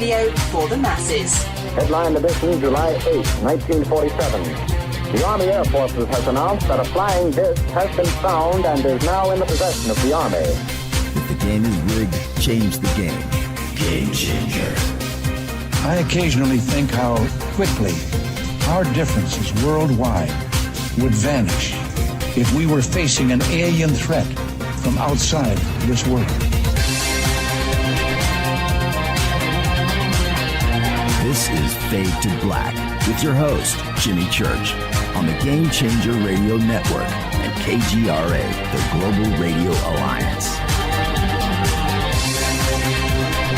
radio for the masses. Headline edition, July 8, 1947. The Army Air Forces has announced that a flying disc has been found and is now in the possession of the Army. If the game is rigged, change the game. Game changer. I occasionally think how quickly our differences worldwide would vanish if we were facing an alien threat from outside this world. This is Fade to Black with your host, Jimmy Church, on the Game Changer Radio Network and KGRA, the Global Radio Alliance.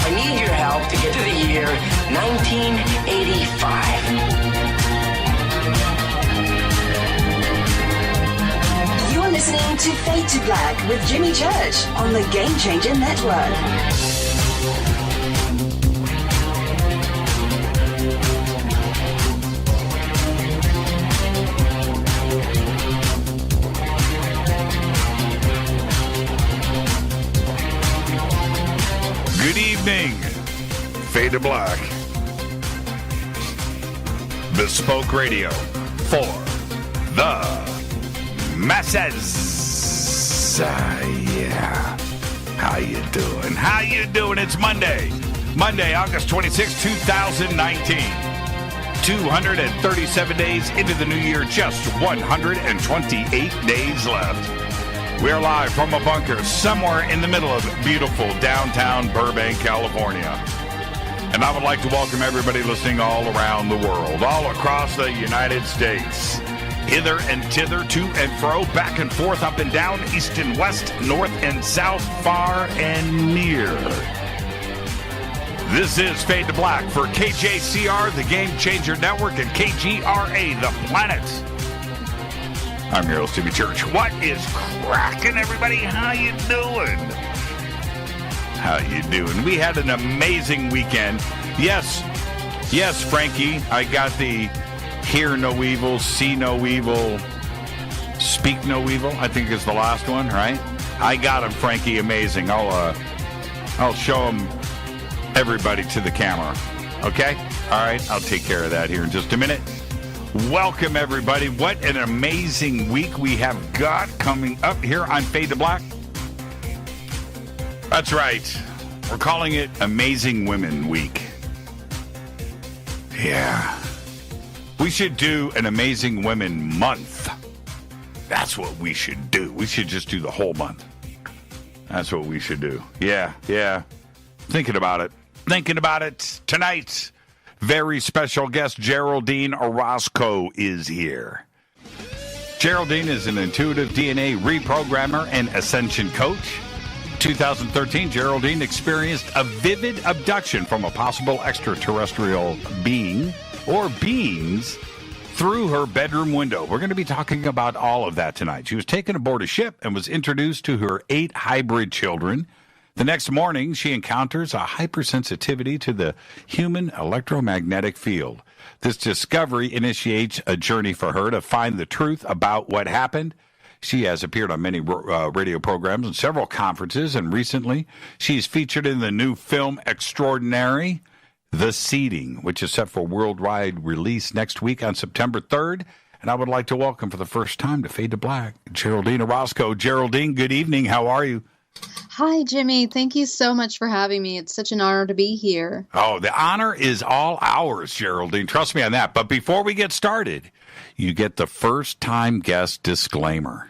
I need your help to get to the year 1985. You're listening to Fade to Black with Jimmy Church on the Game Changer Network. Good evening, Fade to Black. Bespoke radio for the masses. Yeah. How you doing? How you doing? It's Monday, August 26, 2019. 237 days into the new year, just 128 days left. We are live from a bunker somewhere in the middle of beautiful downtown Burbank, California. And I would like to welcome everybody listening all around the world, all across the United States. Hither and thither, to and fro, back and forth, up and down, east and west, north and south, far and near. This is Fade to Black for KJCR, the Game Changer Network, and KGRA, the Planet. I'm your host, Jimmy Church. What is cracking, everybody? How you doing? How you doing? We had an amazing weekend. Yes, Frankie, I got the hear no evil, see no evil, speak no evil, I think is the last one, right? I got him, Frankie. Amazing. I'll show him everybody to the camera. Okay? All right, I'll take care of that here in just a minute. Welcome, everybody. What an amazing week we have got coming up here on Fade to Black. That's right. We're calling it Amazing Women Week. Yeah. We should do an Amazing Women Month. That's what we should do. We should just do the whole month. That's what we should do. Yeah. Thinking about it. Tonight. Very special guest, Geraldine Orozco, is here. Geraldine is an intuitive DNA reprogrammer and ascension coach. 2013, Geraldine experienced a vivid abduction from a possible extraterrestrial being or beings through her bedroom window. We're going to be talking about all of that tonight. She was taken aboard a ship and was introduced to her 8 hybrid children. The next morning, she encounters a hypersensitivity to the human electromagnetic field. This discovery initiates a journey for her to find the truth about what happened. She has appeared on many radio programs and several conferences, and recently she's featured in the new film Extraordinary, The Seeding, which is set for worldwide release next week on September 3rd. And I would like to welcome for the first time to Fade to Black, Geraldine Orozco. Geraldine, good evening. How are you? Hi, Jimmy. Thank you so much for having me. It's such an honor to be here. Oh, the honor is all ours, Geraldine. Trust me on that. But before we get started, you get the first-time guest disclaimer.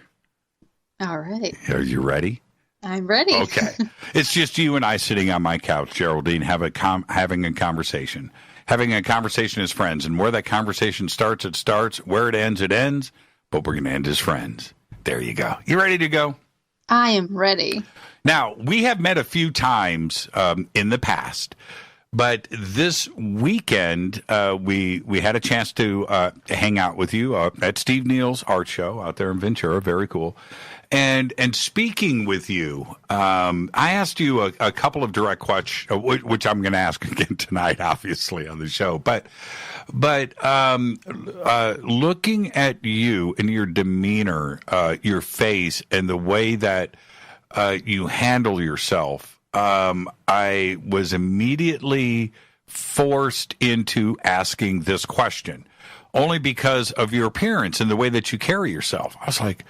All right. Are you ready? I'm ready. Okay. It's just you and I sitting on my couch, Geraldine, having a conversation. Having a conversation as friends. And where that conversation starts, it starts. Where it ends, but we're going to end as friends. There you go. You ready to go? I am ready. Now, we have met a few times in the past, but this weekend we had a chance to hang out with you at Steve Neal's art show out there in Ventura. Very cool. And speaking with you, I asked you a couple of direct questions, which I'm going to ask again tonight, obviously, on the show. But looking at you and your demeanor, your face, and the way that you handle yourself, I was immediately forced into asking this question, only because of your appearance and the way that you carry yourself. I was like,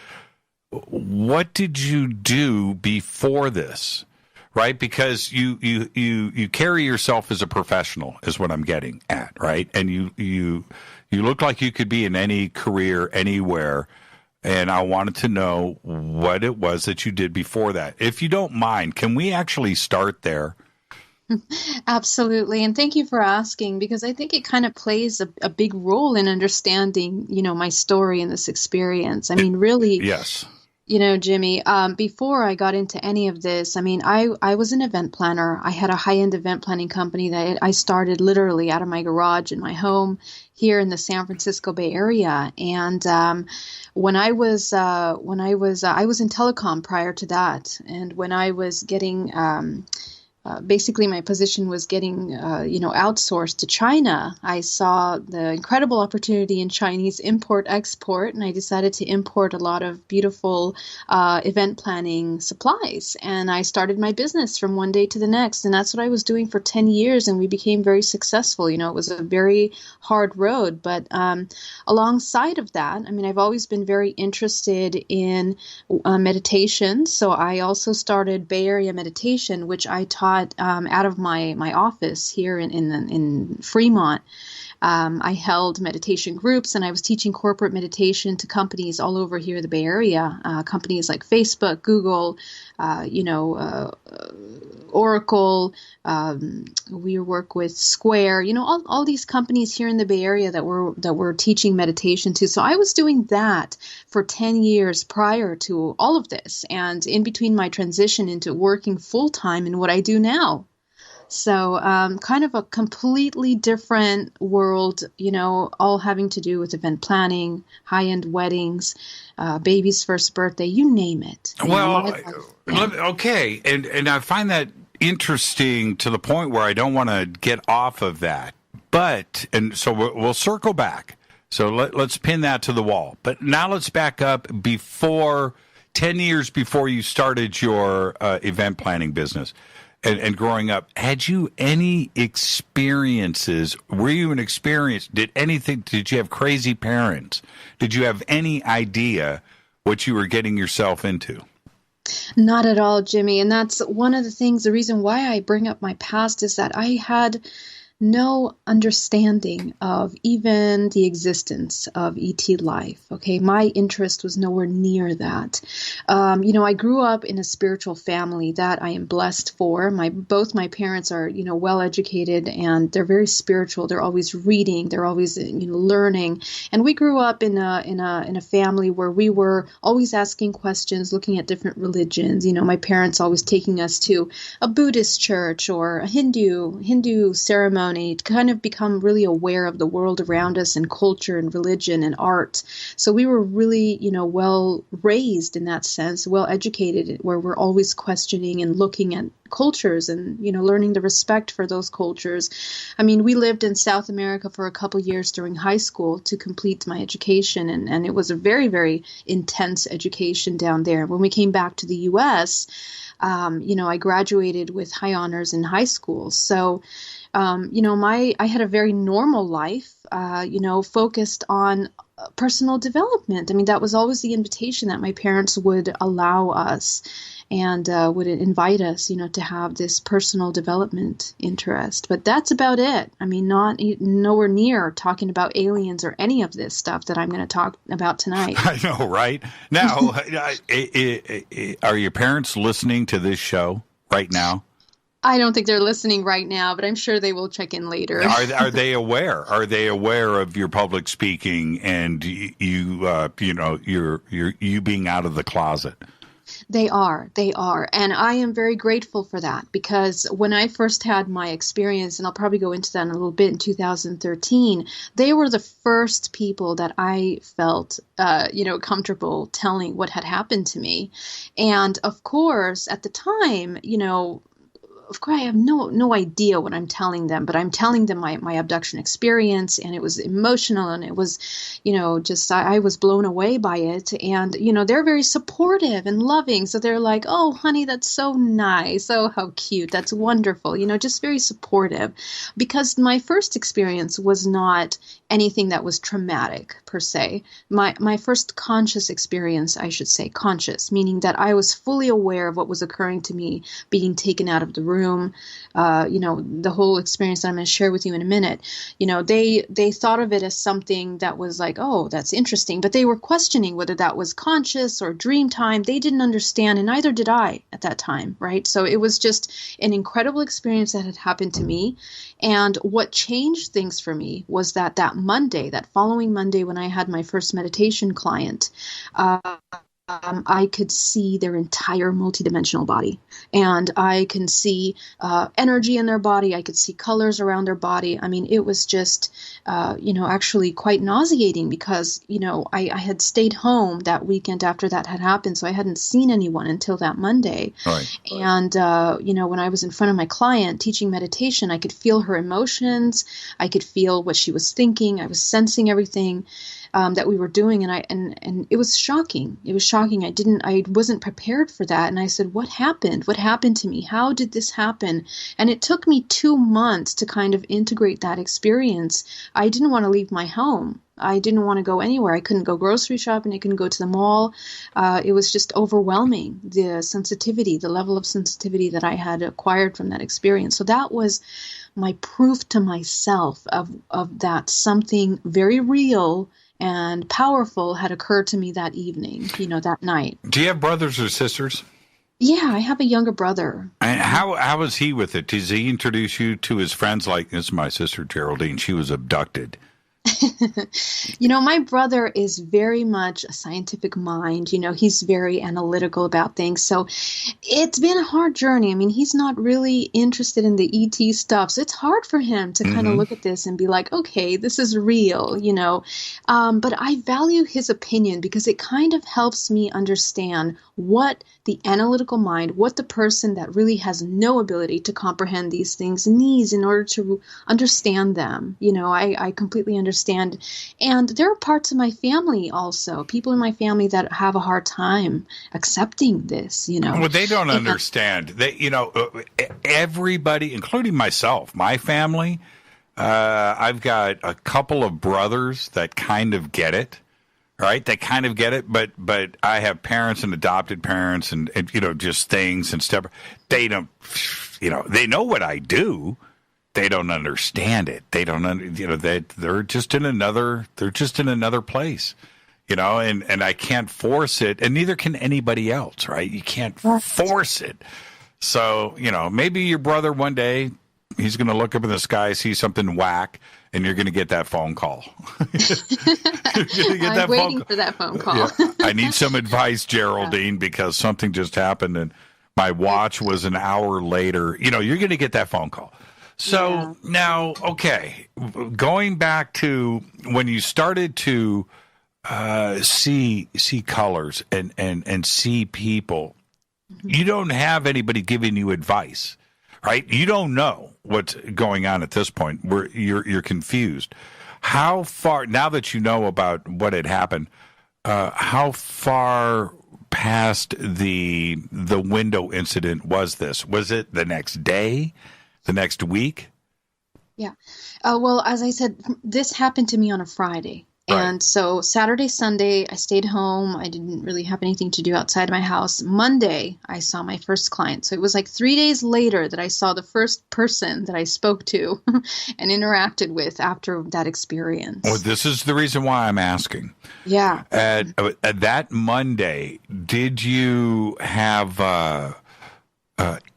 what did you do before this? Right? Because you carry yourself as a professional is what I'm getting at, right? And you look like you could be in any career, anywhere. And I wanted to know what it was that you did before that. If you don't mind, can we actually start there? Absolutely. And thank you for asking, because I think it kind of plays a big role in understanding, my story and this experience. I mean, really, yes. Jimmy, before I got into any of this, I mean, I was an event planner. I had a high-end event planning company that I started literally out of my garage in my home here in the San Francisco Bay Area. And when I was in telecom prior to that, and when I was getting basically my position was getting, outsourced to China. I saw the incredible opportunity in Chinese import-export, and I decided to import a lot of beautiful event planning supplies. And I started my business from one day to the next, and that's what I was doing for 10 years, and we became very successful. It was a very hard road, but alongside of that, I mean, I've always been very interested in meditation, so I also started Bay Area Meditation, which I taught out of my office here in Fremont. I held meditation groups, and I was teaching corporate meditation to companies all over here in the Bay Area, companies like Facebook, Google, Oracle. We work with Square, all these companies here in the Bay Area that we're teaching meditation to. So I was doing that for 10 years prior to all of this, and in between my transition into working full time in what I do now. So kind of a completely different world, all having to do with event planning, high-end weddings, baby's first birthday, you name it. Okay. And I find that interesting to the point where I don't want to get off of that. And so we'll circle back. So let's pin that to the wall. But now let's back up 10 years before you started your event planning business. And growing up, had you any experiences? Were you an experience? Did you have crazy parents? Did you have any idea what you were getting yourself into? Not at all, Jimmy. And that's one of the things, the reason why I bring up my past is that I had no understanding of even the existence of ET life. Okay, my interest was nowhere near that. I grew up in a spiritual family that I am blessed for. Both my parents are, well educated, and they're very spiritual. They're always reading. They're always, learning. And we grew up in a family where we were always asking questions, looking at different religions. My parents always taking us to a Buddhist church or a Hindu ceremony to kind of become really aware of the world around us and culture and religion and art. So we were really, well raised in that sense, well educated, where we're always questioning and looking at cultures and, learning the respect for those cultures. I mean, we lived in South America for a couple years during high school to complete my education. And it was a very, very intense education down there. When we came back to the U.S., I graduated with high honors in high school. So, I had a very normal life, focused on personal development. I mean, that was always the invitation that my parents would allow us and would invite us, to have this personal development interest. But that's about it. I mean, nowhere near talking about aliens or any of this stuff that I'm going to talk about tonight. I know, right? Now, are your parents listening to this show right now? I don't think they're listening right now, but I'm sure they will check in later. Are they aware? Are they aware of your public speaking and you being out of the closet? They are. And I am very grateful for that, because when I first had my experience, and I'll probably go into that in a little bit, in 2013, they were the first people that I felt, comfortable telling what had happened to me. And of course, at the time, of course, I have no idea what I'm telling them, but I'm telling them my abduction experience, and it was emotional, and it was, just I was blown away by it. And, they're very supportive and loving. So they're like, oh, honey, that's so nice. Oh, how cute. That's wonderful. Just very supportive, because my first experience was not anything that was traumatic per se. My first conscious experience, I should say, conscious, meaning that I was fully aware of what was occurring to me, being taken out of the room, the whole experience that I'm going to share with you in a minute. They thought of it as something that was like, oh, that's interesting, but they were questioning whether that was conscious or dream time. They didn't understand, and neither did I at that time, right? So it was just an incredible experience that had happened to me. And what changed things for me was that Monday, that following Monday, when I had my first meditation client, I could see their entire multidimensional body, and I can see energy in their body. I could see colors around their body. I mean, it was just, actually quite nauseating, because, I had stayed home that weekend after that had happened, so I hadn't seen anyone until that Monday. Right. And, when I was in front of my client teaching meditation, I could feel her emotions. I could feel what she was thinking. I was sensing everything that we were doing, and it was shocking. It was shocking. I wasn't prepared for that. And I said, what happened? What happened to me? How did this happen? And it took me 2 months to kind of integrate that experience. I didn't want to leave my home. I didn't want to go anywhere. I couldn't go grocery shopping. I couldn't go to the mall. It was just overwhelming, the sensitivity, the level of sensitivity that I had acquired from that experience. So that was my proof to myself of that something very real and powerful had occurred to me that evening, that night. Do you have brothers or sisters? Yeah, I have a younger brother. And how was he with it? Does he introduce you to his friends? Like, this is my sister Geraldine. She was abducted. My brother is very much a scientific mind. He's very analytical about things. So it's been a hard journey. I mean, he's not really interested in the ET stuff. So it's hard for him to kind of look at this and be like, okay, this is real, But I value his opinion, because it kind of helps me understand what the analytical mind, what the person that really has no ability to comprehend these things needs in order to understand them. I completely understand. And there are parts of my family also, people in my family that have a hard time accepting this, Well, they don't understand. They, everybody, including myself, my family, I've got a couple of brothers that kind of get it. Right, they kind of get it, but I have parents and adopted parents, and just things and stuff. They don't, they know what I do. They don't understand it. They don't, they're just in another place, and I can't force it, and neither can anybody else, right? You can't force it. So, maybe your brother one day, he's going to look up in the sky, see something whack, and you're going to get that phone call. I'm waiting for that phone call. Yeah. I need some advice, Geraldine, because something just happened and my watch was an hour later. You're going to get that phone call. So now, okay, going back to when you started to see colors and see people, you don't have anybody giving you advice. Right? You don't know what's going on at this point. You're confused. How far, now that you know about what had happened, how far past the window incident was this? Was it the next day, the next week? Yeah. Well, as I said, this happened to me on a Friday. Right. And so Saturday, Sunday, I stayed home. I didn't really have anything to do outside my house. Monday, I saw my first client. So it was like 3 days later that I saw the first person that I spoke to and interacted with after that experience. Well, this is the reason why I'm asking. Yeah. At that Monday, did you have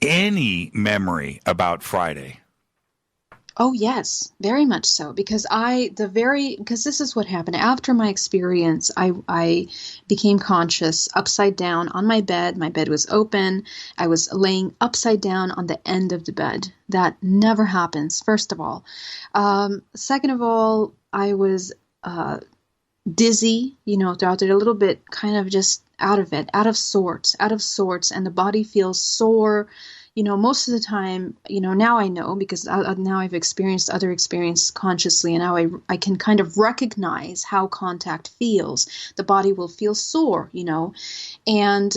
any memory about Friday? Oh, yes, very much so. Because this is what happened. After my experience, I became conscious upside down on my bed. My bed was open. I was laying upside down on the end of the bed. That never happens, first of all. Second of all, I was dizzy, throughout it, a little bit kind of just out of sorts, and the body feels sore. most of the time, now I know because now I've experienced other experiences consciously, and now I can kind of recognize how contact feels. The body will feel sore, and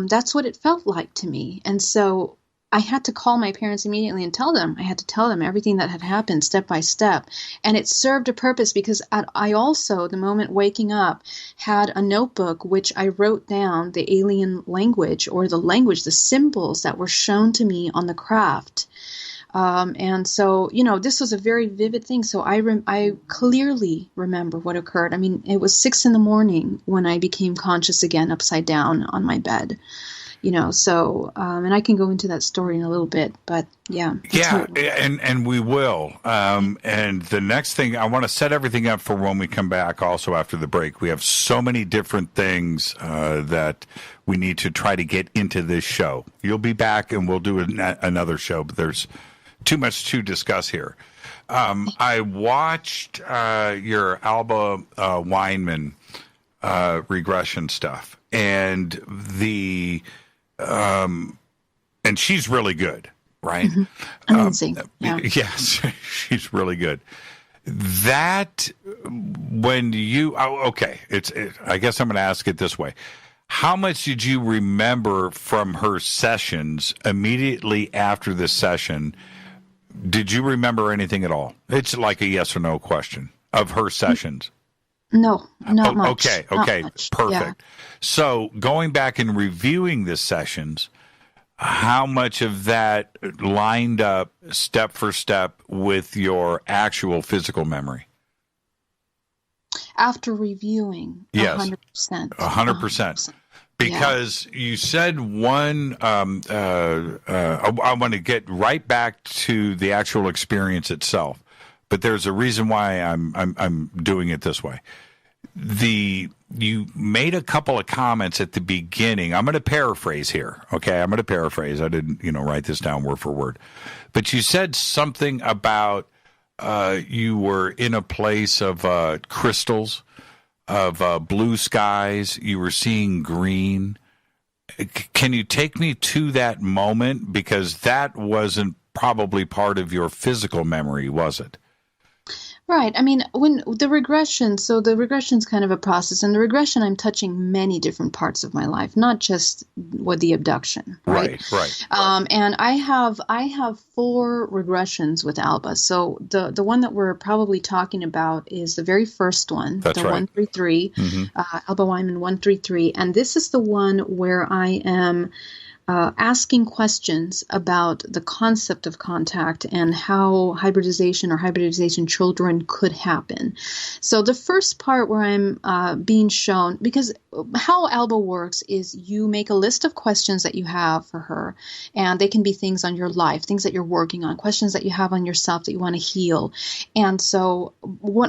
that's what it felt like to me. And so I had to call my parents immediately and tell them. I had to tell them everything that had happened step by step. And it served a purpose because I also, the moment waking up, had a notebook which I wrote down the alien language or the symbols that were shown to me on the craft. And so, this was a very vivid thing. So I clearly remember what occurred. I mean, it was 6 a.m. when I became conscious again, upside down on my bed. And I can go into that story in a little bit, but yeah. Yeah, and we will. And the next thing, I want to set everything up for when we come back also after the break. We have so many different things that we need to try to get into this show. You'll be back and we'll do another show, but there's too much to discuss here. I watched your Alba Weinman regression stuff, and and she's really good, right? Mm-hmm. Amazing. Yes, she's really good. That when you I guess I'm going to ask it this way: how much did you remember from her sessions immediately after the session? Did you remember anything at all? It's like a yes or no question of her sessions. No, not much. Okay, not much. Perfect. Yeah. So going back and reviewing the sessions, how much of that lined up step for step with your actual physical memory? After reviewing, yes, 100%. 100%. Because you said one, I want to get right back to the actual experience itself, but there's a reason why I'm doing it this way. You made a couple of comments at the beginning. I'm going to paraphrase here. Okay. I'm going to paraphrase. I didn't, write this down word for word, but you said something about, you were in a place of, crystals, of, blue skies. You were seeing green. Can you take me to that moment? Because that wasn't probably part of your physical memory, was it? Right. I mean, when the regression is kind of a process. And the regression, I'm touching many different parts of my life, not just with the abduction. Right. And I have 4 regressions with Alba. So the one that we're probably talking about is the very first one, That's right. 133, Alba Weinman 133. And this is the one where I am asking questions about the concept of contact and how hybridization children could happen. So the first part where I'm being shown, because how Alba works is you make a list of questions that you have for her, and they can be things on your life, things that you're working on, questions that you have on yourself that you want to heal. And so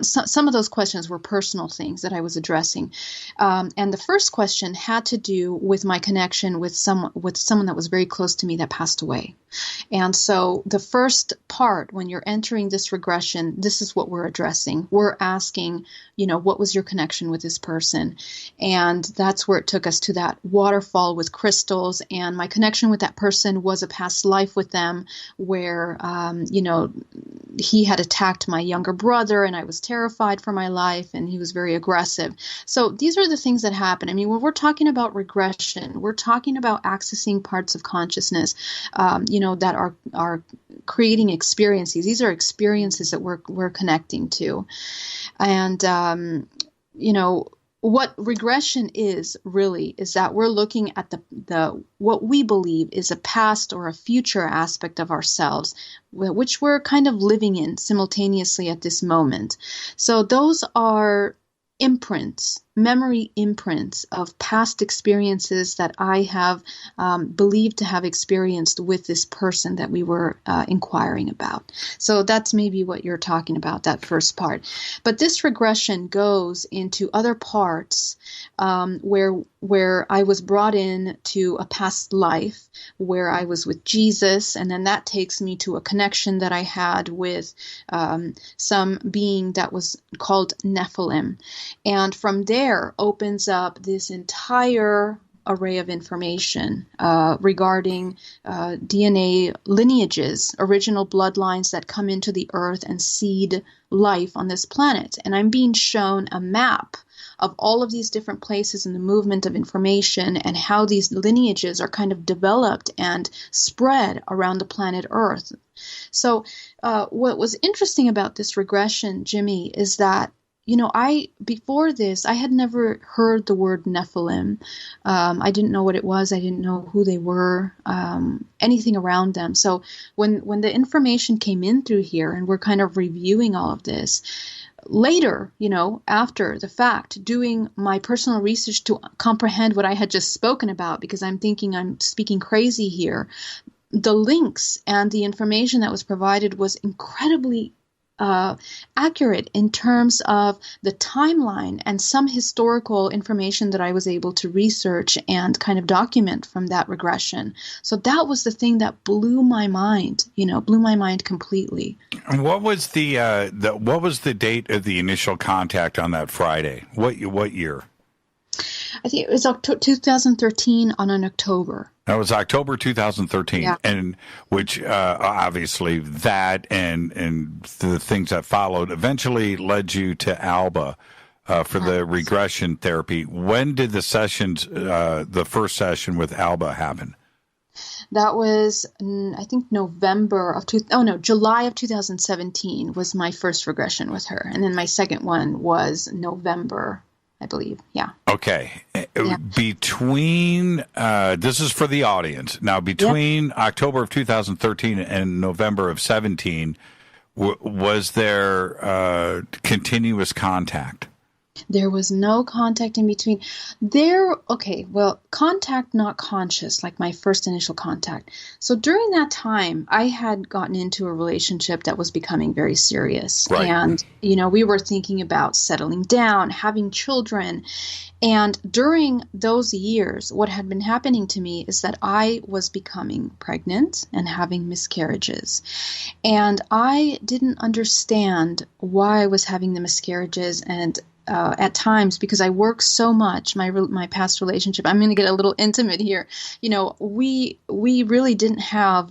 some of those questions were personal things that I was addressing. And the first question had to do with my connection with someone that was very close to me that passed away. And so the first part, when you're entering this regression, this is what we're addressing. We're asking, what was your connection with this person? And that's where it took us to that waterfall with crystals. And my connection with that person was a past life with them where, he had attacked my younger brother and I was terrified for my life and he was very aggressive. So these are the things that happen. I mean, when we're talking about regression, we're talking about accessing parts of consciousness, that are creating experiences. These are experiences that we're connecting to. And, what regression is really is that we're looking at the what we believe is a past or a future aspect of ourselves, which we're kind of living in simultaneously at this moment. So those are memory imprints of past experiences that I have believed to have experienced with this person that we were inquiring about. So that's maybe what you're talking about, that first part. But this regression goes into other parts where I was brought in to a past life where I was with Jesus, and then that takes me to a connection that I had with some being that was called Nephilim. And from there opens up this entire array of information regarding DNA lineages, original bloodlines that come into the earth and seed life on this planet. And I'm being shown a map of all of these different places in the movement of information and how these lineages are kind of developed and spread around the planet Earth. So what was interesting about this regression, Jimmy, is that, before this, I had never heard the word Nephilim. I didn't know what it was. I didn't know who they were, anything around them. So when the information came in through here and we're kind of reviewing all of this, later, after the fact, doing my personal research to comprehend what I had just spoken about, because I'm thinking I'm speaking crazy here, the links and the information that was provided was incredibly accurate in terms of the timeline and some historical information that I was able to research and kind of document from that regression. So that was the thing that blew my mind, blew my mind completely. And what was the date of the initial contact on that Friday? What year? I think it was 2013 on an October. That was October 2013, yeah. And which obviously that and the things that followed eventually led you to Alba for the regression therapy. When did the sessions, the first session with Alba happen? That was, I think, July of 2017 was my first regression with her, and then my second one was November, I believe. Yeah. Okay. Yeah. Between, this is for the audience. Now, between October of 2013 and November of 17, was there continuous contact? There was no contact in between. Contact not conscious, like my first initial contact. So during that time, I had gotten into a relationship that was becoming very serious. Right. And, we were thinking about settling down, having children. And during those years, what had been happening to me is that I was becoming pregnant and having miscarriages. And I didn't understand why I was having the miscarriages, and at times, because I work so much, my past relationship, I'm going to get a little intimate here. We really didn't have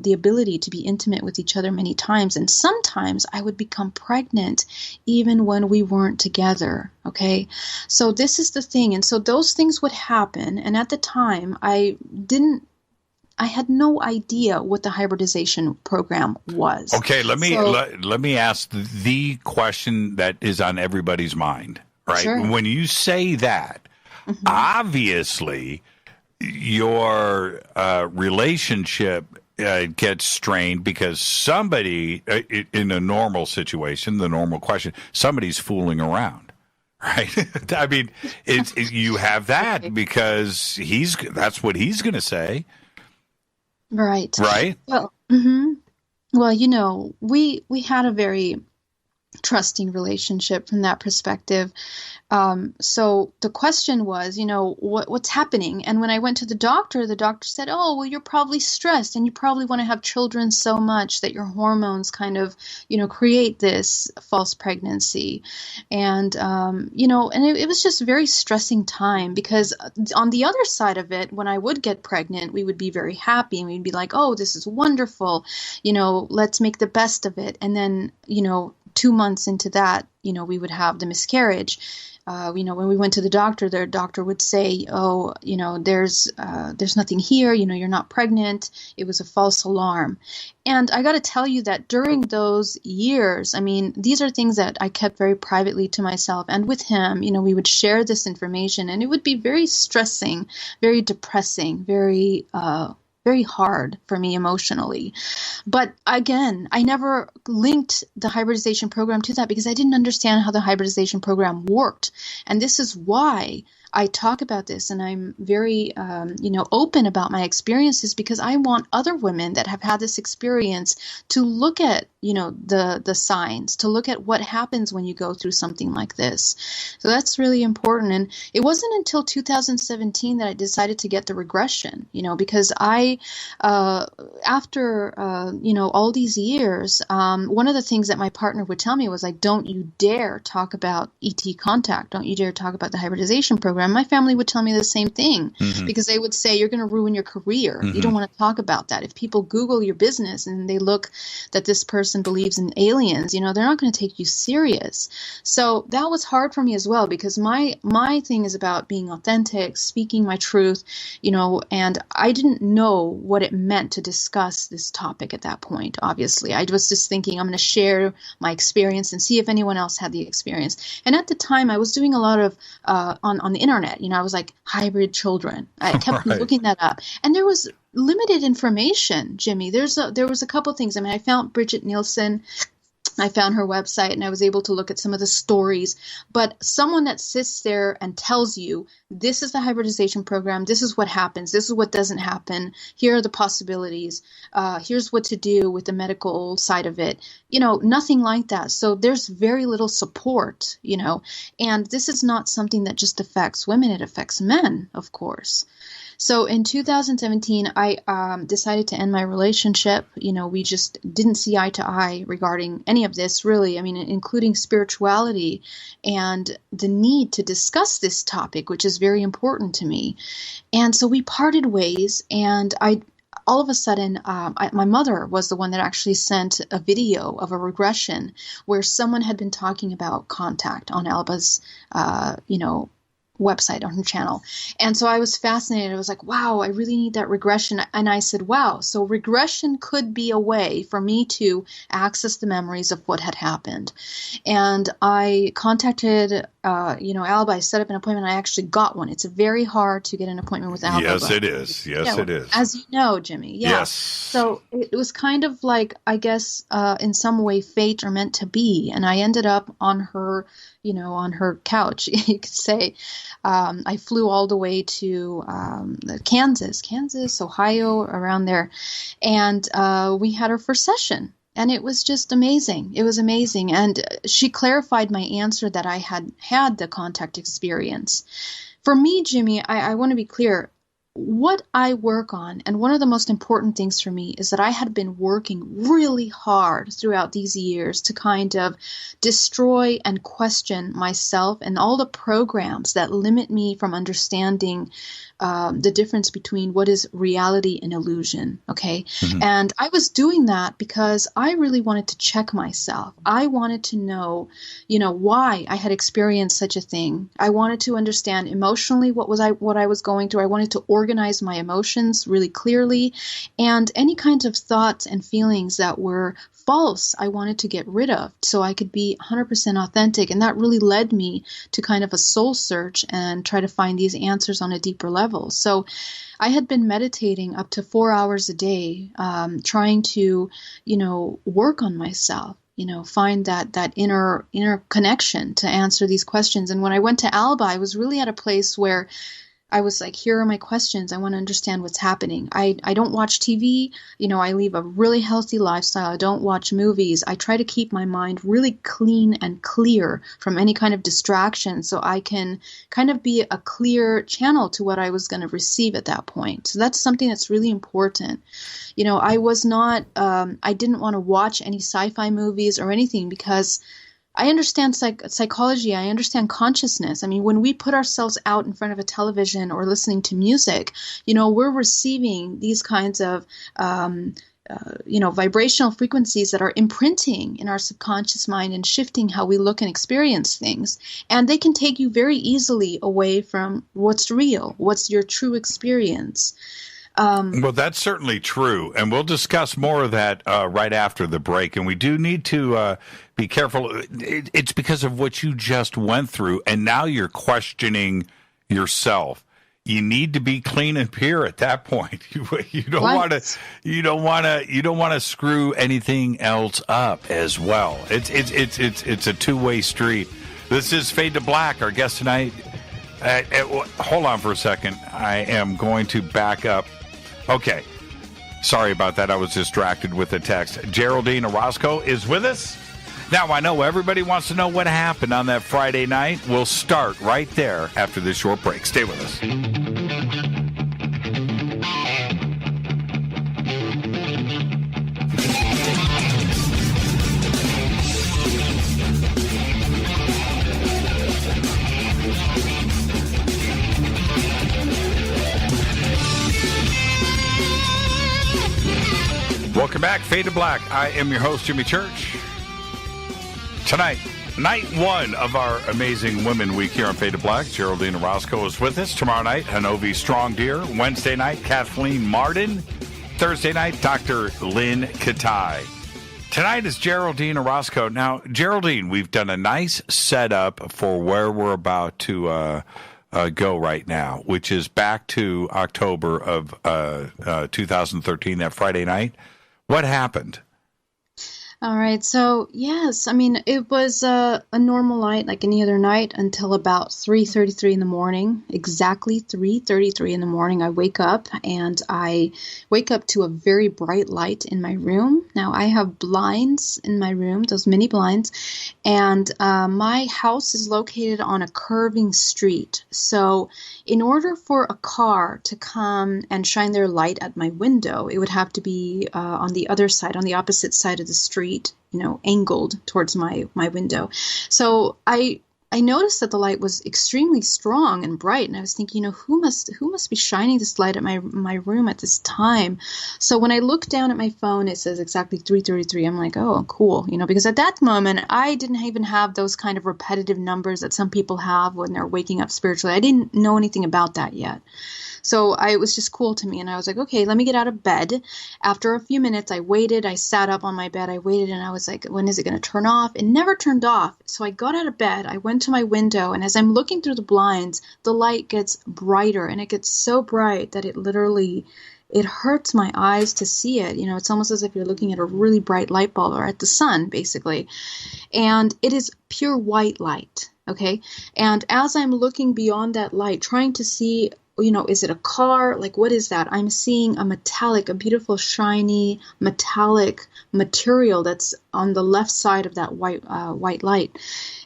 the ability to be intimate with each other many times. And sometimes I would become pregnant even when we weren't together. Okay. So this is the thing. And so those things would happen. And at the time, I had no idea what the hybridization program was. Okay, let me ask the question that is on everybody's mind, right? Sure. When you say that, obviously your relationship gets strained because somebody, in a normal situation, the normal question, somebody's fooling around. Right? I mean, you have that because that's what he's going to say. Right. Right. Well, Well, we had a very trusting relationship from that perspective. So the question was, what's happening? And when I went to the doctor said, oh, well, you're probably stressed and you probably want to have children so much that your hormones kind of, create this false pregnancy. And, and it was just a very stressing time because on the other side of it, when I would get pregnant, we would be very happy and we'd be like, oh, this is wonderful. Let's make the best of it. And then, 2 months into that, we would have the miscarriage. When we went to the doctor would say, oh, there's nothing here, you're not pregnant. It was a false alarm. And I got to tell you that during those years, I mean, these are things that I kept very privately to myself and with him, we would share this information and it would be very stressing, very depressing, very hard for me emotionally. But again, I never linked the hybridization program to that because I didn't understand how the hybridization program worked. And this is why I talk about this and I'm very, open about my experiences because I want other women that have had this experience to look at, the signs, to look at what happens when you go through something like this. So that's really important. And it wasn't until 2017 that I decided to get the regression, because I, after, all these years, one of the things that my partner would tell me was like, don't you dare talk about ET contact. Don't you dare talk about the hybridization program. program. My family would tell me the same thing because they would say, you're going to ruin your career. You don't want to talk about that. If people Google your business and they look that this person believes in aliens, they're not going to take you serious. So that was hard for me as well, because my thing is about being authentic, speaking my truth, and I didn't know what it meant to discuss this topic at that point. Obviously, I was just thinking I'm going to share my experience and see if anyone else had the experience. And at the time, I was doing a lot of on the internet. I was like hybrid children. I kept looking that up, and there was limited information, Jimmy. There was a couple things. I mean, I found Bridget Nielsen. I found her website and I was able to look at some of the stories, but someone that sits there and tells you, this is the hybridization program, this is what happens, this is what doesn't happen, here are the possibilities, here's what to do with the medical side of it, nothing like that. So there's very little support, and this is not something that just affects women, it affects men, of course. So in 2017, I decided to end my relationship. We just didn't see eye to eye regarding any of this, really. I mean, including spirituality and the need to discuss this topic, which is very important to me. And so we parted ways, and all of a sudden, my mother was the one that actually sent a video of a regression where someone had been talking about contact on Alba's, website on her channel. And so I was fascinated. I was like, wow, I really need that regression. And I said, wow, so regression could be a way for me to access the memories of what had happened. And I contacted, Alba. I set up an appointment. I actually got one. It's very hard to get an appointment with Alba. Yes, it is. Yes, it is. As you know, Jimmy. Yeah. Yes. So it was kind of like, I guess, in some way, fate or meant to be. And I ended up on her on her couch, you could say. I flew all the way to Kansas, Ohio, around there. And we had our first session. And it was just amazing. It was amazing. And she clarified my answer that I had the contact experience. For me, Jimmy, I want to be clear. What I work on, and one of the most important things for me, is that I had been working really hard throughout these years to kind of destroy and question myself and all the programs that limit me from understanding the difference between what is reality and illusion, okay? And I was doing that because I really wanted to check myself. I wanted to know, why I had experienced such a thing. I wanted to understand emotionally what I was going through. I wanted to organize my emotions really clearly, and any kinds of thoughts and feelings that were false, I wanted to get rid of so I could be 100% authentic. And that really led me to kind of a soul search and try to find these answers on a deeper level. So I had been meditating up to 4 hours a day, trying to, work on myself, find that inner connection to answer these questions. And when I went to Alba, I was really at a place where I was like, here are my questions. I want to understand what's happening. I don't watch TV. I leave a really healthy lifestyle. I don't watch movies. I try to keep my mind really clean and clear from any kind of distraction so I can kind of be a clear channel to what I was going to receive at that point. So that's something that's really important. I was not, I didn't want to watch any sci-fi movies or anything because I understand psychology. I understand consciousness. I mean, when we put ourselves out in front of a television or listening to music, we're receiving these kinds of, vibrational frequencies that are imprinting in our subconscious mind and shifting how we look and experience things. And they can take you very easily away from what's real, what's your true experience. Well, that's certainly true, and we'll discuss more of that right after the break. And we do need to be careful. It's because of what you just went through, and now you're questioning yourself. You need to be clean and pure at that point. You don't want to screw anything else up as well. It's a two-way street. This is Fade to Black. Our guest tonight. Hold on for a second. I am going to back up. Okay. Sorry about that. I was distracted with the text. Geraldine Orozco is with us. Now, I know everybody wants to know what happened on that Friday night. We'll start right there after this short break. Stay with us. back, Fade to Black. I am your host, Jimmy Church. Tonight, night one of our Amazing Women Week here on Fade to Black. Geraldine Orozco is with us. Tomorrow night, Hanovi Strong Deer. Wednesday night, Kathleen Martin. Thursday night, Dr. Lynn Katai. Tonight is Geraldine Orozco. Now, Geraldine, we've done a nice setup for where we're about to go right now, which is back to October of 2013, that Friday night. What happened? All right. So, yes, I mean, it was a normal night like any other night until about 3:33 in the morning. Exactly 3:33 in the morning, I wake up, and I wake up to a very bright light in my room. Now, I have blinds in my room, those mini blinds, and my house is located on a curving street. So, in order for a car to come and shine their light at my window, it would have to be on the other side, on the opposite side of the street, angled towards my window. So I noticed that the light was extremely strong and bright, and I was thinking, who must be shining this light at my room at this time? So when I look down at my phone, it says exactly 3:33. I'm like, oh, cool, because at that moment I didn't even have those kind of repetitive numbers that some people have when they're waking up spiritually. I didn't know anything about that yet. So it was just cool to me. And I was like, okay, let me get out of bed. After a few minutes, I waited. I sat up on my bed. I waited, and I was like, when is it going to turn off? It never turned off. So I got out of bed. I went to my window. And as I'm looking through the blinds, the light gets brighter. And it gets so bright that it hurts my eyes to see it. It's almost as if you're looking at a really bright light bulb or at the sun, basically. And it is pure white light. Okay. And as I'm looking beyond that light, trying to see, is it a car? Like, what is that? I'm seeing a beautiful, shiny, metallic material that's on the left side of that white light.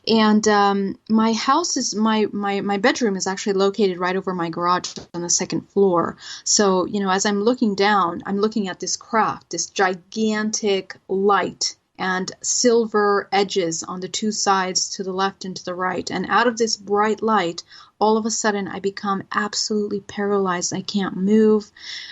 And my house is, my bedroom is actually located right over my garage on the second floor. So, as I'm looking down, I'm looking at this craft, this gigantic light, and silver edges on the two sides, to the left and to the right. And out of this bright light, all of a sudden I become absolutely paralyzed. I can't move.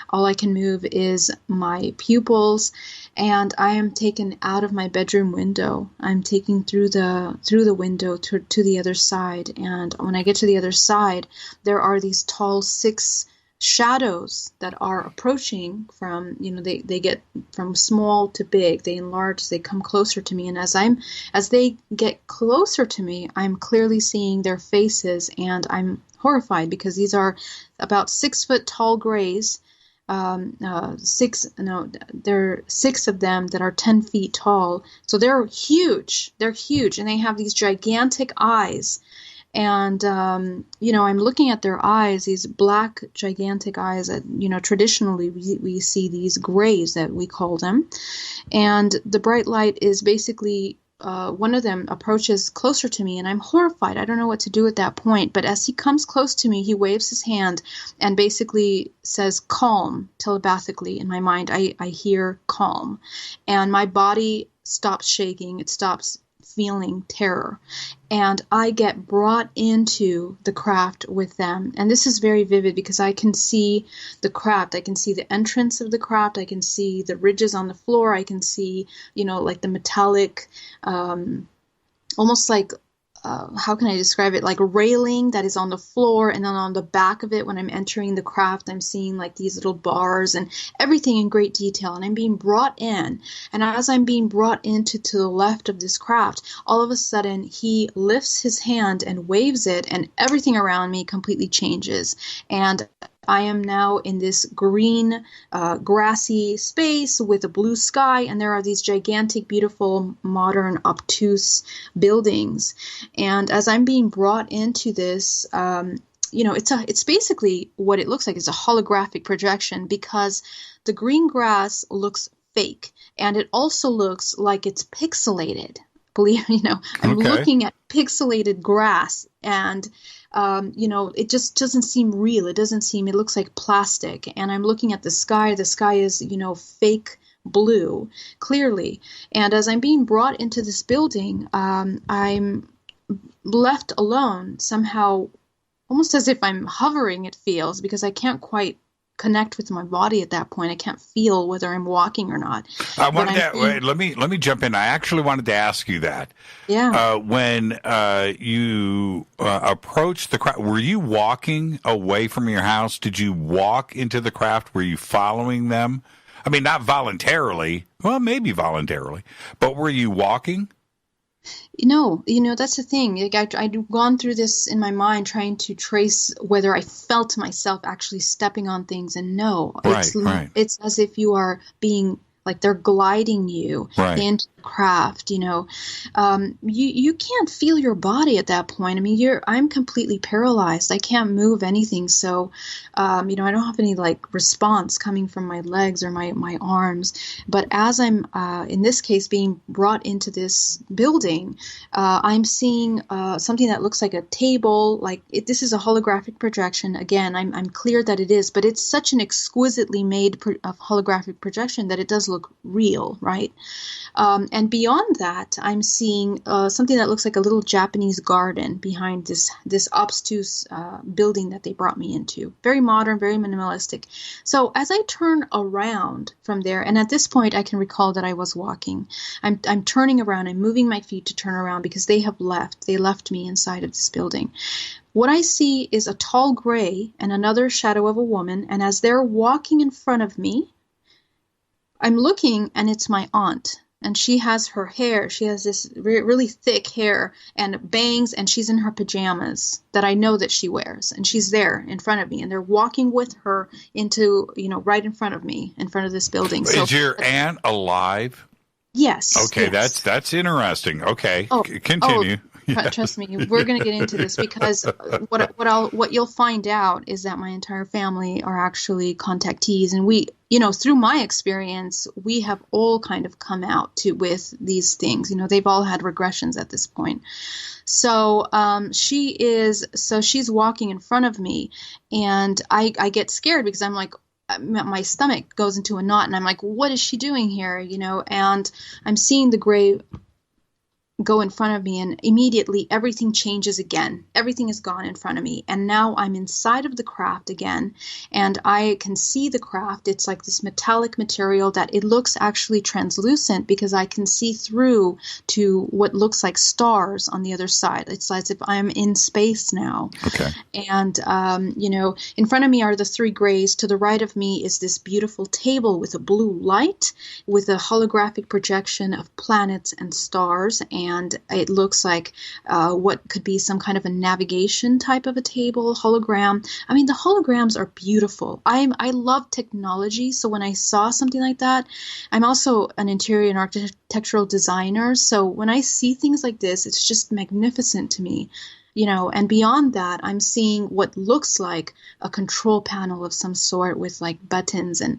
All I can move is my pupils, and I am taken out of my bedroom window. I'm taken through the window to the other side. And when I get to the other side, there are these tall 6 shadows that are approaching from, they get from small to big, they enlarge, they come closer to me. And as they get closer to me, I'm clearly seeing their faces, and I'm horrified because these are about 6 foot tall grays. There are 6 of them that are 10 feet tall. So they're huge, and they have these gigantic eyes. And, I'm looking at their eyes, these black, gigantic eyes that, traditionally we see these grays that we call them. And the bright light is basically, one of them approaches closer to me, and I'm horrified. I don't know what to do at that point. But as he comes close to me, he waves his hand and basically says, calm, telepathically. In my mind, I hear calm. And my body stops shaking. It stops feeling terror, and I get brought into the craft with them. And this is very vivid because I can see the craft, I can see the entrance of the craft, I can see the ridges on the floor, I can see, like the metallic, almost like, how can I describe it? Like a railing that is on the floor, and then on the back of it, when I'm entering the craft, I'm seeing like these little bars and everything in great detail. And I'm being brought in. And as I'm being brought into to the left of this craft, all of a sudden he lifts his hand and waves it, and everything around me completely changes. And I am now in this green, grassy space with a blue sky, and there are these gigantic, beautiful, modern, obtuse buildings. And as I'm being brought into this, it's basically what it looks like is a holographic projection, because the green grass looks fake, and it also looks like it's pixelated. I'm looking at pixelated grass, and it just doesn't seem real. It looks like plastic. And I'm looking at the sky. The sky is, fake blue, clearly. And as I'm being brought into this building, I'm left alone somehow, almost as if I'm hovering, it feels, because I can't quite connect with my body at that point. I can't feel whether I'm walking or not. Let me jump in. I actually wanted to ask you that. Yeah. When you approached the craft, were you walking away from your house? Did you walk into the craft? Were you following them? I mean, not voluntarily. Well, maybe voluntarily, but were you walking? No, that's the thing. Like I'd gone through this in my mind, trying to trace whether I felt myself actually stepping on things, and no, Right. It's as if you are being like they're gliding you Right. into the craft. You can't feel your body at that point. I mean, I'm completely paralyzed. I can't move anything. So, I don't have any like response coming from my legs or my arms. But as I'm in this case being brought into this building, I'm seeing something that looks like a table. This is a holographic projection. Again, I'm clear that it is, but it's such an exquisitely made holographic projection that it does look real, right? And beyond that, I'm seeing something that looks like a little Japanese garden behind this obtuse building that they brought me into. Very modern, very minimalistic. So as I turn around from there, and at this point I can recall that I was walking. I'm turning around. I'm moving my feet to turn around because they have left. They left me inside of this building. What I see is a tall gray and another shadow of a woman. And as they're walking in front of me, I'm looking, and it's my aunt. And she has her hair. She has this really thick hair and bangs, and she's in her pajamas that I know that she wears. And she's there in front of me, and they're walking with her into, right in front of me, in front of this building. Is your aunt alive? Yes. Okay, yes. That's interesting. Okay, continue. Yes. Trust me, we're going to get into this because what you'll find out is that my entire family are actually contactees, and we, through my experience, we have all kind of come out with these things. They've all had regressions at this point. So she's walking in front of me, and I get scared because I'm like, my stomach goes into a knot, and I'm like, what is she doing here? And I'm seeing the gray go in front of me, and immediately everything changes again. Everything is gone in front of me, and now I'm inside of the craft again, and I can see the craft. It's like this metallic material that it looks actually translucent because I can see through to what looks like stars on the other side. It's as if I'm in space now. Okay. And in front of me are the three grays. To the right of me is this beautiful table with a blue light with a holographic projection of planets and stars, and it looks like what could be some kind of a navigation type of a table, hologram. I mean, the holograms are beautiful. I love technology, so when I saw something like that, I'm also an interior and architectural designer, so when I see things like this, it's just magnificent to me. And beyond that, I'm seeing what looks like a control panel of some sort with like buttons, and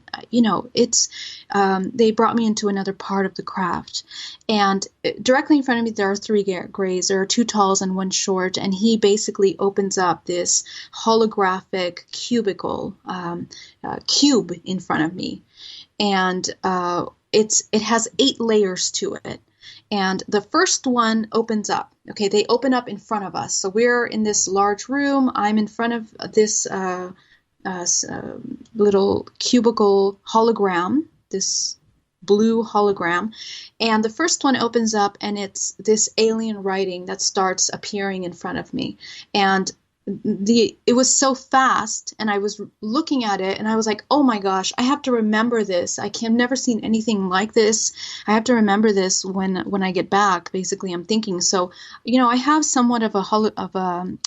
it's they brought me into another part of the craft. And directly in front of me, there are three grays. There are two talls and one short, and he basically opens up this holographic cubicle cube in front of me, and it has 8 layers to it. And the first one opens up. Okay, they open up in front of us. So we're in this large room. I'm in front of this little cubicle hologram, this blue hologram. And the first one opens up, and it's this alien writing that starts appearing in front of me. And it was so fast, and I was looking at it, and I was like, oh my gosh, I have to remember this. I've never seen anything like this. I have to remember this when I get back. Basically, I'm thinking. So, I have somewhat of a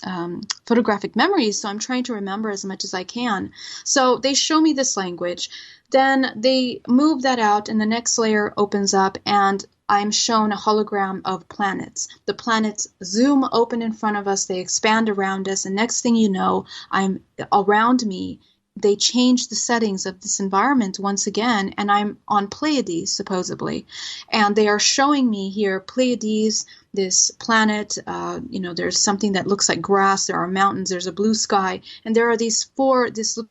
photographic memory, so I'm trying to remember as much as I can. So they show me this language. Then they move that out, and the next layer opens up, and I'm shown a hologram of planets. The planets zoom open in front of us. They expand around us. And next thing you know, I'm around me. They change the settings of this environment once again, and I'm on Pleiades, supposedly. And they are showing me here Pleiades, this planet. There's something that looks like grass. There are mountains. There's a blue sky. And there are this little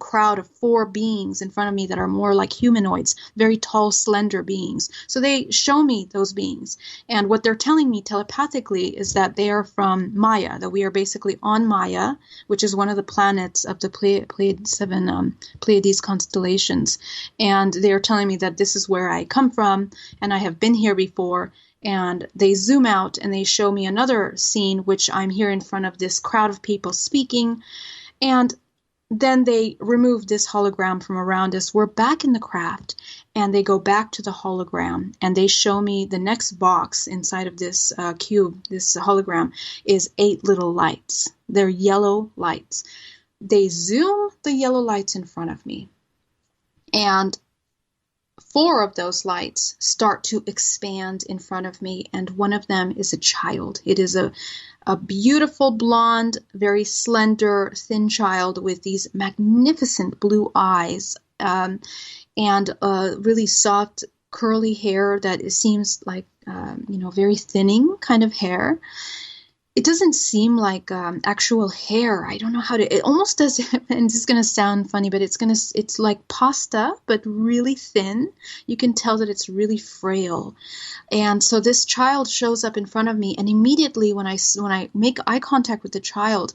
crowd of 4 beings in front of me that are more like humanoids, very tall, slender beings. So they show me those beings. And what they're telling me telepathically is that they are from Maya, that we are basically on Maya, which is one of the planets of the Pleiades constellations. And they are telling me that this is where I come from, and I have been here before. And they zoom out and they show me another scene, which I'm here in front of this crowd of people speaking. And then they remove this hologram from around us. We're back in the craft, and they go back to the hologram, and they show me the next box inside of this cube, this hologram, is 8 little lights. They're yellow lights. They zoom the yellow lights in front of me, and 4 of those lights start to expand in front of me, and one of them is a child. It is a beautiful blonde, very slender, thin child with these magnificent blue eyes, and really soft, curly hair that seems like, very thinning kind of hair. It doesn't seem like actual hair. I don't know how to. It almost does. And this is going to sound funny, but it's like pasta, but really thin. You can tell that it's really frail. And so this child shows up in front of me, and immediately when I make eye contact with the child,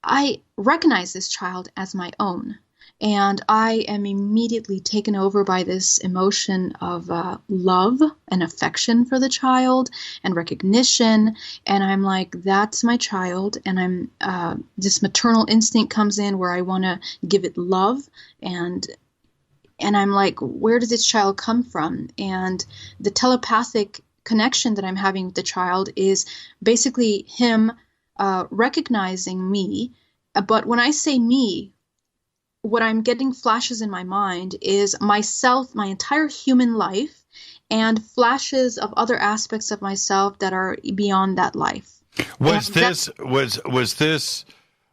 I recognize this child as my own. And I am immediately taken over by this emotion of love and affection for the child and recognition. And I'm like, that's my child. And I'm this maternal instinct comes in where I want to give it love. And I'm like, where did this child come from? And the telepathic connection that I'm having with the child is basically him recognizing me. But when I say me, what I'm getting flashes in my mind is myself, my entire human life, and flashes of other aspects of myself that are beyond that life. Was this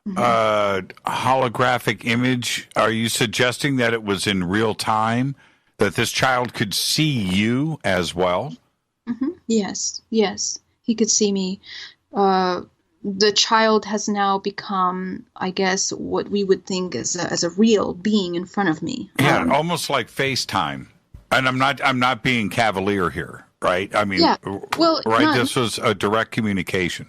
holographic image? Are you suggesting that it was in real time, that this child could see you as well? Mm-hmm. Yes, he could see me. The child has now become, I guess, what we would think as a real being in front of me. Yeah, almost like FaceTime. And I'm not being cavalier here, right? I mean, this was a direct communication.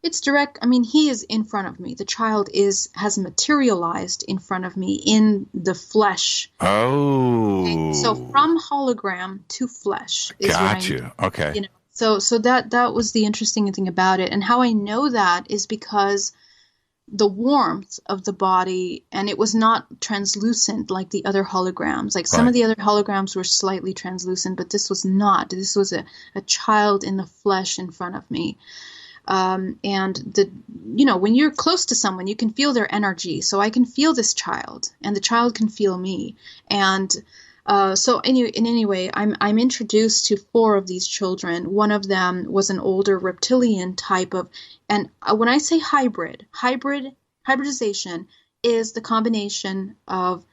It's direct. I mean, he is in front of me. The child has materialized in front of me in the flesh. Oh. Okay? So from hologram to flesh is Got you. Okay. So that was the interesting thing about it. And how I know that is because the warmth of the body, and it was not translucent like the other holograms. Like some of the other holograms were slightly translucent, but this was not. This was a child in the flesh in front of me. And when you're close to someone, you can feel their energy. So I can feel this child, and the child can feel me. And anyway, I'm introduced to 4 of these children. One of them was an older reptilian type of, and when I say hybridization is the combination of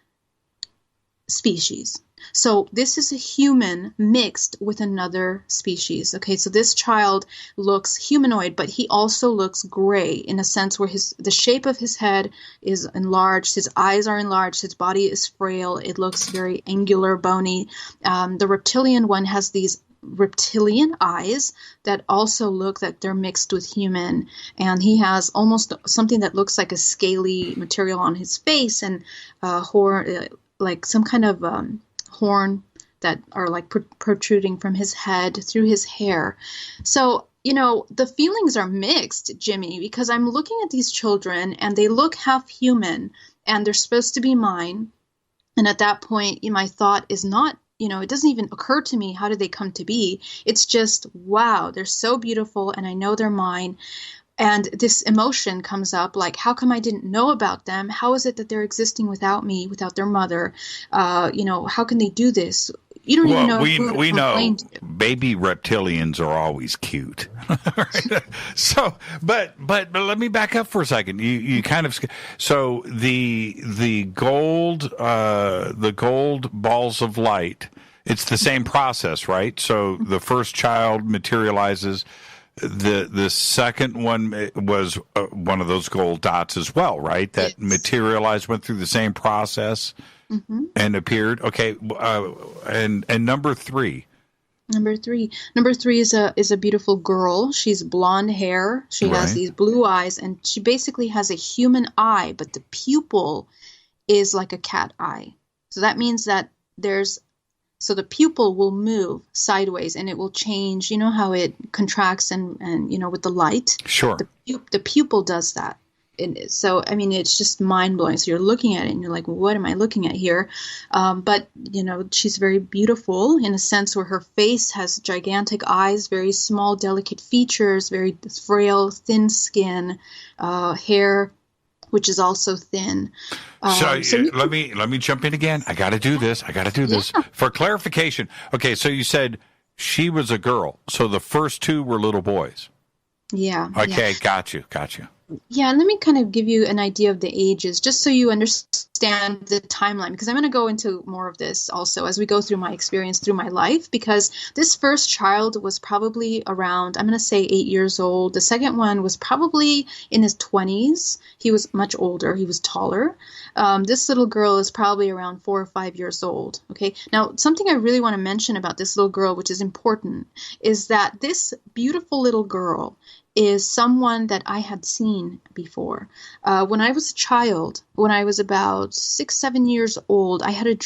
species. So this is a human mixed with another species. Okay, so this child looks humanoid, but he also looks gray in a sense where the shape of his head is enlarged, his eyes are enlarged, his body is frail, it looks very angular, bony. The reptilian one has these reptilian eyes that also look like they're mixed with human, and he has almost something that looks like a scaly material on his face, and like some kind of horn that are like protruding from his head through his hair. So, the feelings are mixed, Jimmy, because I'm looking at these children and they look half human and they're supposed to be mine. And at that point, my thought is not, it doesn't even occur to me, how did they come to be? It's just, wow, they're so beautiful and I know they're mine. And this emotion comes up, like, how come I didn't know about them? How is it that they're existing without me, without their mother? How can they do this? You don't even know. We know baby reptilians are always cute. So, but let me back up for a second. You kind of, so the gold balls of light. It's the same process, right? So the first child materializes. The second one was one of those gold dots as well, right? That materialized, went through the same process and appeared. Okay, and number three. Number three is a beautiful girl. She's blonde hair. She has these blue eyes, and she basically has a human eye, but the pupil is like a cat eye. So that means that the pupil will move sideways and it will change. You know how it contracts and with the light? Sure. The pupil does that. So, I mean, it's just mind-blowing. So you're looking at it and you're like, what am I looking at here? But, she's very beautiful in a sense where her face has gigantic eyes, very small, delicate features, very frail, thin skin, hair, which is also thin. Let me jump in again. I got to do this. For clarification. Okay, so you said she was a girl. So the first two were little boys. Yeah. Okay, yeah. Got you. Yeah, and let me kind of give you an idea of the ages, just so you understand the timeline, because I'm going to go into more of this also as we go through my experience through my life, because this first child was probably around, I'm going to say 8 years old. The second one was probably in his 20s. He was much older. He was taller. This little girl is probably around 4 or 5 years old. Okay. Now, something I really want to mention about this little girl, which is important, is that this beautiful little girl is someone that I had seen before. When I was a child, when I was about 6, 7 years old, I had a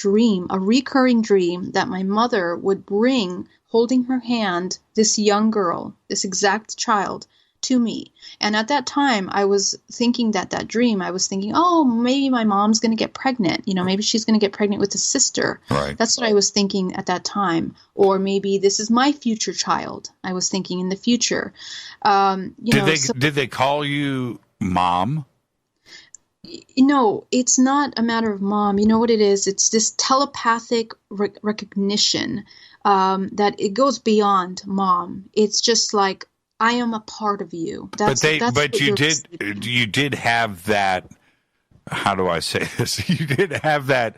recurring dream that my mother would bring, holding her hand, this young girl, this exact child, to me. And at that time, I was thinking I was thinking, oh, maybe my mom's going to get pregnant. Maybe she's going to get pregnant with a sister. Right. That's what I was thinking at that time. Or maybe this is my future child. I was thinking in the future. Did they call you mom? No, it's not a matter of mom. You know what it is? It's this telepathic recognition that it goes beyond mom. It's just like, I am a part of you. But you did have that. How do I say this? You did have that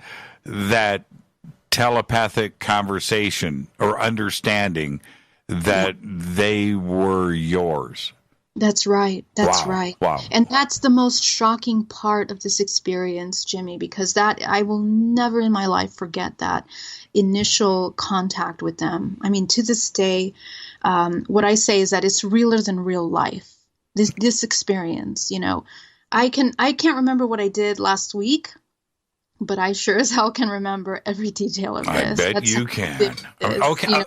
telepathic conversation or understanding that they were yours. That's right. That's wow. right. Wow. And that's the most shocking part of this experience, Jimmy, because I will never in my life forget that initial contact with them. I mean, to this day, what I say is that it's realer than real life. This experience, I can't remember what I did last week, but I sure as hell can remember every detail of this. I bet you can. Okay.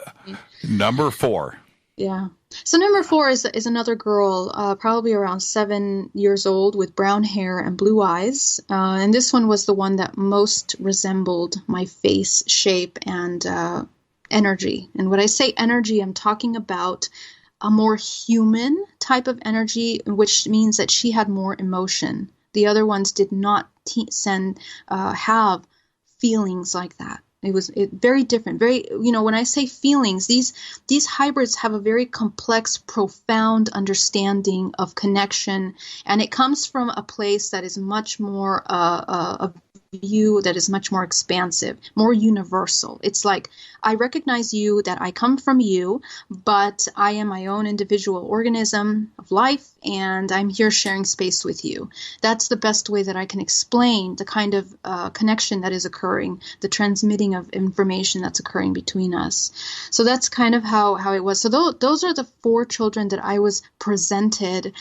Number 4. Yeah. So number 4 is another girl, probably around 7 years old, with brown hair and blue eyes. And this one was the one that most resembled my face shape and energy. And when I say energy, I'm talking about a more human type of energy, which means that she had more emotion. The other ones did not have feelings like that. It was very different. Very, when I say feelings, these hybrids have a very complex, profound understanding of connection, and it comes from a place that is much more a view that is much more expansive, more universal. It's like, I recognize you, that I come from you, but I am my own individual organism of life, and I'm here sharing space with you. That's the best way that I can explain the kind of connection that is occurring, the transmitting of information that's occurring between us. So that's kind of how it was. So those are the 4 children that I was presented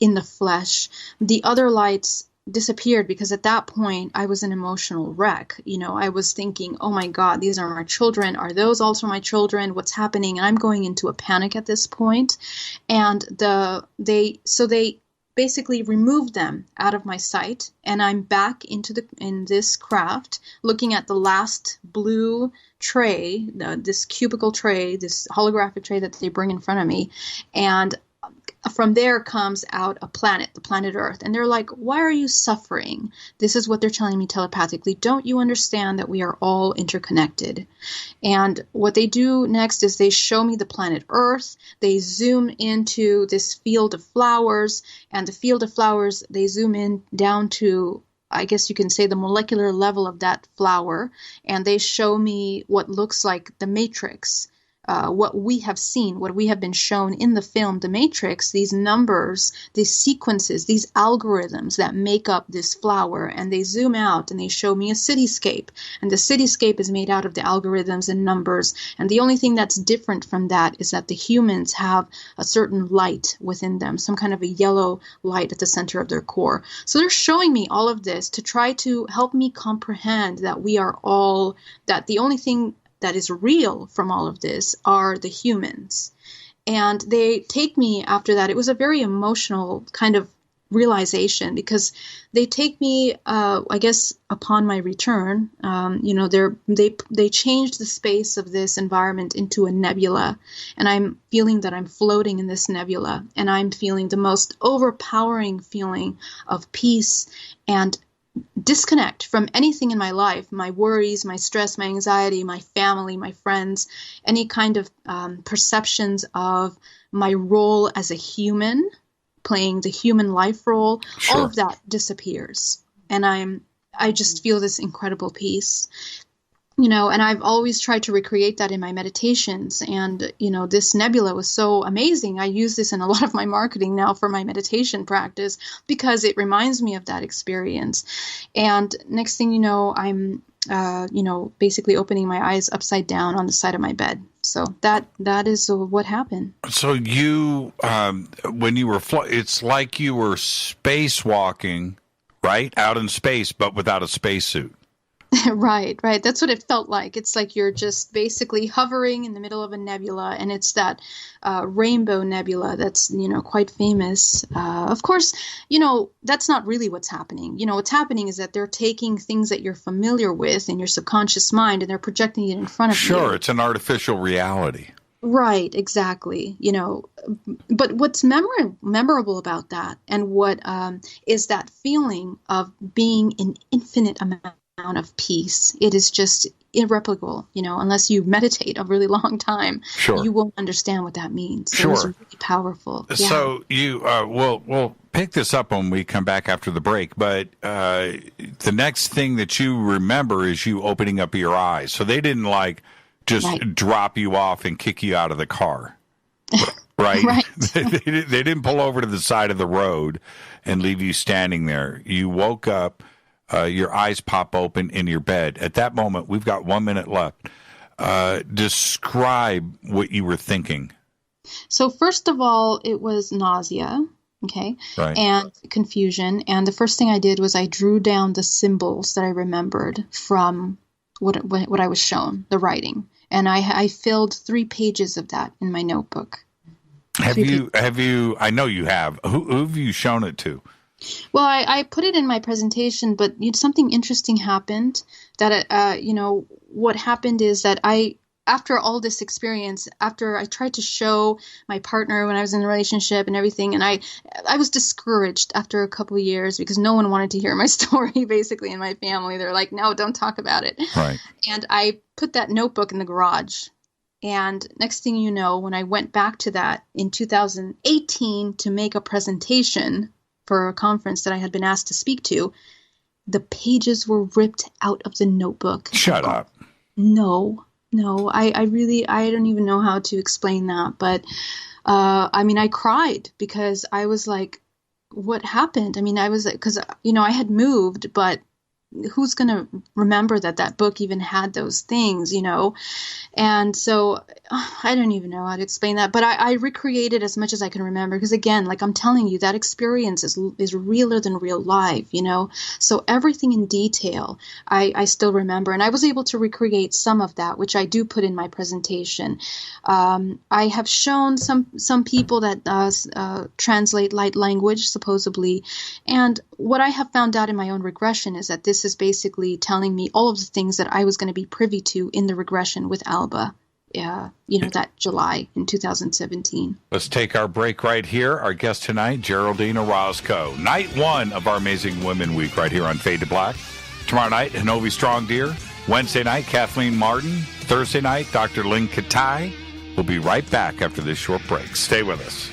in the flesh. The other lights disappeared because at that point I was an emotional wreck. I was thinking, oh my God, these are my children. Are those also my children? What's happening? And I'm going into a panic at this point. And they basically removed them out of my sight, and I'm back in this craft, looking at the last blue tray, this cubicle tray, this holographic tray that they bring in front of me, and from there comes out a planet, the planet Earth. And they're like, why are you suffering? This is what they're telling me telepathically. Don't you understand that we are all interconnected? And what they do next is they show me the planet Earth. They zoom into this field of flowers. And the field of flowers, they zoom in down to, I guess you can say, the molecular level of that flower. And they show me what looks like the matrix. what we have seen, what we have been shown in the film The Matrix, these numbers, these sequences, these algorithms that make up this flower, and they zoom out and they show me a cityscape, and the cityscape is made out of the algorithms and numbers, and the only thing that's different from that is that the humans have a certain light within them, some kind of a yellow light at the center of their core. So they're showing me all of this to try to help me comprehend that we are all, that the only thing that is real from all of this are the humans. And they take me after that. It was a very emotional kind of realization, because they take me, I guess, upon my return, they changed the space of this environment into a nebula, and I'm feeling that I'm floating in this nebula, and I'm feeling the most overpowering feeling of peace and disconnect from anything in my life, my worries, my stress, my anxiety, my family, my friends, any kind of perceptions of my role as a human, playing the human life role. Sure. All of that disappears. And I just feel this incredible peace. And I've always tried to recreate that in my meditations. And, this nebula was so amazing. I use this in a lot of my marketing now for my meditation practice, because it reminds me of that experience. And next thing you know, I'm, basically opening my eyes upside down on the side of my bed. So that is what happened. So you, when you were, it's like you were spacewalking, right? Out in space, but without a spacesuit. Right. That's what it felt like. It's like you're just basically hovering in the middle of a nebula, and it's that rainbow nebula that's, quite famous. Of course, that's not really what's happening. What's happening is that they're taking things that you're familiar with in your subconscious mind, and they're projecting it in front of you. Sure, it's an artificial reality. Right, exactly. But what's memorable about that, and what is that feeling of being an infinite amount of peace. It is just irreparable, unless you meditate a really long time. Sure. You won't understand what that means. So it's really powerful. Yeah. So you, we'll pick this up when we come back after the break, but the next thing that you remember is you opening up your eyes. So they didn't just drop you off and kick you out of the car. Right? Right. They didn't pull over to the side of the road and leave you standing there. You woke up. Your eyes pop open in your bed. At that moment, we've got 1 minute left. Describe what you were thinking. So first of all, it was nausea, okay, right, and confusion. And the first thing I did was I drew down the symbols that I remembered from what I was shown, the writing. And I filled 3 pages of that in my notebook. Have you, I know you have. Who have you shown it to? Well, I put it in my presentation, but something interesting happened. That what happened is that after all this experience, after I tried to show my partner when I was in a relationship and everything, and I was discouraged after a couple of years because no one wanted to hear my story, basically, in my family. They're like, no, don't talk about it. Right. And I put that notebook in the garage. And next thing you know, when I went back to that in 2018 to make a presentation for a conference that I had been asked to speak to, the pages were ripped out of the notebook. Shut up. No, I don't even know how to explain that. But, I cried because I was like, what happened? I was like, because, I had moved, but who's going to remember that book even had those things, And so I don't even know how to explain that, but I recreated as much as I can remember, because again, like I'm telling you, that experience is realer than real life, So everything in detail, I still remember, and I was able to recreate some of that, which I do put in my presentation. I have shown some people that translate light language, supposedly, and what I have found out in my own regression is that this is basically telling me all of the things that I was going to be privy to in the regression with Alba, that July in 2017. Let's take our break right here. Our guest tonight, Geraldine Orozco. Night 1 of our Amazing Women Week right here on Fade to Black. Tomorrow night, Hanovi Strong Deer. Wednesday night, Kathleen Martin. Thursday night, Dr. Lynn Katai. We'll be right back after this short break. Stay with us.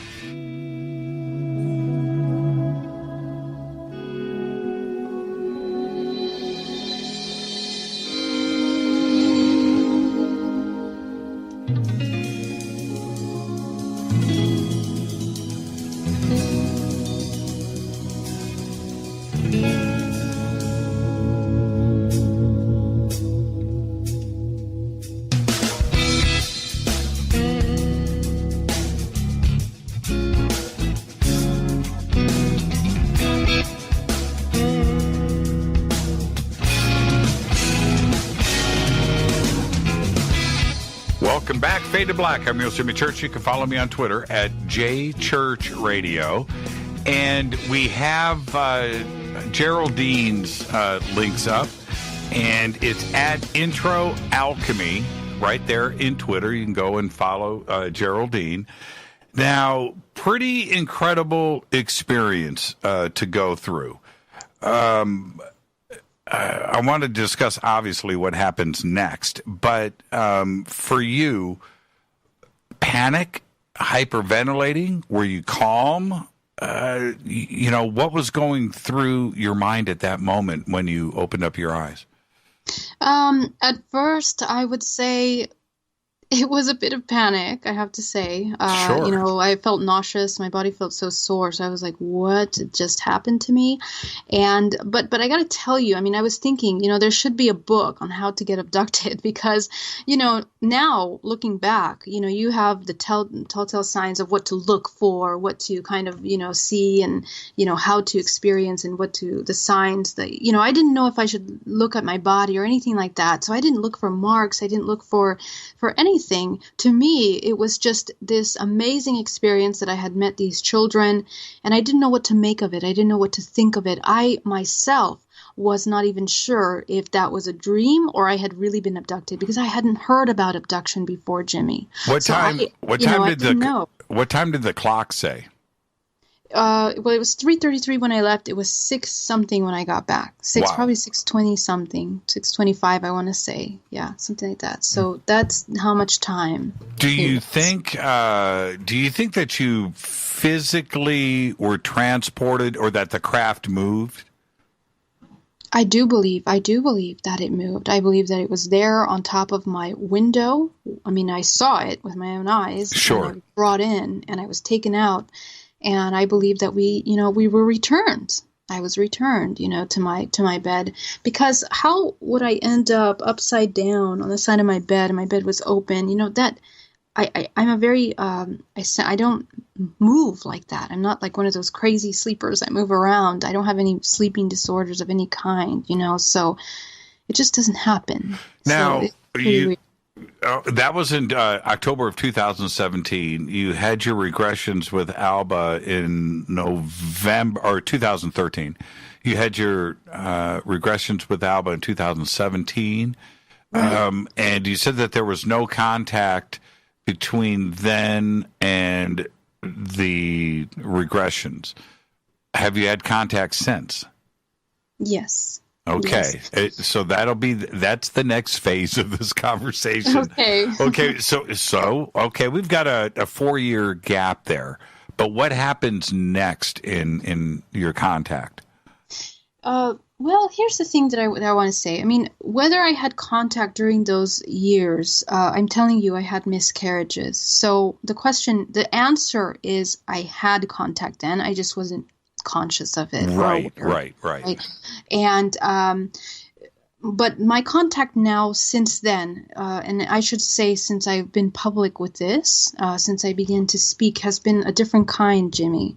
Fade to Black. I'm your host, Jimmy Church. You can follow me on Twitter at JChurchRadio. And we have Geraldine's links up, and it's at Intro Alchemy right there in Twitter. You can go and follow Geraldine. Now, pretty incredible experience to go through. I want to discuss, obviously, what happens next. But for you, panic, hyperventilating, were you calm? What was going through your mind at that moment when you opened up your eyes? At first, I would say it was a bit of panic, I have to say. Sure. I felt nauseous. My body felt so sore. So I was like, what just happened to me? But I got to tell you, I was thinking, there should be a book on how to get abducted because, now looking back, you have the telltale signs of what to look for, what to kind of, see and, how to experience and the signs that, I didn't know if I should look at my body or anything like that. So I didn't look for marks. I didn't look for anything. To me, it was just this amazing experience that I had met these children, and I didn't know what to make of it. I didn't know what to think of it. I myself was not even sure if that was a dream or I had really been abducted because I hadn't heard about abduction before, Jimmy. What time did the clock say? It was 3:33 when I left. It was 6 something when I got back. Probably 6:20 something, 6:25. I want to say, yeah, something like that. So that's how much time. Do you think that you physically were transported, or that the craft moved? I do believe that it moved. I believe that it was there on top of my window. I saw it with my own eyes. Sure. And I was brought in, and I was taken out. And I believe that we were returned. I was returned, to my bed, because how would I end up upside down on the side of my bed and my bed was open? That I'm a very, I don't move like that. I'm not like one of those crazy sleepers that move around. I don't have any sleeping disorders of any kind, so it just doesn't happen. Now, so that was in October of 2017. You had your regressions with Alba in November or 2013. You had your regressions with Alba in 2017. Right. And you said that there was no contact between then and the regressions. Have you had contact since? Yes. Okay, yes. So that's the next phase of this conversation. Okay. So we've got a 4-year gap there, but what happens next in your contact? Well, here's the thing that I want to say. Whether I had contact during those years, I'm telling you, I had miscarriages. So the answer is I had contact then. I just wasn't conscious of it. Right. And but my contact now since then, and I should say since I've been public with this, since I began to speak, has been a different kind, Jimmy.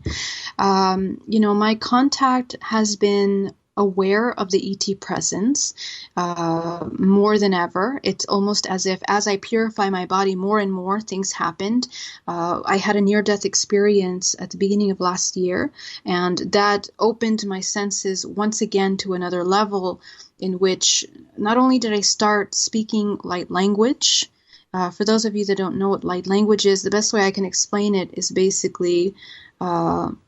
My contact has been aware of the ET presence more than ever. It's almost as if as I purify my body more and more, things happened. I had a near-death experience at the beginning of last year, and that opened my senses once again to another level in which not only did I start speaking light language. For those of you that don't know what light language is, the best way I can explain it is basically, an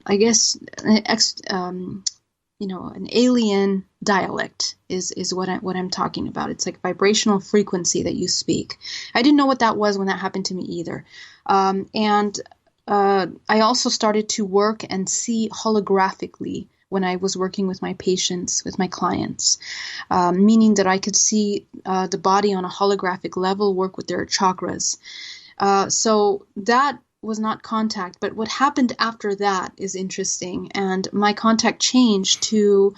alien dialect is what I'm talking about. It's like vibrational frequency that you speak. I didn't know what that was when that happened to me either. And I also started to work and see holographically when I was working with my patients, with my clients, meaning that I could see the body on a holographic level, work with their chakras. So that was not contact, but what happened after that is interesting. And my contact changed to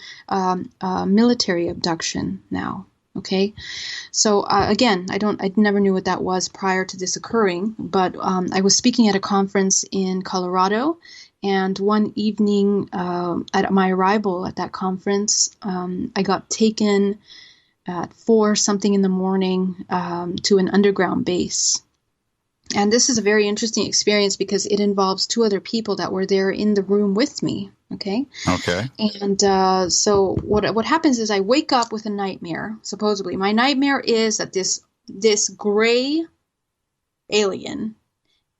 military abduction now. Okay. So again, I never knew what that was prior to this occurring, but I was speaking at a conference in Colorado. And one evening at my arrival at that conference, I got taken at 4 something in the morning to an underground base. And this is a very interesting experience because it involves two other people that were there in the room with me. Okay. Okay. And so what happens is I wake up with a nightmare. Supposedly, my nightmare is that this gray alien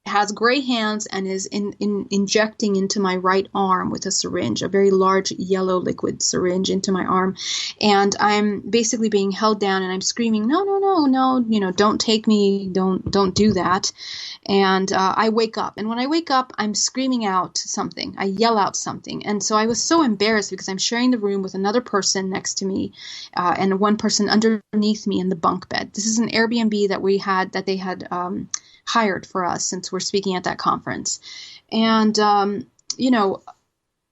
has gray hands and is injecting into my right arm with a syringe, a very large yellow liquid syringe into my arm. And I'm basically being held down and I'm screaming, no, don't take me. Don't do that. And I wake up. And when I wake up, I'm screaming out something. I yell out something. And so I was so embarrassed because I'm sharing the room with another person next to me and one person underneath me in the bunk bed. This is an Airbnb that they had hired for us since we're speaking at that conference. And,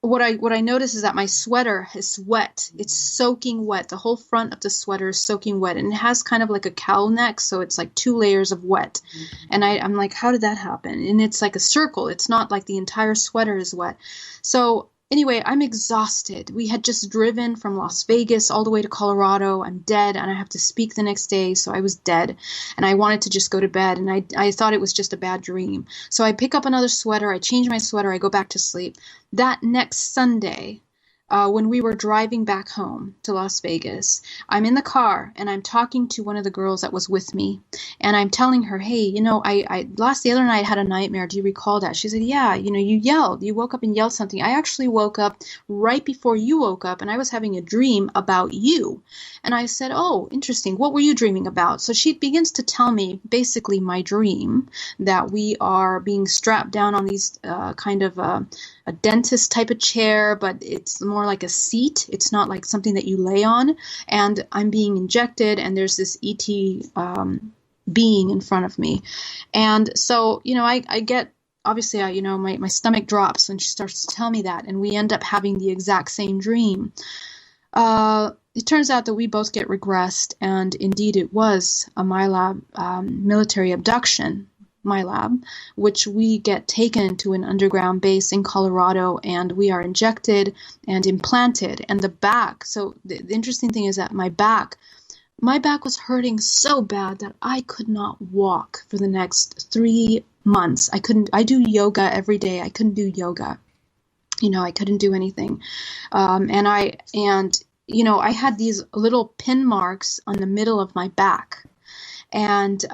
what I notice is that my sweater is wet. It's soaking wet. The whole front of the sweater is soaking wet. And it has kind of like a cowl neck. So it's like 2 layers of wet. And I'm like, how did that happen? And it's like a circle. It's not like the entire sweater is wet. So anyway, I'm exhausted. We had just driven from Las Vegas all the way to Colorado. I'm dead and I have to speak the next day. So I was dead and I wanted to just go to bed. And I thought it was just a bad dream. So I pick up another sweater. I change my sweater. I go back to sleep. That next Sunday, when we were driving back home to Las Vegas, I'm in the car and I'm talking to one of the girls that was with me. And I'm telling her, hey, the other night I had a nightmare. Do you recall that? She said, yeah, you woke up and yelled something. I actually woke up right before you woke up and I was having a dream about you. And I said, oh, interesting. What were you dreaming about? So she begins to tell me basically my dream that we are being strapped down on these a dentist type of chair, but it's more like a seat. It's not like something that you lay on. And I'm being injected and there's this ET being in front of me. And so, I get, obviously, my stomach drops when she starts to tell me that. And we end up having the exact same dream. It turns out that we both get regressed. And indeed, it was a MyLab military abduction. MyLab, which we get taken to an underground base in Colorado and we are injected and implanted. And the back, so the interesting thing is that my back was hurting so bad that I could not walk for the next 3 months. I do yoga every day. I couldn't do yoga. I couldn't do anything. I had these little pin marks on the middle of my back. And,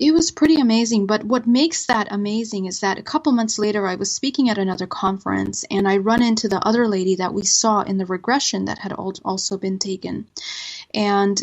it was pretty amazing. But what makes that amazing is that a couple months later, I was speaking at another conference and I run into the other lady that we saw in the regression that had also been taken. And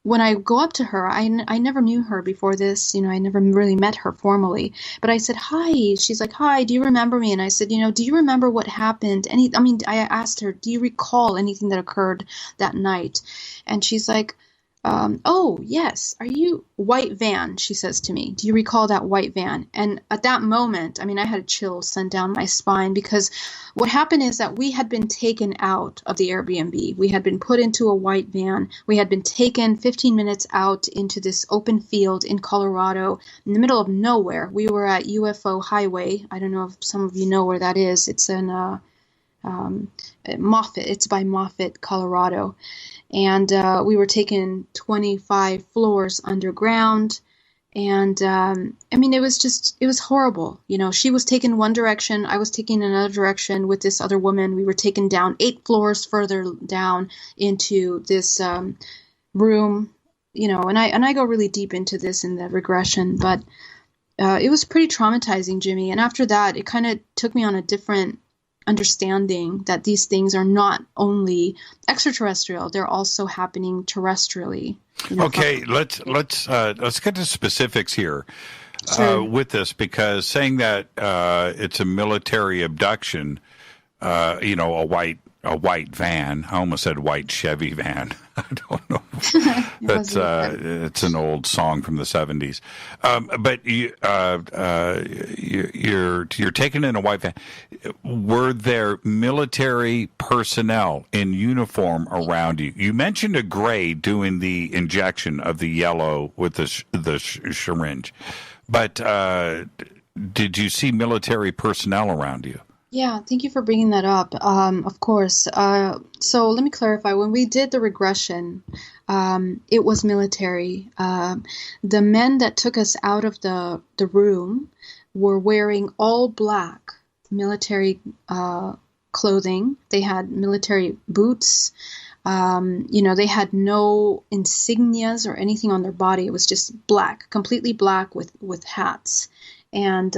when I go up to her, I never knew her before this. I never really met her formally. But I said, hi. She's like, hi, do you remember me? And I said, do you remember what happened? I asked her, do you recall anything that occurred that night? And she's like, oh, yes. Are you white van? She says to me, do you recall that white van? And at that moment, I had a chill send down my spine because what happened is that we had been taken out of the Airbnb. We had been put into a white van. We had been taken 15 minutes out into this open field in Colorado in the middle of nowhere. We were at UFO Highway. I don't know if some of you know where that is. It's in Moffett. It's by Moffett, Colorado. And we were taken 25 floors underground. And it was horrible. She was taken one direction. I was taken another direction with this other woman. We were taken down 8 floors further down into this room, and I go really deep into this in the regression. But it was pretty traumatizing, Jimmy. And after that, it kind of took me on a different understanding that these things are not only extraterrestrial, they're also happening terrestrially. Okay, let's get to specifics here. Sure. With this, because saying that it's a military abduction, a white van. I almost said white Chevy van. I don't know. That's it's an old song from the 70s. But you're taken in a white van. Were there military personnel in uniform around you? You mentioned a gray doing the injection of the yellow with the syringe, but did you see military personnel around you? Yeah, thank you for bringing that up. Of course. So let me clarify. When we did the regression, it was military. The men that took us out of the room were wearing all black military clothing. They had military boots. They had no insignias or anything on their body. It was just black, completely black with hats. And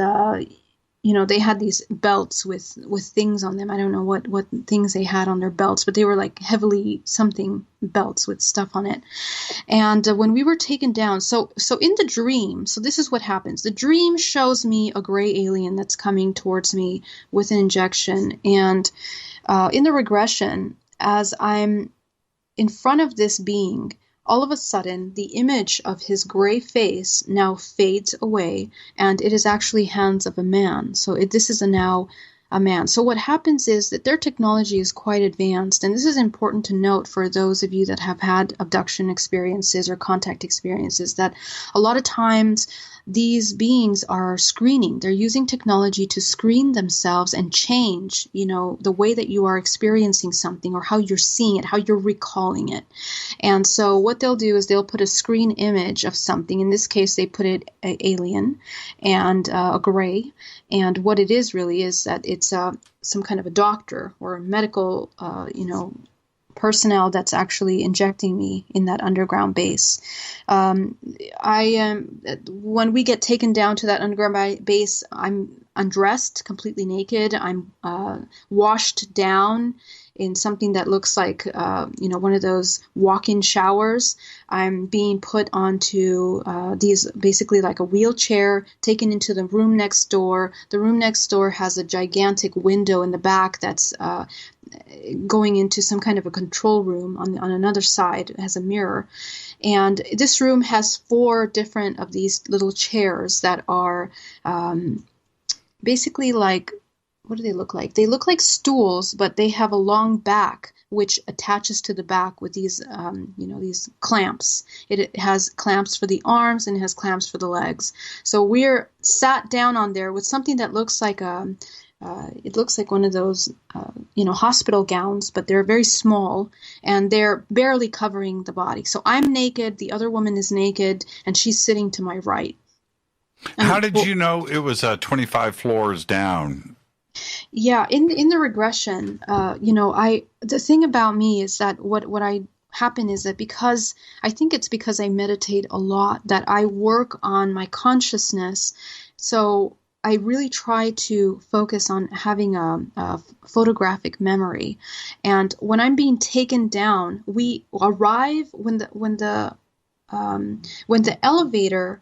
they had these belts with things on them. I don't know what things they had on their belts, but they were like heavily something belts with stuff on it. And when we were taken down, so in the dream, so this is what happens. The dream shows me a gray alien that's coming towards me with an injection. And in the regression, as I'm in front of this being, all of a sudden, the image of his gray face now fades away, and it is actually hands of a man. So this is now a man. So what happens is that their technology is quite advanced, and this is important to note for those of you that have had abduction experiences or contact experiences, that a lot of times these beings are screening. They're using technology to screen themselves and change, the way that you are experiencing something or how you're seeing it, how you're recalling it. And so what they'll do is they'll put a screen image of something. In this case, they put it alien and a gray. And what it is really is that it's some kind of a doctor or a medical, personnel that's actually injecting me in that underground base. When we get taken down to that underground base, I'm undressed, completely naked. I'm washed down in something that looks like, one of those walk-in showers. I'm being put onto these, basically like a wheelchair, taken into the room next door. The room next door has a gigantic window in the back that's going into some kind of a control room on another side. It has a mirror. And this room has 4 different of these little chairs that are basically like, what do they look like? They look like stools, but they have a long back which attaches to the back with these, these clamps. It has clamps for the arms and it has clamps for the legs. So we're sat down on there with something that looks like it looks like one of those, hospital gowns, but they're very small and they're barely covering the body. So I'm naked, the other woman is naked, and she's sitting to my right. How did you know it was 25 floors down? Yeah, in the regression, the thing about me is that what I happen is that because I meditate a lot, that I work on my consciousness. So I really try to focus on having a photographic memory. And when I'm being taken down, we arrive when the elevator.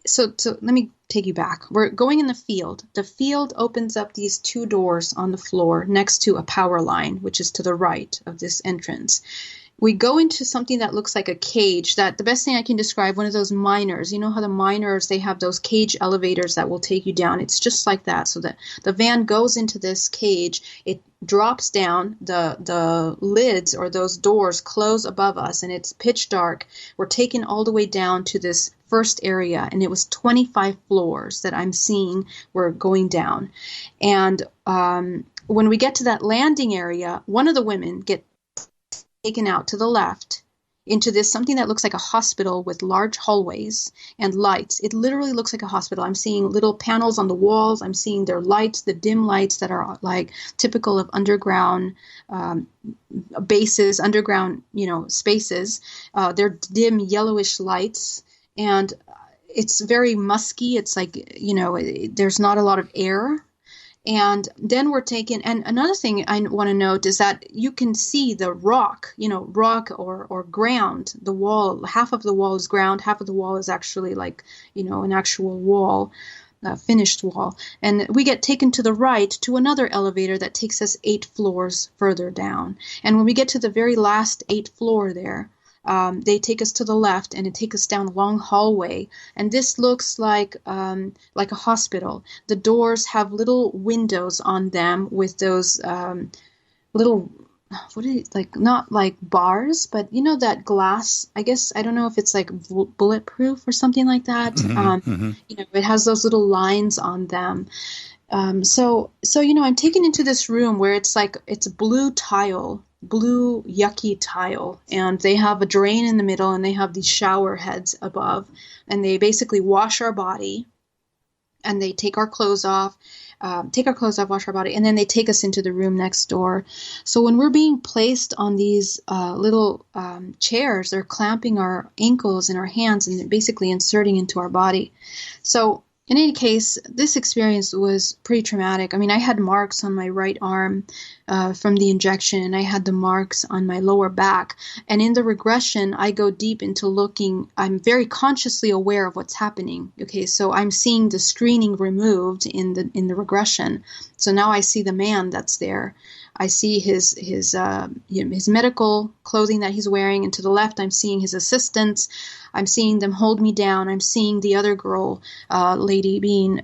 So let me take you back. We're going in the field. The field opens up these 2 doors on the floor next to a power line, which is to the right of this entrance. We go into something that looks like a cage. That the best thing I can describe, one of those miners. You know how the miners, they have those cage elevators that will take you down. It's just like that. So that the van goes into this cage. It drops down. The lids or those doors close above us, and it's pitch dark. We're taken all the way down to this first area, and it was 25 floors that I'm seeing we're going down. And when we get to that landing area, one of the women get taken out to the left into this something that looks like a hospital with large hallways and lights. It literally looks like a hospital. I'm seeing little panels on the walls. I'm seeing their lights, the dim lights that are like typical of underground bases, underground, spaces. They're dim yellowish lights, and it's very musky. It's like, there's not a lot of air. And then we're taken, and another thing I want to note is that you can see the rock or ground, the wall. Half of the wall is ground, half of the wall is actually like, an actual wall, finished wall. And we get taken to the right to another elevator that takes us 8 floors further down. And when we get to the very last 8th floor there, they take us to the left, and it takes us down a long hallway. And this looks like a hospital. The doors have little windows on them with those little, not like bars, but that glass. I guess, I don't know if it's like bulletproof or something like that. It has those little lines on them. So I'm taken into this room where it's blue tile, blue yucky tile, and they have a drain in the middle, and they have these shower heads above, and they basically wash our body, and they take our clothes off, wash our body, and then they take us into the room next door. So when we're being placed on these little chairs, they're clamping our ankles and our hands and basically inserting into our body. So in any case, this experience was pretty traumatic. I mean, I had marks on my right arm from the injection, and I had the marks on my lower back. And in the regression, I go deep into looking. I'm very consciously aware of what's happening. Okay, so I'm seeing the screening removed in the regression. So now I see the man that's there. I see his medical clothing that he's wearing, and to the left, I'm seeing his assistants. I'm seeing them hold me down. I'm seeing the other girl, lady, being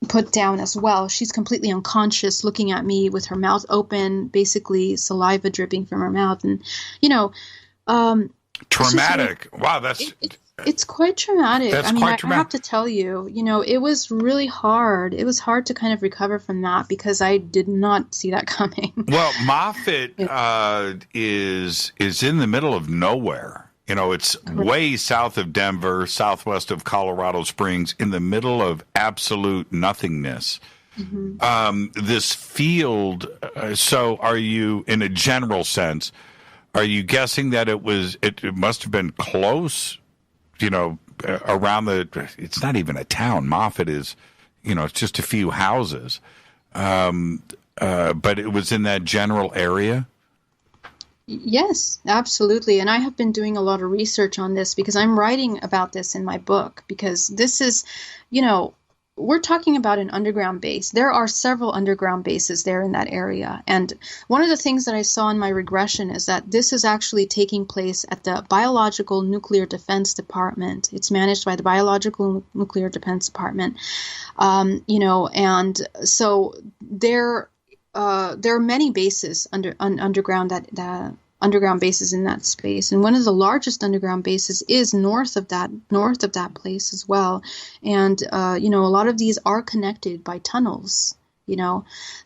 put down as well. She's completely unconscious, looking at me with her mouth open, basically saliva dripping from her mouth, and traumatic. Wow, it's quite traumatic. That's quite traumatic. I have to tell you, it was really hard. It was hard to kind of recover from that because I did not see that coming. Well, Moffett is in the middle of nowhere. It's way south of Denver, southwest of Colorado Springs, in the middle of absolute nothingness. Mm-hmm. This field. So, are you, in a general sense, are you guessing that it must have been close? Around it's not even a town. Moffett is, it's just a few houses. But it was in that general area? Yes, absolutely. And I have been doing a lot of research on this because I'm writing about this in my book, because this is, we're talking about an underground base. There are several underground bases there in that area. And one of the things that I saw in my regression is that this is actually taking place at the Biological Nuclear Defense Department. It's managed by the Biological Nuclear Defense Department. And so there are many bases underground underground bases in that space, and one of the largest underground bases is north of that place as well. And a lot of these are connected by tunnels.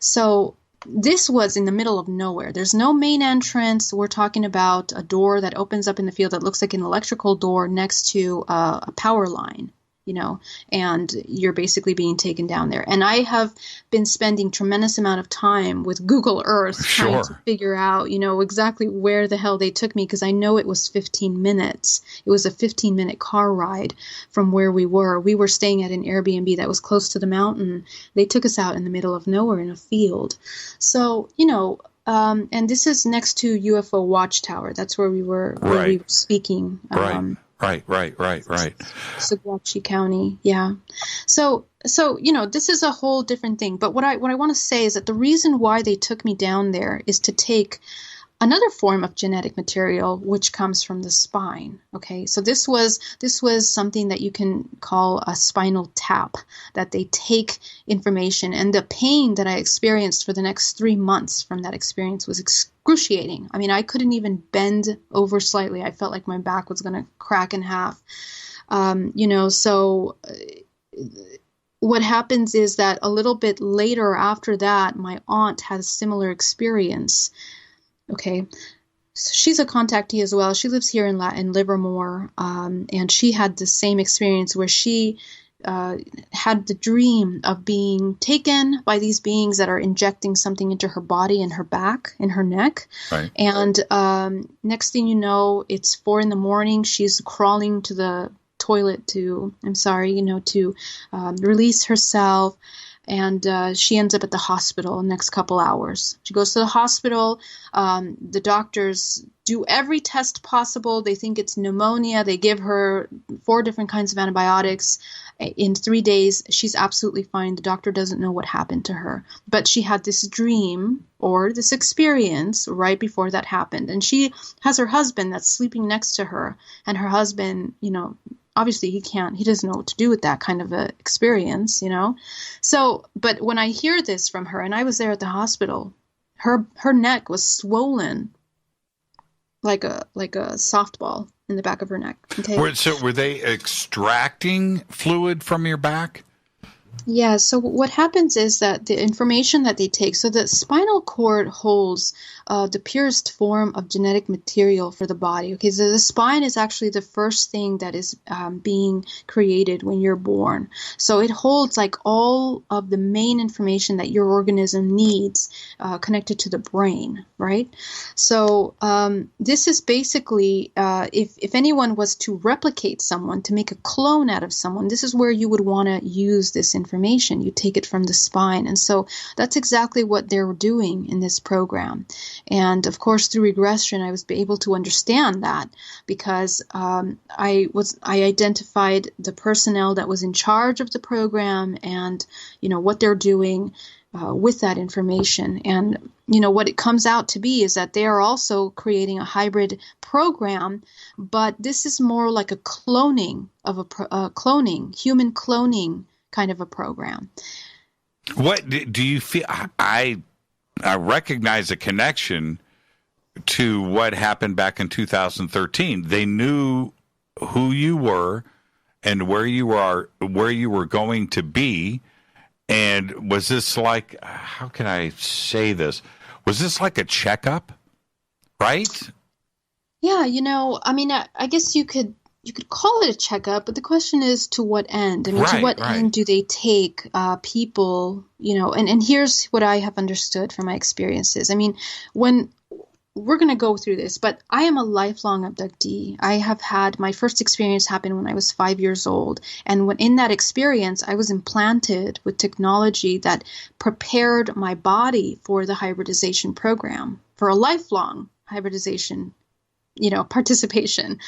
So this was in the middle of nowhere. There's no main entrance. We're talking about a door that opens up in the field that looks like an electrical door next to a power line. And you're basically being taken down there. And I have been spending tremendous amount of time with Google Earth trying to figure out, exactly where the hell they took me, because I know it was 15 minutes. It was a 15-minute car ride from where we were. We were staying at an Airbnb that was close to the mountain. They took us out in the middle of nowhere in a field. So, and this is next to UFO Watchtower. That's where we were, speaking. Right. Saguache County, yeah. So this is a whole different thing. But what I want to say is that the reason why they took me down there is to take another form of genetic material, which comes from the spine. Okay, so this was something that you can call a spinal tap, that they take information, and the pain that I experienced for the next 3 months from that experience was excruciating. I mean, I couldn't even bend over slightly. I felt like my back was going to crack in half. So what happens is that a little bit later after that, my aunt had a similar experience. Okay, so she's a contactee as well. She lives here in Livermore, and she had the same experience where she had the dream of being taken by these beings that are injecting something into her body and her back and her neck. Right. And next thing you know, it's 4 a.m. She's crawling to the toilet to release herself. And she ends up at the hospital in the next couple hours. She goes to the hospital. The doctors do every test possible. They think it's pneumonia. They give her 4 different kinds of antibiotics. In 3 days, she's absolutely fine. The doctor doesn't know what happened to her. But she had this dream or this experience right before that happened. And she has her husband that's sleeping next to her. And her husband, obviously he doesn't know what to do with that kind of a experience, So, but when I hear this from her, and I was there at the hospital, her neck was swollen like a softball in the back of her neck. Okay. So were they extracting fluid from your back? Yeah, so what happens is that the information that they take, so the spinal cord holds the purest form of genetic material for the body. Okay, so the spine is actually the first thing that is being created when you're born. So it holds like all of the main information that your organism needs connected to the brain, right? So this is basically, if anyone was to replicate someone, to make a clone out of someone, this is where you would want to use this information. You take it from the spine. And so that's exactly what they're doing in this program. And of course, through regression, I was able to understand that because I identified the personnel that was in charge of the program and, what they're doing with that information. And, what it comes out to be is that they are also creating a hybrid program, but this is more like a cloning of human cloning kind of a program. What do you feel? I recognize a connection to what happened back in 2013. They knew who you were and where you were going to be. And was this like, how can I say this? Was this like a checkup, right? Yeah, I guess you could call it a checkup, but the question is to what end? I mean, to what end do they take people, and here's what I have understood from my experiences. I mean, when we're going to go through this, but I am a lifelong abductee. I have had my first experience happen when I was 5 years old. And when in that experience, I was implanted with technology that prepared my body for the hybridization program, for a lifelong hybridization, participation.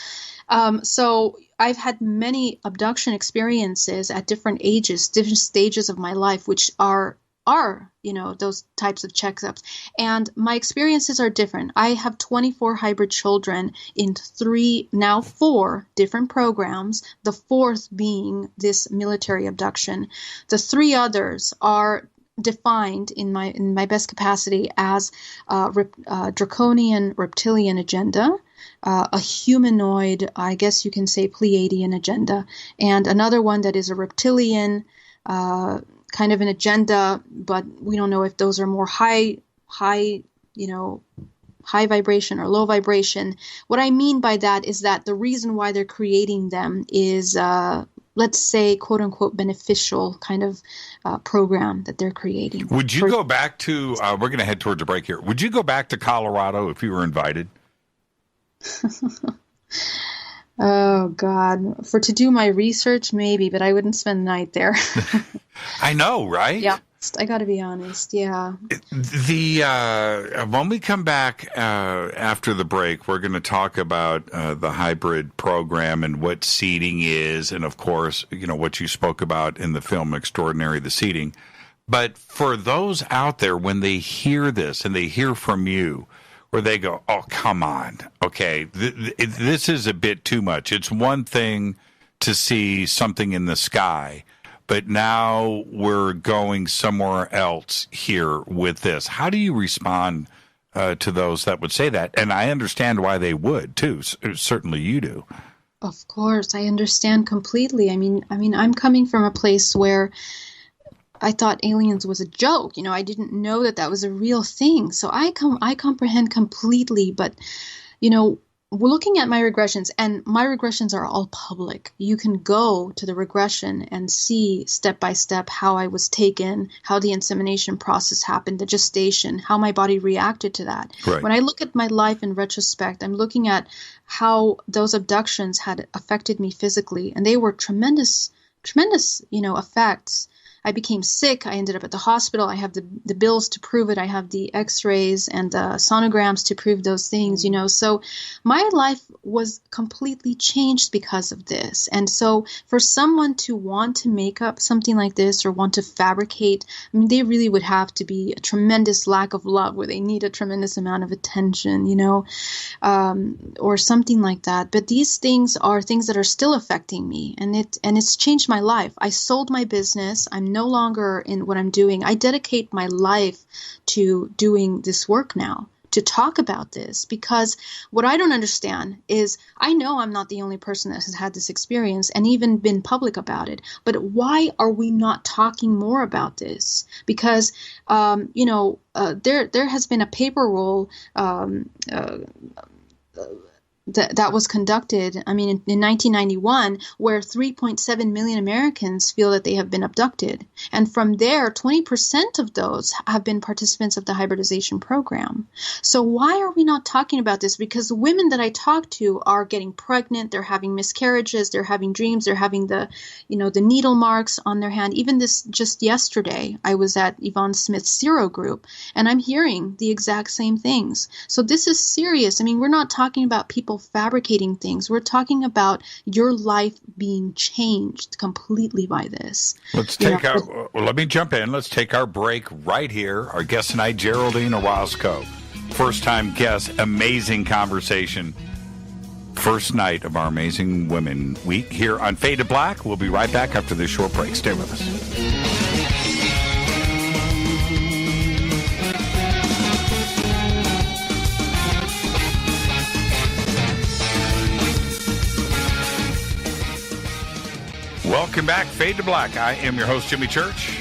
So I've had many abduction experiences at different ages, different stages of my life, which are those types of checkups. And my experiences are different. I have 24 hybrid children in 4 different programs, the 4th being this military abduction. The 3 others are defined in my best capacity as draconian reptilian agenda, a humanoid, I guess you can say Pleiadian agenda, and another one that is a reptilian kind of an agenda, but we don't know if those are more high vibration or low vibration. What I mean by that is that the reason why they're creating them is, let's say, quote unquote, beneficial kind of program that they're creating. Would you go back to, we're going to head towards a break here. Would you go back to Colorado if you were invited? Oh, God. To do my research, maybe, but I wouldn't spend the night there. I know, right? Yeah, I got to be honest. Yeah. When we come back after the break, we're going to talk about the hybrid program and what seeding is, and of course, what you spoke about in the film Extraordinary, the seeding. But for those out there, when they hear this and they hear from you, where they go, oh, come on. Okay, this is a bit too much. It's one thing to see something in the sky, but now we're going somewhere else here with this. How do you respond to those that would say that? And I understand why they would, too. Certainly you do. Of course, I understand completely. I mean, I'm coming from a place where I thought aliens was a joke. I didn't know that was a real thing. So I comprehend completely. But, looking at my regressions, and my regressions are all public. You can go to the regression and see step by step how I was taken, how the insemination process happened, the gestation, how my body reacted to that. Right. When I look at my life in retrospect, I'm looking at how those abductions had affected me physically, and they were tremendous, effects. I became sick. I ended up at the hospital. I have the bills to prove it. I have the x-rays and the sonograms to prove those things, So my life was completely changed because of this. And so for someone to want to make up something like this or want to fabricate, they really would have to be a tremendous lack of love where they need a tremendous amount of attention, or something like that. But these things are things that are still affecting me, and it's changed my life. I sold my business. I'm no longer in what I'm doing. I dedicate my life to doing this work now, to talk about this, because what I don't understand is, I know I'm not the only person that has had this experience and even been public about it, but why are we not talking more about this? Because, there has been a paper roll that was conducted, in 1991, where 3.7 million Americans feel that they have been abducted. And from there, 20% of those have been participants of the hybridization program. So why are we not talking about this? Because the women that I talk to are getting pregnant, they're having miscarriages, they're having dreams, they're having the needle marks on their hand. Even just yesterday, I was at Yvonne Smith's Zero group, and I'm hearing the exact same things. So this is serious. We're not talking about people fabricating things. We're talking about your life being changed completely by this. Let me jump in. Let's take our break right here. Our guest tonight, Geraldine Orozco. First-time guest, amazing conversation. First night of our Amazing Women Week here on Fade to Black. We'll be right back after this short break. Stay with us. Welcome back, Fade to Black. I am your host, Jimmy Church.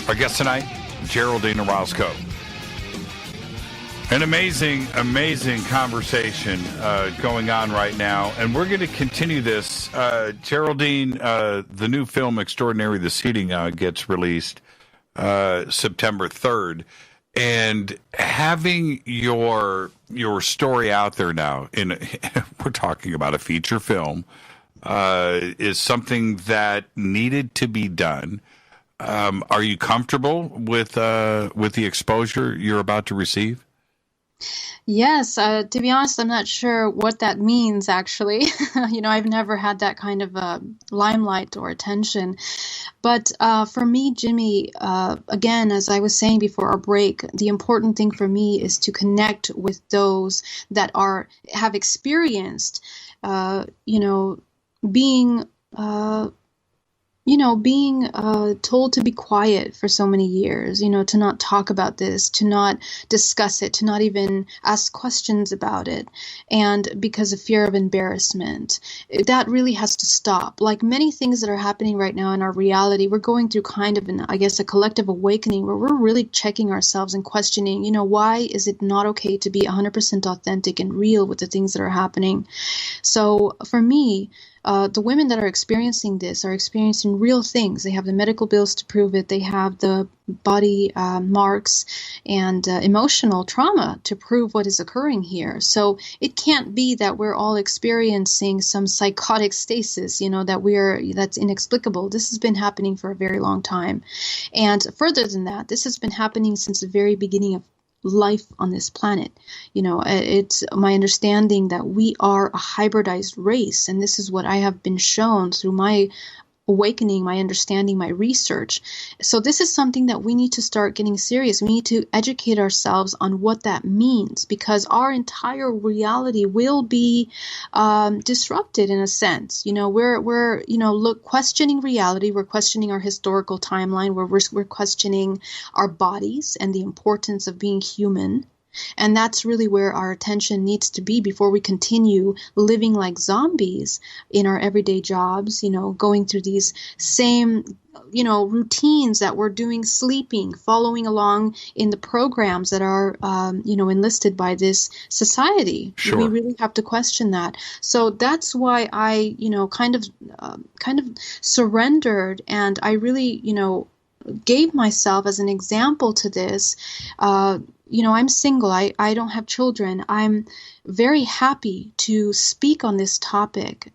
Our guest tonight, Geraldine Orozco. An amazing, amazing conversation going on right now, and we're going to continue this. Geraldine, the new film Extraordinary the Seating gets released September 3rd, and having your story out there now, we're talking about a feature film, is something that needed to be done. Are you comfortable with the exposure you're about to receive? Yes, to be honest, I'm not sure what that means, actually. I've never had that kind of limelight or attention. But for me, Jimmy, again, as I was saying before our break, the important thing for me is to connect with those that have experienced, being told to be quiet for so many years, to not talk about this, to not discuss it, to not even ask questions about it, and because of fear of embarrassment. That really has to stop. Like many things that are happening right now in our reality, we're going through kind of a collective awakening where we're really checking ourselves and questioning, why is it not okay to be 100% authentic and real with the things that are happening? So for me, the women that are experiencing this are experiencing real things. They have the medical bills to prove it. They have the body marks and emotional trauma to prove what is occurring here. So it can't be that we're all experiencing some psychotic stasis, that's inexplicable. This has been happening for a very long time. And further than that, this has been happening since the very beginning of life on this planet. It's my understanding that we are a hybridized race, and this is what I have been shown through my awakening, my understanding, my research. So this is something that we need to start getting serious. We need to educate ourselves on what that means, because our entire reality will be disrupted in a sense. We're questioning reality. We're questioning our historical timeline. We're questioning our bodies and the importance of being human. And that's really where our attention needs to be before we continue living like zombies in our everyday jobs, going through these same, routines that we're doing, sleeping, following along in the programs that are, enlisted by this society. Sure. We really have to question that. So that's why I, kind of surrendered, and I really, gave myself as an example to this. I'm single. I don't have children. I'm very happy to speak on this topic,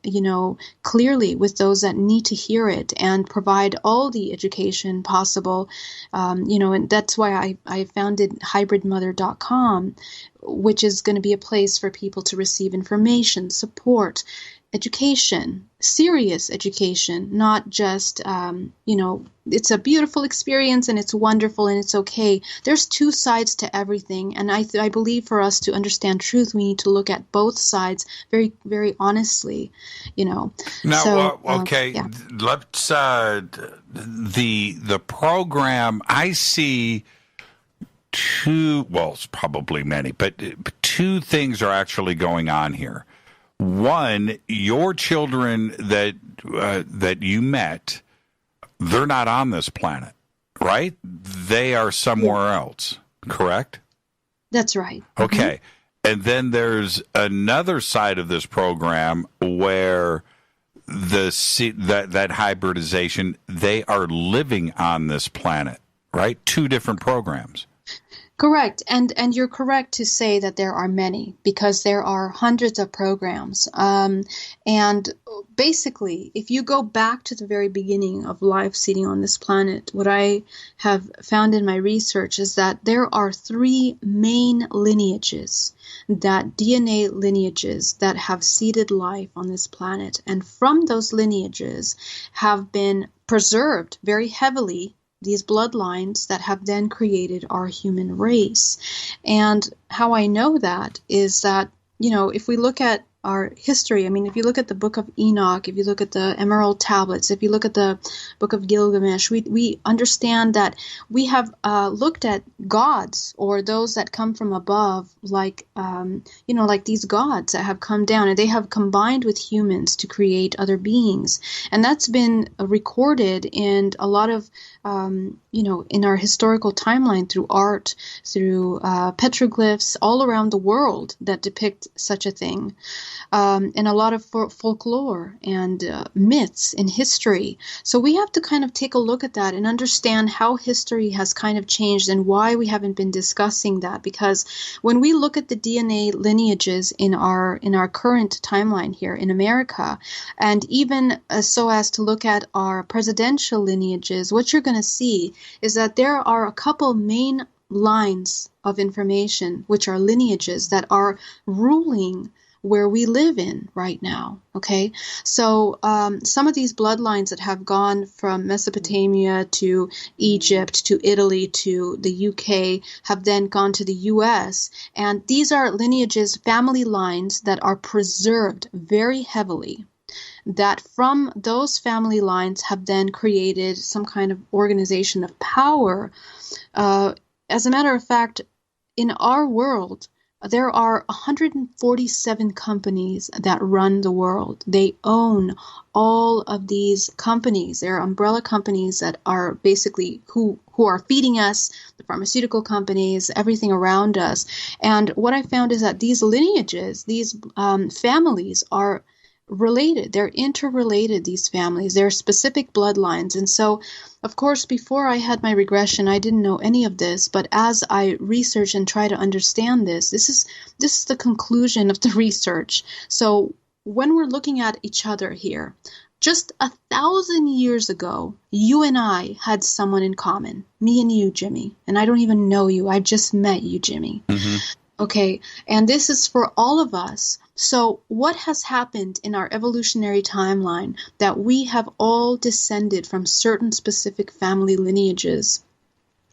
clearly with those that need to hear it and provide all the education possible. And that's why I founded hybridmother.com, which is going to be a place for people to receive information, support, education, serious education, not just, it's a beautiful experience and it's wonderful and it's okay. There's two sides to everything. And I believe for us to understand truth, we need to look at both sides very, very honestly, Now, okay, yeah. Let's, the program, I see it's probably many, but two things are actually going on here. One, your children that you met, they're not on this planet, right? They are somewhere else, correct? That's right. Okay. And then there's another side of this program where that hybridization, they are living on this planet, right? Two different programs. Correct. And you're correct to say that there are many, because there are hundreds of programs. And basically, if you go back to the very beginning of life seeding on this planet, what I have found in my research is that there are three main lineages, that DNA lineages that have seeded life on this planet. And from those lineages have been preserved very heavily these bloodlines that have then created our human race. And how I know that is that, if we look at our history, if you look at the Book of Enoch, if you look at the Emerald Tablets, if you look at the Book of Gilgamesh, we understand that we have looked at gods, or those that come from above, like these gods that have come down, and they have combined with humans to create other beings. And that's been recorded in a lot of in our historical timeline, through art, through petroglyphs all around the world that depict such a thing. And a lot of folklore and myths in history. So we have to kind of take a look at that and understand how history has kind of changed and why we haven't been discussing that. Because when we look at the DNA lineages in our current timeline here in America, and even so as to look at our presidential lineages, what you're going to see is that there are a couple main lines of information, which are lineages that are ruling where we live in right now. Okay, so some of these bloodlines that have gone from Mesopotamia to Egypt to Italy to the UK have then gone to the US, and these are lineages, family lines that are preserved very heavily, that from those family lines have then created some kind of organization of power. As a matter of fact, in our world, there are 147 companies that run the world. They own all of these companies. They're umbrella companies that are basically who are feeding us, the pharmaceutical companies, everything around us. And what I found is that these lineages, these families are related. They're interrelated, these families. They're specific bloodlines. And so, of course, before I had my regression, I didn't know any of this. But as I research and try to understand this is the conclusion of the research. So when we're looking at each other here, just 1,000 years ago, you and I had someone in common. Me and you, Jimmy. And I don't even know you. I just met you, Jimmy. Mm-hmm. Okay, and this is for all of us. So what has happened in our evolutionary timeline that we have all descended from certain specific family lineages?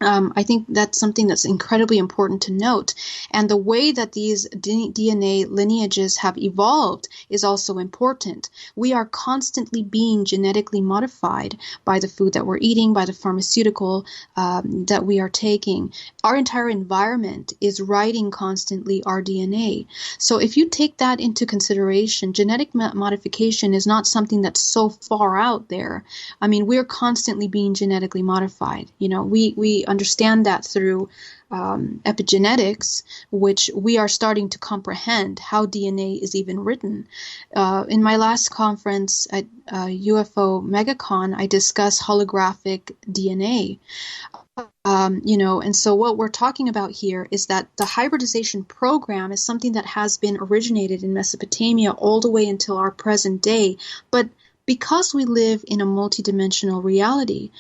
I think that's something that's incredibly important to note. And the way that these DNA lineages have evolved is also important. We are constantly being genetically modified by the food that we're eating, by the pharmaceutical that we are taking. Our entire environment is writing constantly our DNA. So if you take that into consideration, genetic modification is not something that's so far out there. We're constantly being genetically modified. We understand that through epigenetics, which we are starting to comprehend how DNA is even written. In my last conference at UFO MegaCon, I discussed holographic DNA. And so what we're talking about here is that the hybridization program is something that has been originated in Mesopotamia all the way until our present day. But because we live in a multidimensional reality,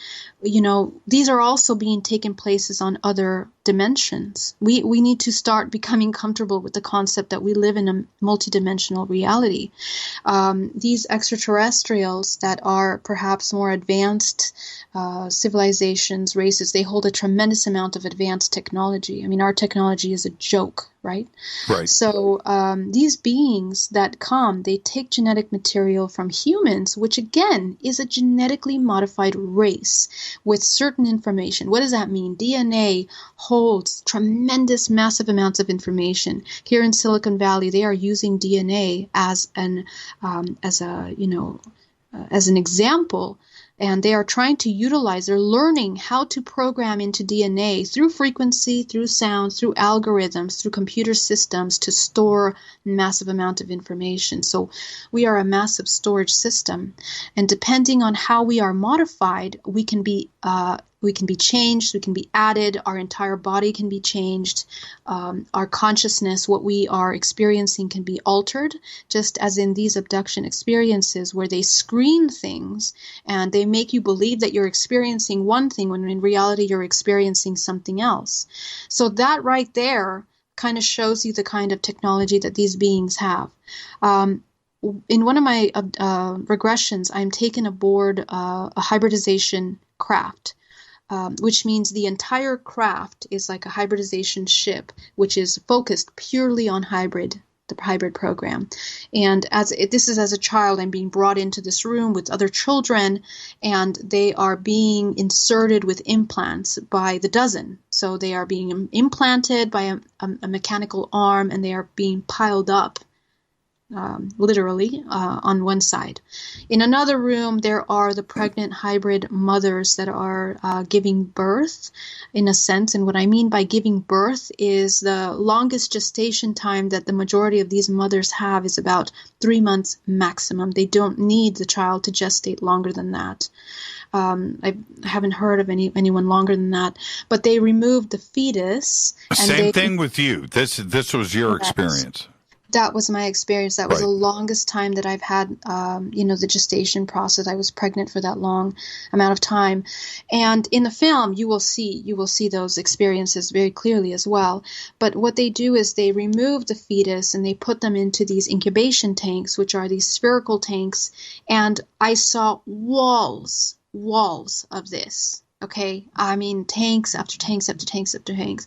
these are also being taken places on other dimensions. We need to start becoming comfortable with the concept that we live in a multidimensional reality. These extraterrestrials that are perhaps more advanced civilizations, races, they hold a tremendous amount of advanced technology. Our technology is a joke, right? Right. So these beings that come, they take genetic material from humans, which again is a genetically modified race with certain information. What does that mean? DNA holds tremendous, massive amounts of information. Here in Silicon Valley, they are using DNA as an example, and they are trying to utilize, they're learning how to program into DNA through frequency, through sound, through algorithms, through computer systems to store massive amount of information. So we are a massive storage system, and depending on how we are modified, we can be changed, we can be added, our entire body can be changed, our consciousness, what we are experiencing can be altered, just as in these abduction experiences where they screen things and they make you believe that you're experiencing one thing when in reality you're experiencing something else. So that right there kind of shows you the kind of technology that these beings have. In one of my regressions, I'm taken aboard a hybridization craft. Which means the entire craft is like a hybridization ship, which is focused purely on the hybrid program. And this is as a child, I'm being brought into this room with other children, and they are being inserted with implants by the dozen. So they are being implanted by a mechanical arm, and they are being piled up. Literally on one side. In another room, there are the pregnant hybrid mothers that are giving birth, in a sense. And what I mean by giving birth is the longest gestation time that the majority of these mothers have is about 3 months maximum. They don't need the child to gestate longer than that. I haven't heard of anyone longer than that. But they removed the fetus. Same thing with you. This was your experience. That was my experience. That was the longest time that I've had, the gestation process. I was pregnant for that long amount of time. And in the film, you will see those experiences very clearly as well. But what they do is they remove the fetus and they put them into these incubation tanks, which are these spherical tanks. And I saw walls of this. Okay. I mean, tanks after tanks after tanks after tanks.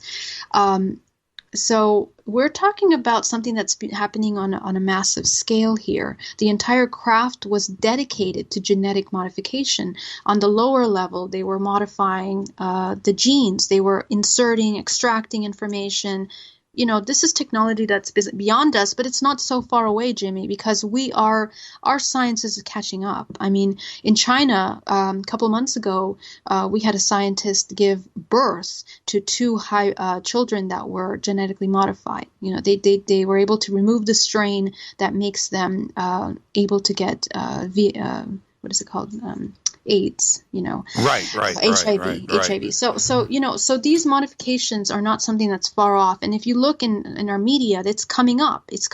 So we're talking about something that's been happening on a massive scale here. The entire craft was dedicated to genetic modification. On the lower level, they were modifying the genes. They were inserting, extracting information. This is technology that's beyond us, but it's not so far away, Jimmy, because our science is catching up. I mean, in China, a couple of months ago, we had a scientist give birth to 2 children that were genetically modified. They were able to remove the strain that makes them able to get what is it called? AIDS, Right. HIV. So these modifications are not something that's far off. And if you look in our media, it's coming up. These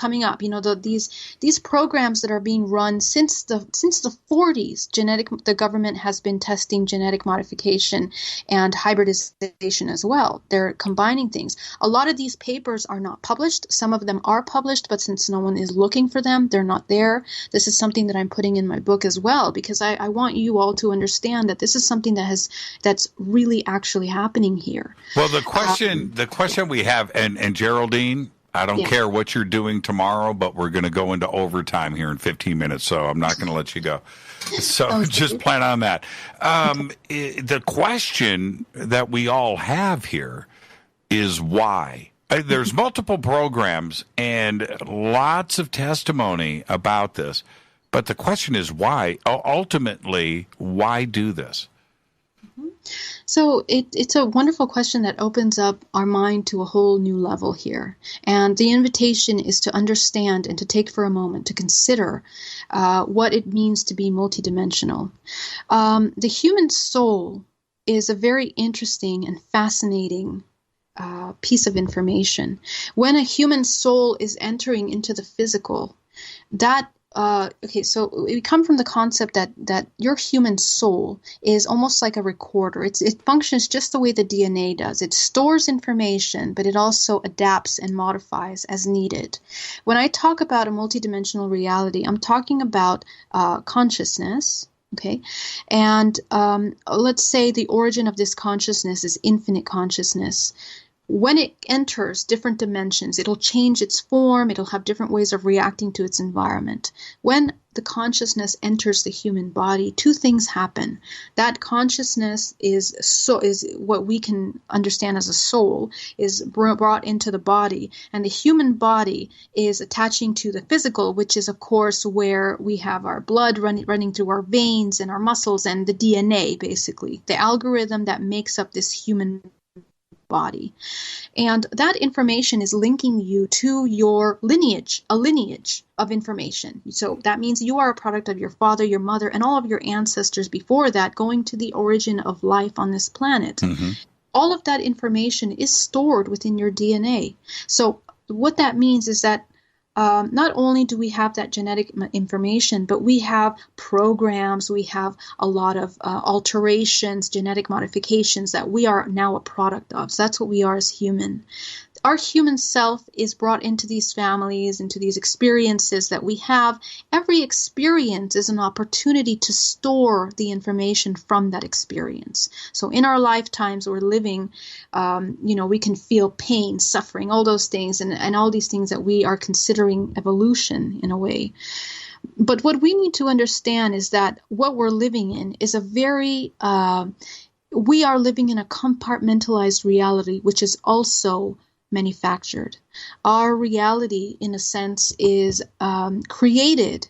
programs that are being run since the 40s, the government has been testing genetic modification and hybridization as well. They're combining things. A lot of these papers are not published. Some of them are published, but since no one is looking for them, they're not there. This is something that I'm putting in my book as well, because I want you all to understand that this is something that's really actually happening here. Well, the question we have, and Geraldine, I don't care what you're doing tomorrow, but we're going to go into overtime here in 15 minutes, so I'm not going to let you go. So just plan on that. The question that we all have here is why. There's multiple programs and lots of testimony about this. But the question is why? Ultimately, why do this? So it's a wonderful question that opens up our mind to a whole new level here. And the invitation is to understand and to take for a moment to consider what it means to be multidimensional. The human soul is a very interesting and fascinating piece of information. When a human soul is entering into the physical, so we come from the concept that your human soul is almost like a recorder. It functions just the way the DNA does. It stores information, but it also adapts and modifies as needed. When I talk about a multidimensional reality, I'm talking about consciousness. Okay, and let's say the origin of this consciousness is infinite consciousness. when it enters different dimensions, it'll change its form, it'll have different ways of reacting to its environment. When the consciousness enters the human body, two things happen. That consciousness is what we can understand as a soul, is brought into the body, and the human body is attaching to the physical, which is of course where we have our blood running through our veins and our muscles and the DNA, basically the algorithm that makes up this human body. And that information is linking you to your lineage, a lineage of information. So that means you are a product of your father, your mother, and all of your ancestors before that, going to the origin of life on this planet. Mm-hmm. All of that information is stored within your DNA. So what that means is that not only do we have that genetic information, but we have programs, we have a lot of alterations, genetic modifications that we are now a product of. So that's what we are as human. Our human self is brought into these families, into these experiences that we have. Every experience is an opportunity to store the information from that experience. So in our lifetimes, we're living, we can feel pain, suffering, all those things, and all these things that we are considering evolution in a way. But what we need to understand is that what we're living in is a very, we are living in a compartmentalized reality, which is also manufactured. Our reality, in a sense, is created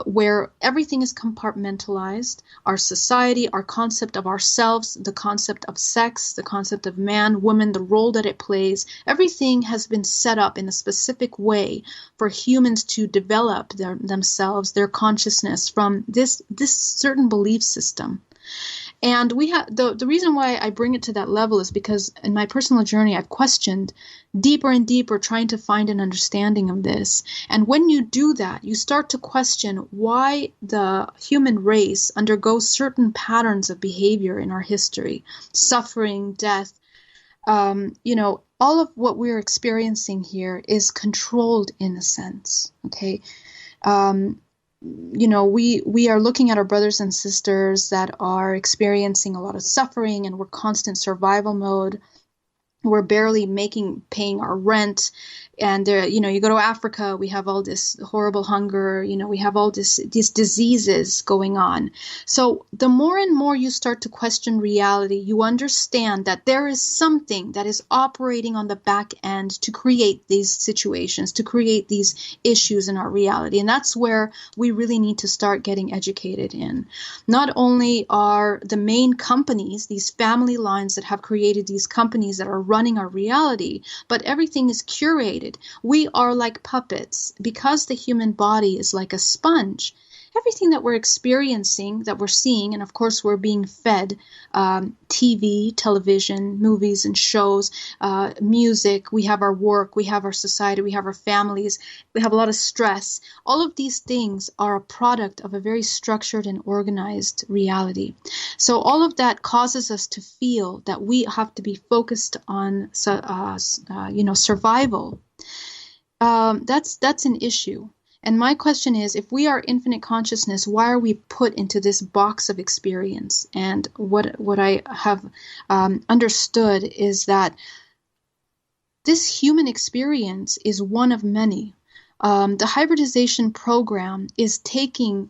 where everything is compartmentalized. Our society, our concept of ourselves, the concept of sex, the concept of man, woman, the role that it plays, everything has been set up in a specific way for humans to develop themselves, their consciousness from this certain belief system. And we have the reason why I bring it to that level is because in my personal journey, I've questioned deeper and deeper, trying to find an understanding of this. And when you do that, you start to question why the human race undergoes certain patterns of behavior in our history, suffering, death. All of what we're experiencing here is controlled in a sense. Okay. We are looking at our brothers and sisters that are experiencing a lot of suffering, and we're constant survival mode. We're barely paying our rent. And there, you go to Africa, we have all this horrible hunger, we have all these diseases going on. So the more and more you start to question reality, you understand that there is something that is operating on the back end to create these situations, to create these issues in our reality. And that's where we really need to start getting educated in. Not only are the main companies, these family lines that have created these companies that are running our reality, but everything is curated. We are like puppets because the human body is like a sponge. Everything that we're experiencing, that we're seeing, and of course we're being fed TV, television, movies and shows, music, we have our work, we have our society, we have our families, we have a lot of stress. All of these things are a product of a very structured and organized reality. So all of that causes us to feel that we have to be focused on survival. That's an issue. And my question is, if we are infinite consciousness, why are we put into this box of experience? And what I have understood is that this human experience is one of many. The hybridization program is taking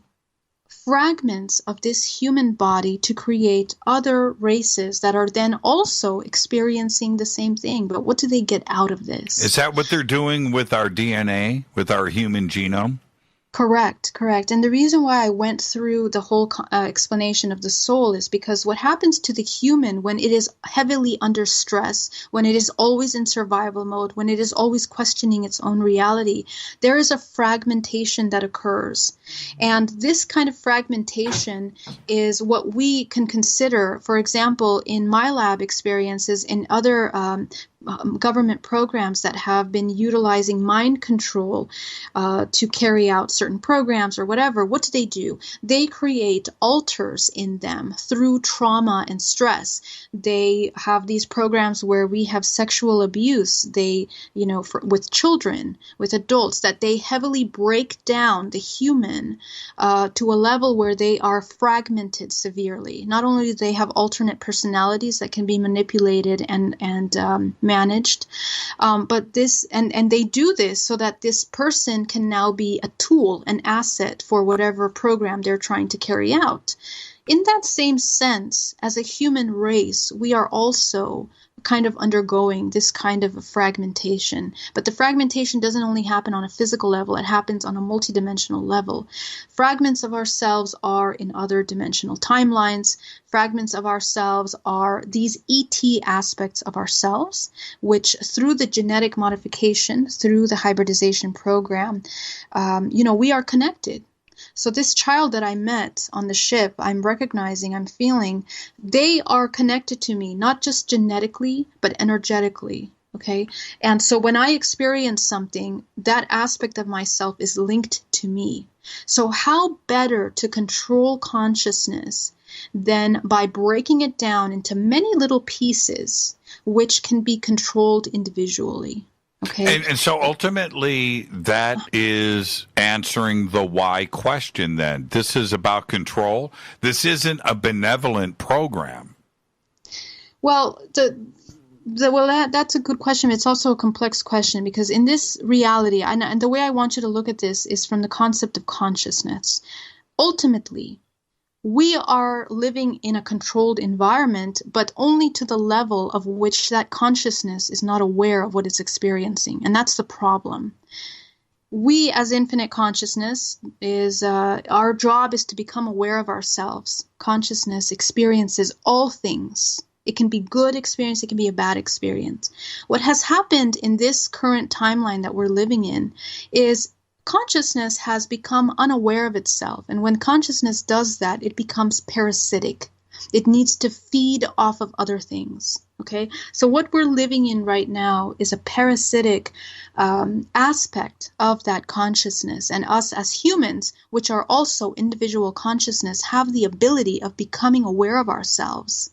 fragments of this human body to create other races that are then also experiencing the same thing. But what do they get out of this? Is that what they're doing with our DNA, with our human genome? Correct. And the reason why I went through the whole explanation of the soul is because what happens to the human when it is heavily under stress, when it is always in survival mode, when it is always questioning its own reality, there is a fragmentation that occurs. And this kind of fragmentation is what we can consider, for example, in my lab experiences, in other government programs that have been utilizing mind control to carry out certain programs or whatever. What do? They create alters in them through trauma and stress. They have these programs where we have sexual abuse. They, with children, with adults, that they heavily break down the human to a level where they are fragmented severely. Not only do they have alternate personalities that can be manipulated and managed. But this, and they do this so that this person can now be a tool, an asset for whatever program they're trying to carry out. In that same sense, as a human race, we are also kind of undergoing this kind of a fragmentation. But the fragmentation doesn't only happen on a physical level, it happens on a multidimensional level. Fragments of ourselves are in other dimensional timelines. Fragments of ourselves are these ET aspects of ourselves, which through the genetic modification, through the hybridization program, we are connected. So this child that I met on the ship, I'm recognizing, I'm feeling, they are connected to me, not just genetically, but energetically. Okay. And so when I experience something, that aspect of myself is linked to me. So how better to control consciousness than by breaking it down into many little pieces, which can be controlled individually. Okay. And so ultimately, that is answering the why question then. This is about control. This isn't a benevolent program. Well, that's a good question. It's also a complex question because in this reality, and the way I want you to look at this is from the concept of consciousness. Ultimately, we are living in a controlled environment, but only to the level of which that consciousness is not aware of what it's experiencing. And that's the problem. We, as infinite consciousness, our job is to become aware of ourselves. Consciousness experiences all things. It can be good experience, it can be a bad experience. What has happened in this current timeline that we're living in is consciousness has become unaware of itself. And when consciousness does that, it becomes parasitic. It needs to feed off of other things. Okay. So what we're living in right now is a parasitic aspect of that consciousness. And us as humans, which are also individual consciousness, have the ability of becoming aware of ourselves.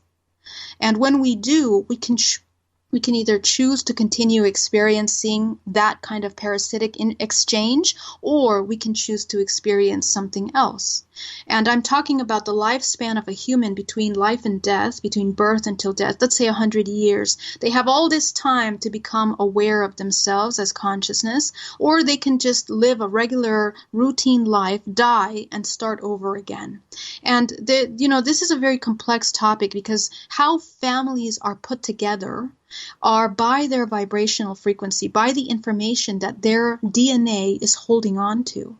And when we do, we can either choose to continue experiencing that kind of parasitic in exchange, or we can choose to experience something else. And I'm talking about the lifespan of a human between life and death, between birth until death, let's say 100 years. They have all this time to become aware of themselves as consciousness, or they can just live a regular routine life, die, and start over again. And this is a very complex topic because how families are put together are by their vibrational frequency, by the information that their DNA is holding on to.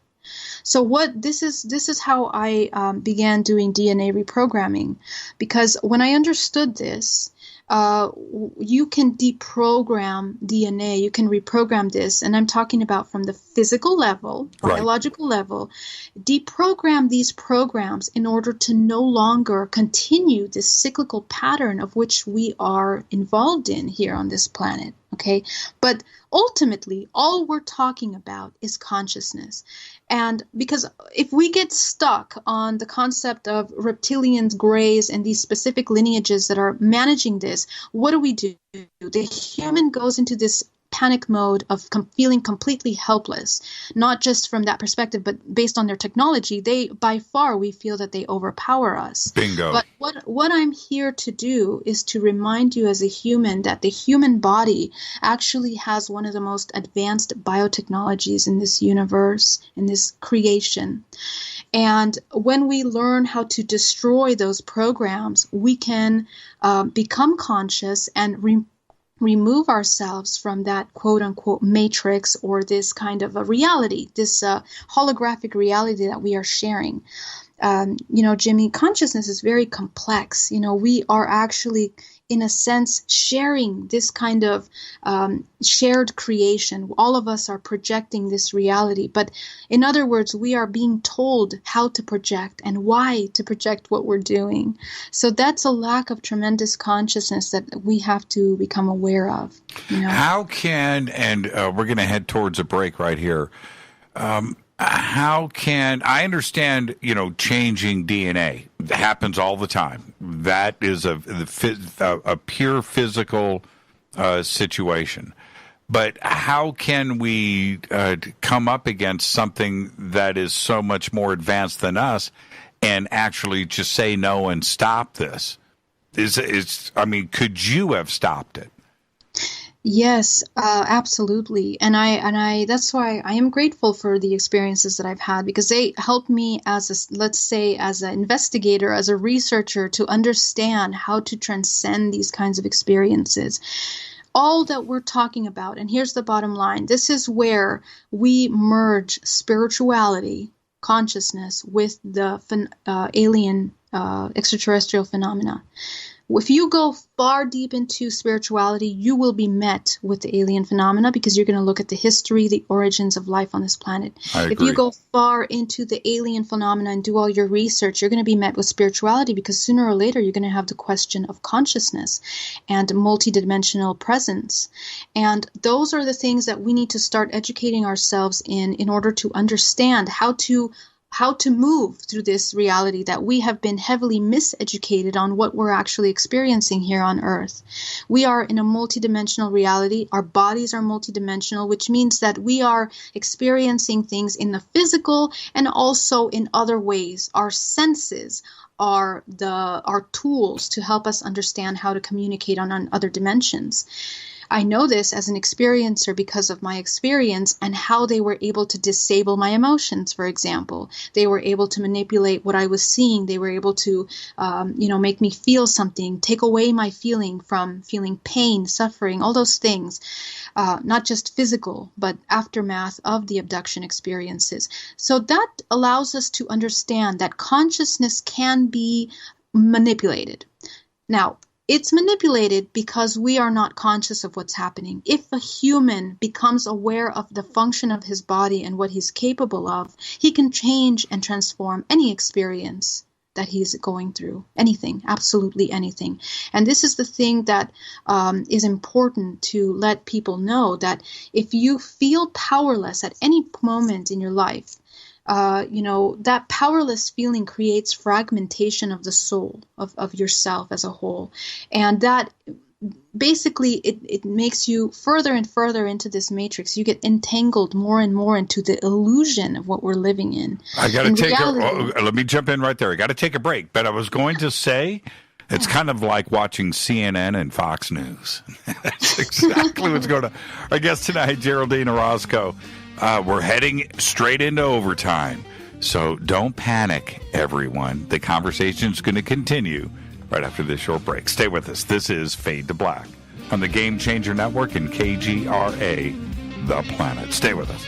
So this is how I began doing DNA reprogramming, because when I understood this, you can deprogram DNA, you can reprogram this, and I'm talking about from the physical level, biological level, deprogram these programs in order to no longer continue this cyclical pattern of which we are involved in here on this planet. Okay, but ultimately, all we're talking about is consciousness. And because if we get stuck on the concept of reptilians, greys, and these specific lineages that are managing this, what do? The human goes into this panic mode of feeling completely helpless, not just from that perspective, but based on their technology. We feel that they overpower us. Bingo. But what I'm here to do is to remind you as a human that the human body actually has one of the most advanced biotechnologies in this universe, in this creation. And when we learn how to destroy those programs, we can become conscious and remove ourselves from that quote-unquote matrix, or this kind of a reality, this holographic reality that we are sharing. Jimmy, consciousness is very complex. We are actually, in a sense, sharing this kind of shared creation. All of us are projecting this reality. But in other words, we are being told how to project and why to project what we're doing. So that's a lack of tremendous consciousness that we have to become aware of. How can, and we're going to head towards a break right here. How can I understand, changing DNA happens all the time. That is a pure physical situation. But how can we come up against something that is so much more advanced than us and actually just say no and stop this? Could you have stopped it? Yes, absolutely. And I that's why I am grateful for the experiences that I've had, because they help me as let's say, as an investigator, as a researcher, to understand how to transcend these kinds of experiences. All that we're talking about, and here's the bottom line, this is where we merge spirituality, consciousness, with the alien extraterrestrial phenomena. If you go far deep into spirituality, you will be met with the alien phenomena, because you're going to look at the history, the origins of life on this planet. I agree. If you go far into the alien phenomena and do all your research, you're going to be met with spirituality, because sooner or later you're going to have the question of consciousness and multidimensional presence. And those are the things that we need to start educating ourselves in order to understand how to move through this reality that we have been heavily miseducated on what we're actually experiencing here on Earth. We are in a multidimensional reality. Our bodies are multidimensional, which means that we are experiencing things in the physical and also in other ways. Our senses are our tools to help us understand how to communicate on other dimensions. I know this as an experiencer because of my experience and how they were able to disable my emotions, for example. They were able to manipulate what I was seeing. They were able to, make me feel something, take away my feeling from feeling pain, suffering, all those things, not just physical, but aftermath of the abduction experiences. So that allows us to understand that consciousness can be manipulated. Now, it's manipulated because we are not conscious of what's happening. If a human becomes aware of the function of his body and what he's capable of, he can change and transform any experience that he's going through. Anything, absolutely anything. And this is the thing that is important to let people know, that if you feel powerless at any moment in your life, that powerless feeling creates fragmentation of the soul, of yourself as a whole. And that basically it makes you further and further into this matrix. You get entangled more and more into the illusion of what we're living in. I got to let me jump in right there. I got to take a break, but I was going to say, it's kind of like watching CNN and Fox News. That's exactly what's going on. Our guest tonight, Geraldine Orozco. We're heading straight into overtime, so don't panic, everyone. The conversation's going to continue right after this short break. Stay with us. This is Fade to Black on the Game Changer Network and KGRA, The Planet. Stay with us.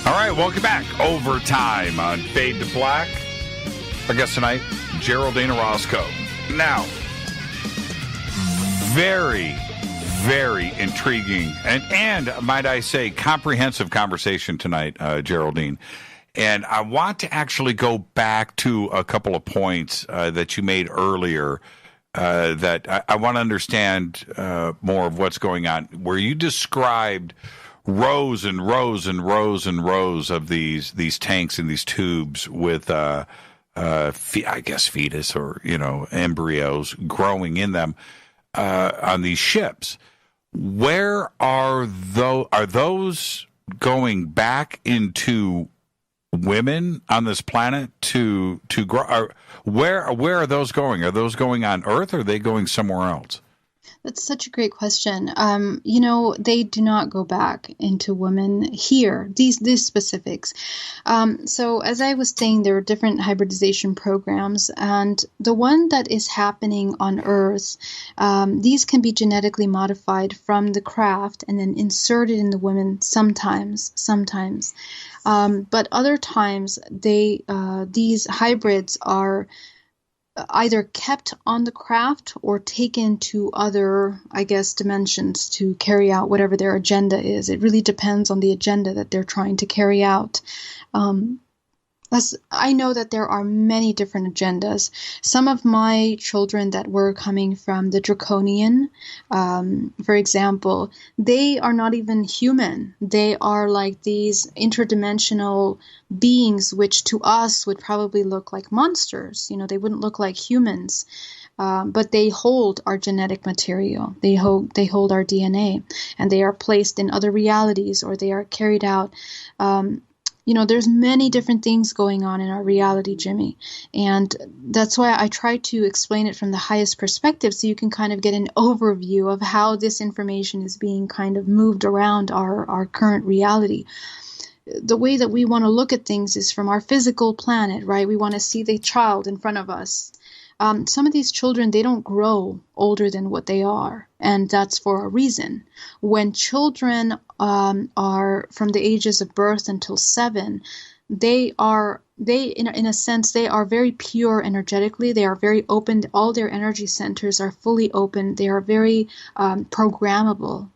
All right, welcome back. Overtime on Fade to Black. Our guest tonight, Geraldine Orozco. Now, very, very intriguing and might I say, comprehensive conversation tonight, Geraldine. And I want to actually go back to a couple of points that you made earlier that I want to understand more of what's going on, where you described rows and rows and rows and rows of these tanks and these tubes with I guess fetus or embryos growing in them on these ships. Where are those going back into women on this planet to grow? Where are those going? Are those going on Earth, or are they going somewhere else? That's such a great question. They do not go back into women here, these specifics. So as I was saying, there are different hybridization programs, and the one that is happening on Earth, these can be genetically modified from the craft and then inserted in the women sometimes. But other times, these hybrids are either kept on the craft or taken to other, dimensions to carry out whatever their agenda is. It really depends on the agenda that they're trying to carry out. I know that there are many different agendas. Some of my children that were coming from the Draconian, for example, they are not even human. They are like these interdimensional beings, which to us would probably look like monsters. They wouldn't look like humans. but they hold our genetic material. They hold our DNA, and they are placed in other realities, or they are carried out. There's many different things going on in our reality, Jimmy. And that's why I try to explain it from the highest perspective, so you can kind of get an overview of how this information is being kind of moved around our current reality. The way that we want to look at things is from our physical planet, right? We want to see the child in front of us. Some of these children, they don't grow older than what they are, and that's for a reason. When children are from the ages of birth until 7, in a sense, they are very pure energetically. They are very open. All their energy centers are fully open. They are very programmable.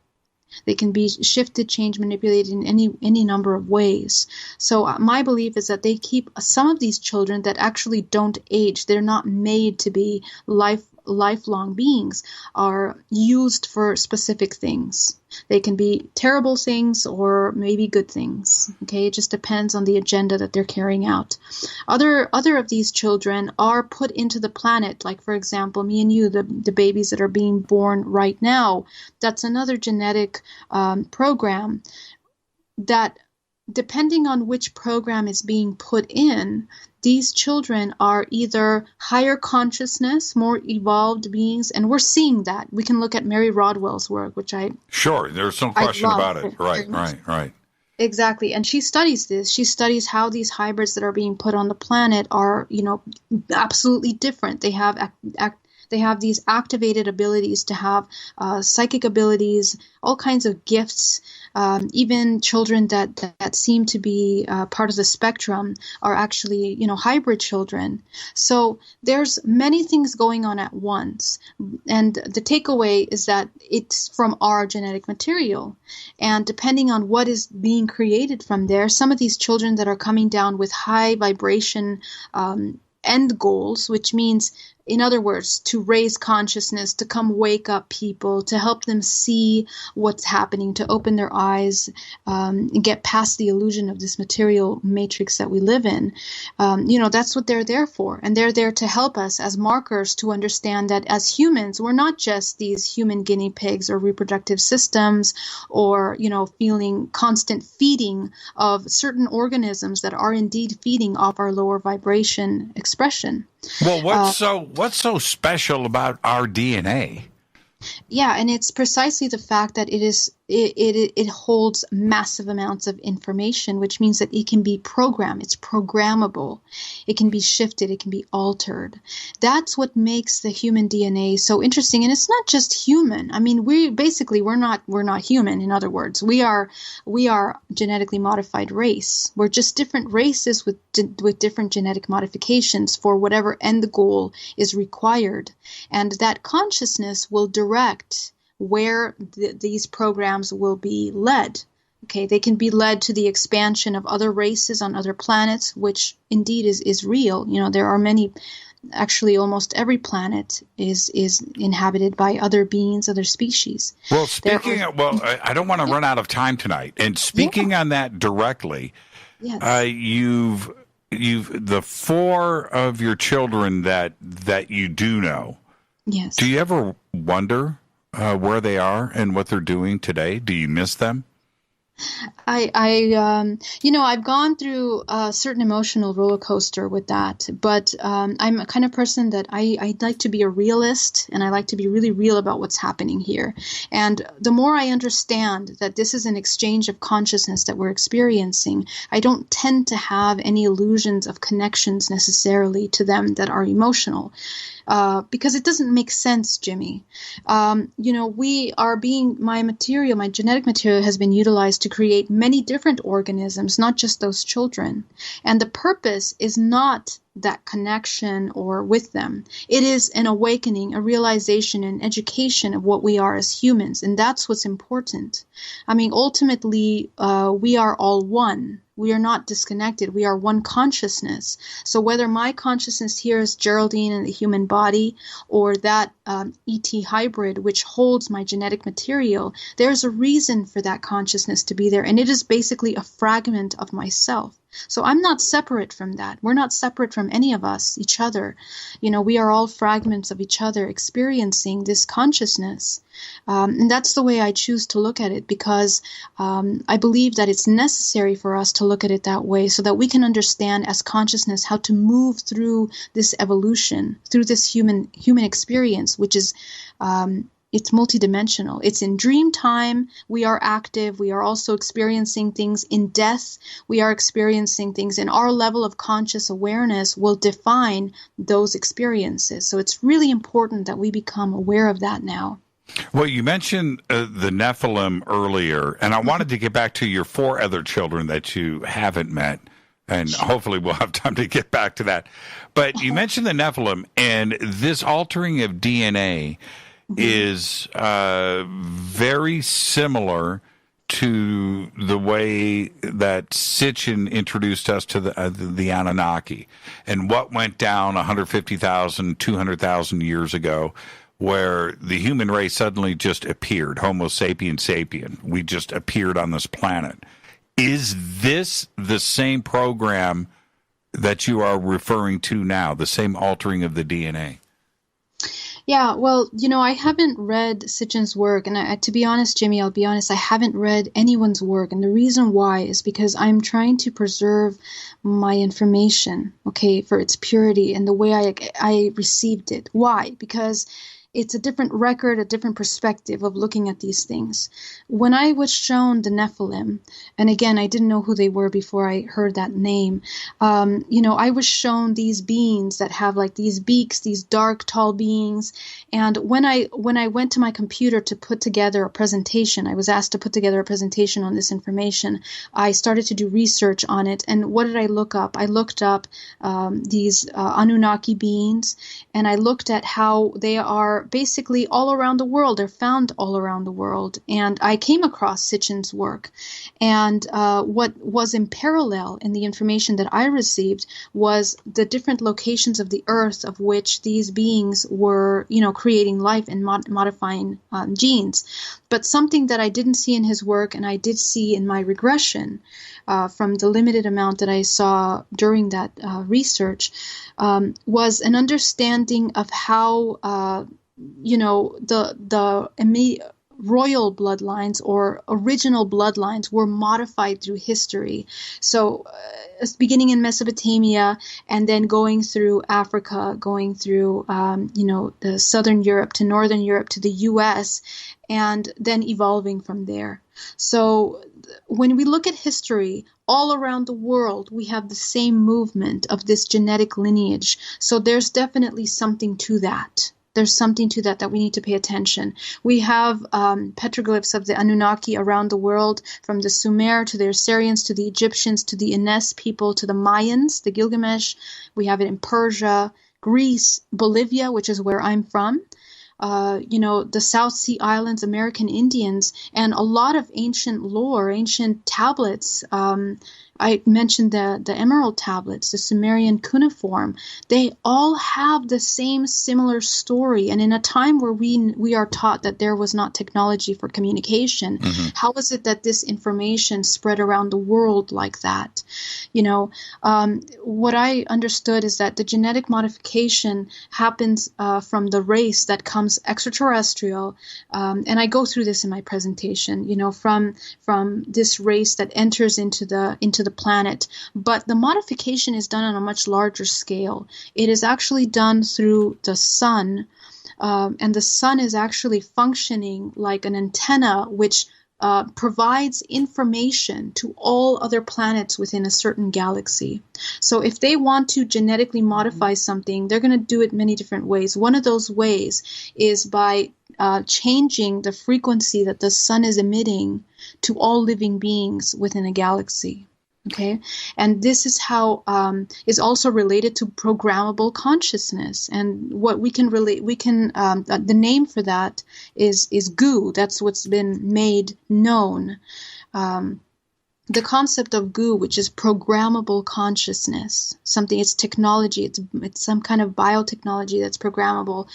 They can be shifted, changed, manipulated in any number of ways. So my belief is that they keep some of these children that actually don't age. They're not made to be lifelong beings, are used for specific things. They can be terrible things or maybe good things. Okay, it just depends on the agenda that they're carrying out. Other of these children are put into the planet, like for example, me and you, the babies that are being born right now. That's another genetic program that, depending on which program is being put in, these children are either higher consciousness, more evolved beings, and we're seeing that. We can look at Mary Rodwell's work, which Sure, there's no question about it. Right. Exactly, and she studies this. She studies how these hybrids that are being put on the planet are, absolutely different. They have these activated abilities to have psychic abilities, all kinds of gifts. Even children that seem to be part of the spectrum are actually, hybrid children. So there's many things going on at once. And the takeaway is that it's from our genetic material. And depending on what is being created from there, some of these children that are coming down with high vibration end goals, which means, in other words, to raise consciousness, to come wake up people, to help them see what's happening, to open their eyes, and get past the illusion of this material matrix that we live in. That's what they're there for. And they're there to help us as markers to understand that as humans, we're not just these human guinea pigs or reproductive systems or, feeling constant feeding of certain organisms that are indeed feeding off our lower vibration expression. Well, what's so special about our DNA? Yeah, and it's precisely the fact that it holds massive amounts of information, which means that it can be programmed. It's programmable. It can be shifted. It can be altered. That's what makes the human DNA so interesting. And it's not just human. I mean, we're not human. In other words, we are genetically modified race. We're just different races with different genetic modifications for whatever end goal is required, and that consciousness will direct where these programs will be led. Okay, they can be led to the expansion of other races on other planets, which indeed is real. There are many, actually almost every planet is inhabited by other beings, other species. Well, I don't want to run out of time tonight. And speaking on that directly, yes. You've the 4 of your children that you do know. Yes. Do you ever wonder where they are and what they're doing today? Do you miss them? I've gone through a certain emotional roller coaster with that, but I'm a kind of person that I like to be a realist, and I like to be really real about what's happening here. And the more I understand that this is an exchange of consciousness that we're experiencing, I don't tend to have any illusions of connections necessarily to them that are emotional. Because it doesn't make sense, Jimmy. My genetic material has been utilized to create many different organisms, not just those children. And the purpose is not that connection or with them. It is an awakening, a realization, an education of what we are as humans. And that's what's important. I mean, ultimately, we are all one. We are not disconnected. We are one consciousness. So whether my consciousness here is Geraldine in the human body, or that ET hybrid, which holds my genetic material, there's a reason for that consciousness to be there. And it is basically a fragment of myself. So I'm not separate from that. We're not separate from any of us, each other. We are all fragments of each other experiencing this consciousness. And that's the way I choose to look at it, because I believe that it's necessary for us to look at it that way so that we can understand as consciousness how to move through this evolution, through this human experience, which is it's multidimensional. It's in dream time. We are active. We are also experiencing things in death. We are experiencing things, and our level of conscious awareness will define those experiences. So it's really important that we become aware of that now. Well, you mentioned the Nephilim earlier, and I wanted to get back to your 4 other children that you haven't met, and hopefully we'll have time to get back to that. But you mentioned the Nephilim, and this altering of DNA is very similar to the way that Sitchin introduced us to the Anunnaki and what went down 150,000, 200,000 years ago, where the human race suddenly just appeared, Homo sapien sapien. We just appeared on this planet. Is this the same program that you are referring to now, the same altering of the DNA? Yeah, well, I haven't read Sitchin's work, and to be honest, Jimmy, I'll be honest, I haven't read anyone's work, and the reason why is because I'm trying to preserve my information, okay, for its purity and the way I received it. Why? Because it's a different record, a different perspective of looking at these things. When I was shown the Nephilim, and again, I didn't know who they were before I heard that name, I was shown these beings that have like these beaks, these dark, tall beings. And when I went to my computer to put together a presentation, I was asked to put together a presentation on this information. I started to do research on it. And what did I look up? I looked up these Anunnaki beings, and I looked at how they are basically all around the world. They're found all around the world. And I came across Sitchin's work. And what was in parallel in the information that I received was the different locations of the earth of which these beings were, creating life and modifying genes. But something that I didn't see in his work, and I did see in my regression from the limited amount that I saw during that research, was an understanding of how the royal bloodlines or original bloodlines were modified through history. So beginning in Mesopotamia and then going through Africa, going through, the Southern Europe to Northern Europe to the U.S., and then evolving from there. So when we look at history, all around the world, we have the same movement of this genetic lineage. So there's definitely something to that. There's something to that we need to pay attention. We have petroglyphs of the Anunnaki around the world, from the Sumer to the Assyrians to the Egyptians to the Ines people to the Mayans, the Gilgamesh. We have it in Persia, Greece, Bolivia, which is where I'm from. The South Sea Islands, American Indians, and a lot of ancient lore, ancient tablets. I mentioned the Emerald tablets, the Sumerian cuneiform. They all have the same similar story. And in a time where we are taught that there was not technology for communication, how is it that this information spread around the world like that? What I understood is that the genetic modification happens from the race that comes extraterrestrial. And I go through this in my presentation, from this race that enters into the planet, but the modification is done on a much larger scale. It is actually done through the sun, and the sun is actually functioning like an antenna which provides information to all other planets within a certain galaxy. So if they want to genetically modify something, they're going to do it many different ways. One of those ways is by changing the frequency that the sun is emitting to all living beings within a galaxy. Okay, and this is how is also related to programmable consciousness, and what we can relate. The name for that is goo. That's what's been made known. the concept of goo, which is programmable consciousness, it's technology, it's some kind of biotechnology that's programmable,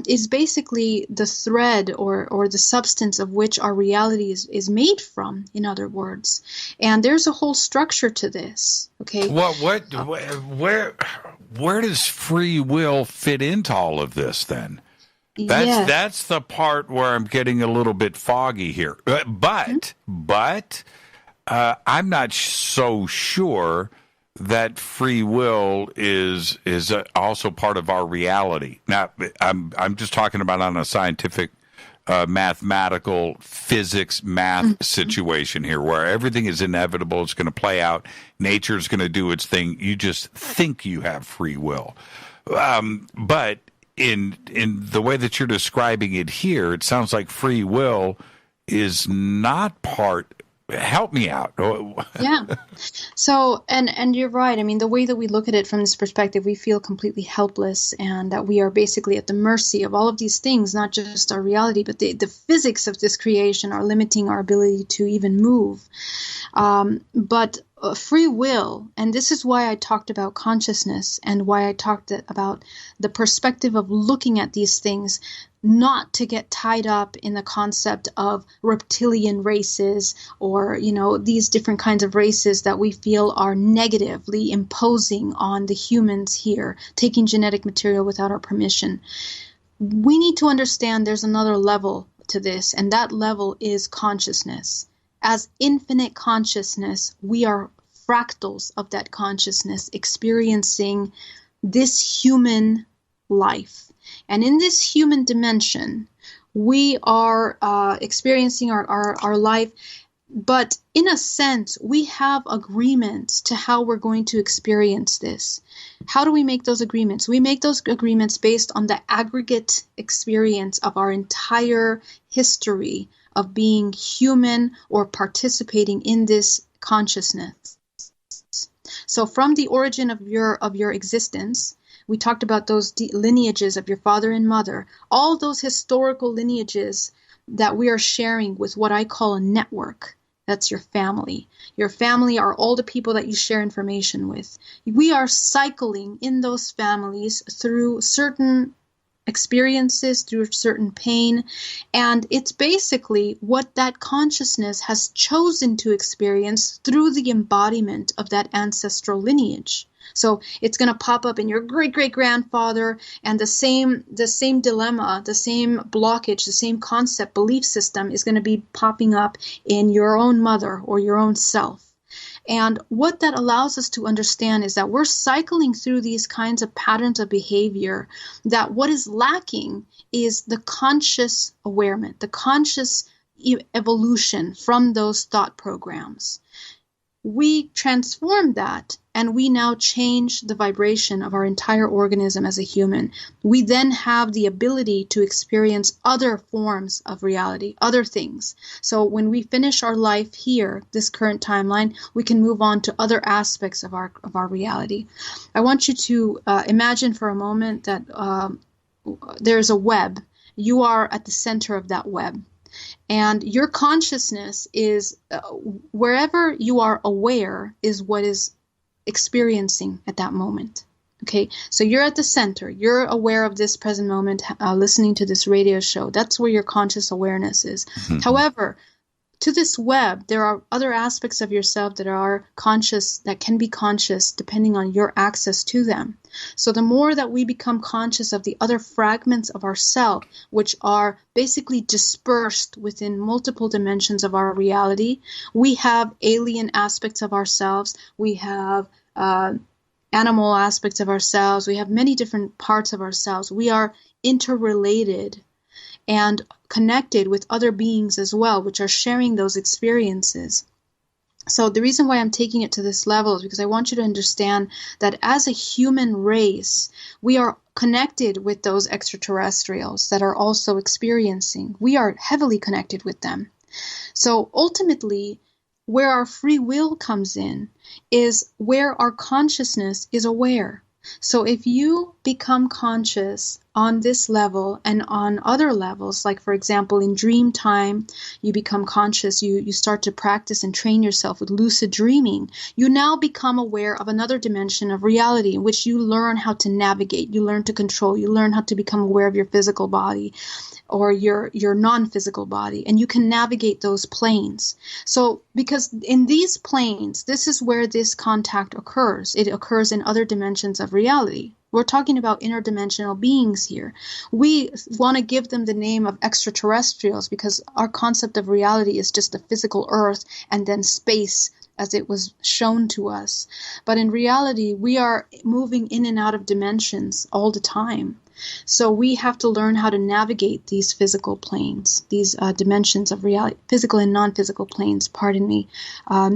is basically the thread or the substance of which our reality is made from, in other words. And there's a whole structure to this. Okay. Where does free will fit into all of this then? That's the part where I'm getting a little bit foggy here. But I'm not so sure that free will is also part of our reality. Now, I'm just talking about on a scientific, mathematical, physics, math situation here, where everything is inevitable. It's going to play out. Nature's going to do its thing. You just think you have free will. But in the way that you're describing it here, it sounds like free will is not part. Help me out. Yeah. So, and you're right. I mean, the way that we look at it from this perspective, we feel completely helpless, and that we are basically at the mercy of all of these things, not just our reality, but the physics of this creation are limiting our ability to even move. But free will, and this is why I talked about consciousness and why I talked about the perspective of looking at these things, not to get tied up in the concept of reptilian races or, these different kinds of races that we feel are negatively imposing on the humans here, taking genetic material without our permission. We need to understand there's another level to this, and that level is consciousness. As infinite consciousness, we are fractals of that consciousness experiencing this human life. And in this human dimension, we are experiencing our life, but in a sense, we have agreements to how we're going to experience this. How do we make those agreements? We make those agreements based on the aggregate experience of our entire history of being human or participating in this consciousness. So from the origin of your existence, we talked about those lineages of your father and mother, all those historical lineages that we are sharing with what I call a network. That's your family. Your family are all the people that you share information with. We are cycling in those families through certain experiences, through certain pain, and it's basically what that consciousness has chosen to experience through the embodiment of that ancestral lineage. So it's going to pop up in your great-great-grandfather, and the same dilemma, the same blockage, the same concept, belief system is going to be popping up in your own mother or your own self. And what that allows us to understand is that we're cycling through these kinds of patterns of behavior, that what is lacking is the conscious awareness, the conscious evolution from those thought programs. We transform that, and we now change the vibration of our entire organism as a human. We then have the ability to experience other forms of reality, other things. So when we finish our life here, this current timeline, we can move on to other aspects of our reality. I want you to imagine for a moment that there's a web. You are at the center of that web. And your consciousness is wherever you are aware is what is experiencing at that moment. Okay, so you're at the center. You're aware of this present moment, listening to this radio show. That's where your conscious awareness is. Mm-hmm. However, to this web, there are other aspects of yourself that are conscious, that can be conscious depending on your access to them. So the more that we become conscious of the other fragments of ourself, which are basically dispersed within multiple dimensions of our reality, we have alien aspects of ourselves, we have animal aspects of ourselves, we have many different parts of ourselves. We are interrelated and connected with other beings as well, which are sharing those experiences. So the reason why I'm taking it to this level is because I want you to understand that as a human race, we are connected with those extraterrestrials that are also experiencing. We are heavily connected with them. So ultimately, where our free will comes in is where our consciousness is aware. So if you become conscious on this level and on other levels, like for example, in dream time, you become conscious, you start to practice and train yourself with lucid dreaming. You now become aware of another dimension of reality in which you learn how to navigate, you learn to control, you learn how to become aware of your physical body or your non-physical body, and you can navigate those planes. So because in these planes, this is where this contact occurs. It occurs in other dimensions of reality. We're talking about interdimensional beings here. We want to give them the name of extraterrestrials because our concept of reality is just the physical earth and then space as it was shown to us. But in reality, we are moving in and out of dimensions all the time. So we have to learn how to navigate these physical planes, these dimensions of reality, physical and non-physical planes,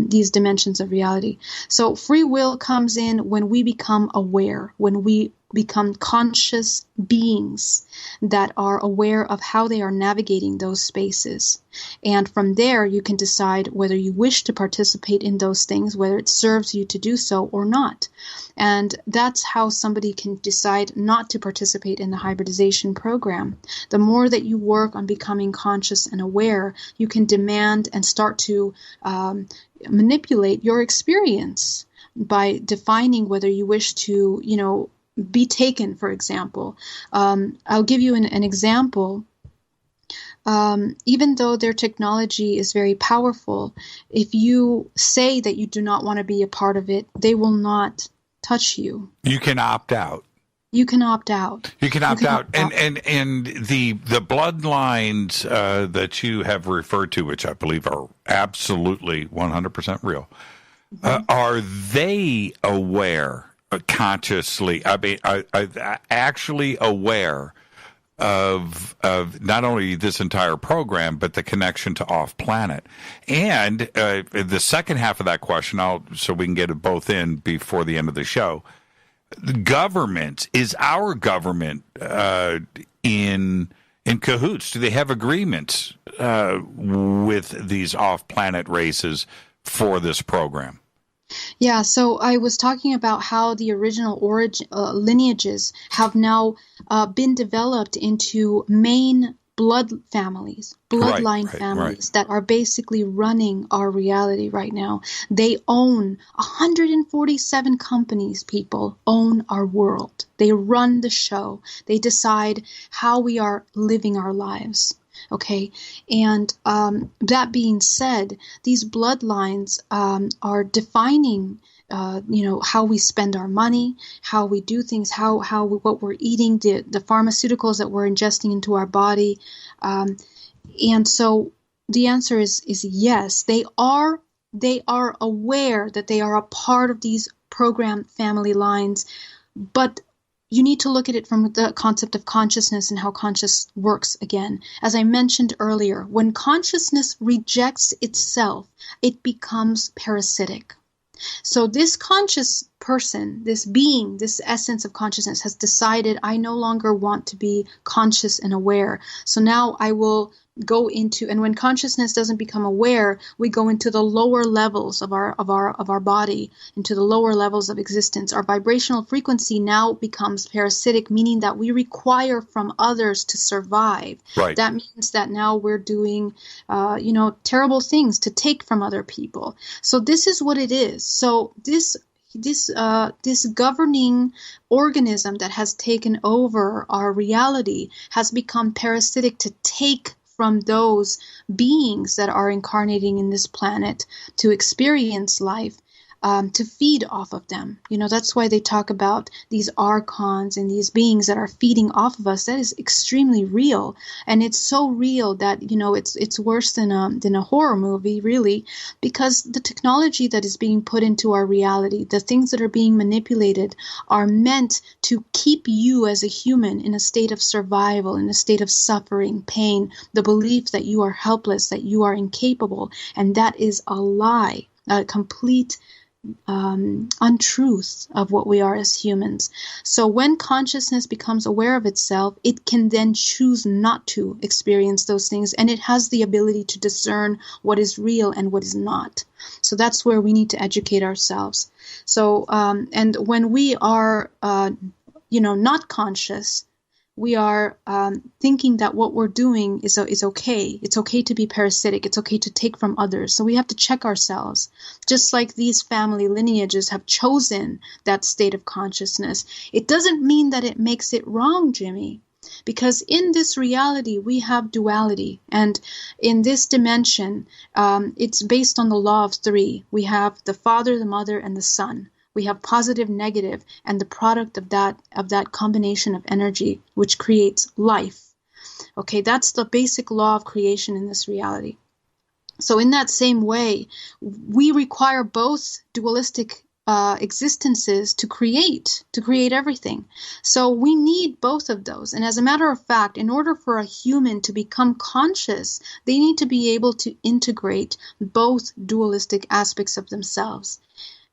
these dimensions of reality. So free will comes in when we become aware, when we become conscious beings that are aware of how they are navigating those spaces. And from there, you can decide whether you wish to participate in those things, whether it serves you to do so or not. And that's how somebody can decide not to participate in the hybridization program. The more that you work on becoming conscious and aware, you can demand and start to manipulate your experience by defining whether you wish to, be taken, for example. I'll give you an example. Even though their technology is very powerful, if you say that you do not want to be a part of it, they will not touch you. You can opt out. You can opt out. You can opt out. And the bloodlines that you have referred to, which I believe are absolutely 100% real, are they aware consciously, actually aware of not only this entire program, but the connection to off-planet? And the second half of that question, so we can get it both in before the end of the show, the government, is our government in cahoots? Do they have agreements with these off-planet races for this program? Yeah, so I was talking about how the original lineages have now been developed into main bloodline families that are basically running our reality right now. They own 147 companies, people own our world. They run the show. They decide how we are living our lives. Okay, and that being said, these bloodlines are defining, how we spend our money, how we do things, what we're eating, the pharmaceuticals that we're ingesting into our body, and so the answer is yes, they are aware that they are a part of these program family lines, but you need to look at it from the concept of consciousness and how conscious works again. As I mentioned earlier, when consciousness rejects itself, it becomes parasitic. So this conscious person, this being, this essence of consciousness has decided, I no longer want to be conscious and aware. So now I will go into, and when consciousness doesn't become aware, we go into the lower levels of our body, into the lower levels of existence. Our vibrational frequency now becomes parasitic, meaning that we require from others to survive. Right. That means that now we're doing, terrible things to take from other people. So this is what it is. So this governing organism that has taken over our reality has become parasitic to take from those beings that are incarnating in this planet to experience life, to feed off of them. That's why they talk about these archons and these beings that are feeding off of us. That is extremely real. And it's so real that, it's worse than a horror movie, really, because the technology that is being put into our reality, the things that are being manipulated, are meant to keep you as a human in a state of survival, in a state of suffering, pain, the belief that you are helpless, that you are incapable. And that is a lie, a complete untruth of what we are as humans. So when consciousness becomes aware of itself, it can then choose not to experience those things, and it has the ability to discern what is real and what is not. So that's where we need to educate ourselves. So and when we are not conscious, we are thinking that what we're doing is okay. It's okay to be parasitic. It's okay to take from others. So we have to check ourselves. Just like these family lineages have chosen that state of consciousness, it doesn't mean that it makes it wrong, Jimmy. Because in this reality, we have duality. And in this dimension, it's based on the law of three. We have the Father, the Mother, and the Son. We have positive, negative, and the product of that combination of energy, which creates life. Okay, that's the basic law of creation in this reality. So in that same way, we require both dualistic existences to create everything. So we need both of those. And as a matter of fact, in order for a human to become conscious, they need to be able to integrate both dualistic aspects of themselves.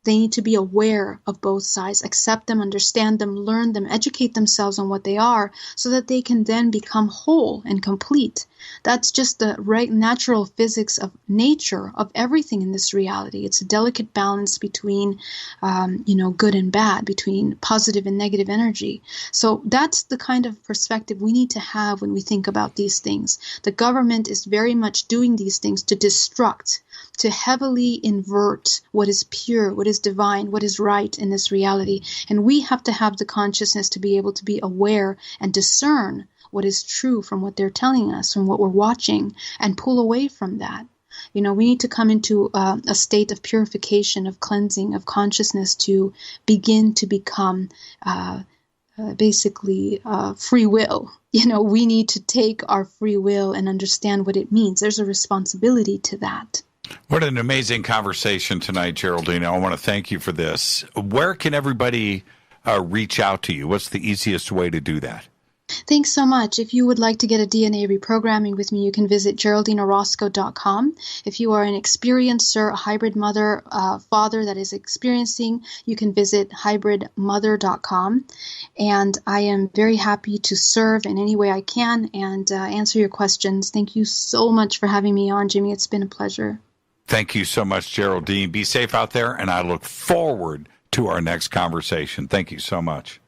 They need to be aware of both sides, accept them, understand them, learn them, educate themselves on what they are, so that they can then become whole and complete. That's just the right natural physics of nature, of everything in this reality. It's a delicate balance between, good and bad, between positive and negative energy. So that's the kind of perspective we need to have when we think about these things. The government is very much doing these things to destruct, to heavily invert what is pure, what is divine, what is right in this reality. And we have to have the consciousness to be able to be aware and discern what is true from what they're telling us, from what we're watching, and pull away from that. We need to come into a state of purification, of cleansing, of consciousness to begin to become basically free will. We need to take our free will and understand what it means. There's a responsibility to that. What an amazing conversation tonight, Geraldine. I want to thank you for this. Where can everybody reach out to you? What's the easiest way to do that? Thanks so much. If you would like to get a DNA reprogramming with me, you can visit GeraldineOrozco.com. If you are an experiencer, a hybrid mother, father that is experiencing, you can visit hybridmother.com. And I am very happy to serve in any way I can and answer your questions. Thank you so much for having me on, Jimmy. It's been a pleasure. Thank you so much, Geraldine. Be safe out there, and I look forward to our next conversation. Thank you so much.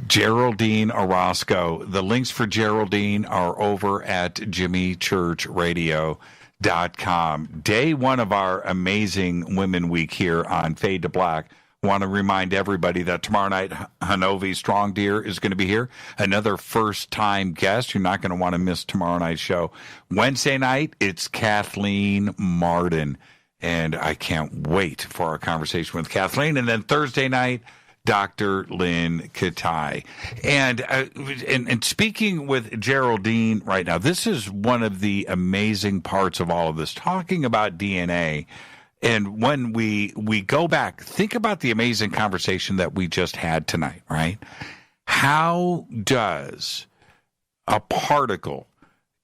Geraldine Orozco. The links for Geraldine are over at jimmychurchradio.com. Day one of our amazing Women Week here on Fade to Black. Want to remind everybody that tomorrow night, Hanovi Strong Deer is going to be here. Another first-time guest. You're not going to want to miss tomorrow night's show. Wednesday night, it's Kathleen Martin. And I can't wait for our conversation with Kathleen. And then Thursday night, Dr. Lynn Katai. And speaking with Geraldine right now, this is one of the amazing parts of all of this, talking about DNA. And when we go back, think about the amazing conversation that we just had tonight, right? How does a particle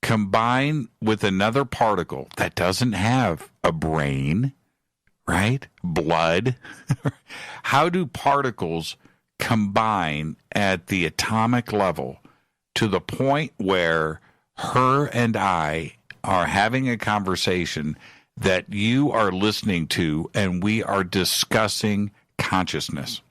combine with another particle that doesn't have a brain, right? Blood. How do particles combine at the atomic level to the point where her and I are having a conversation that you are listening to, and we are discussing consciousness?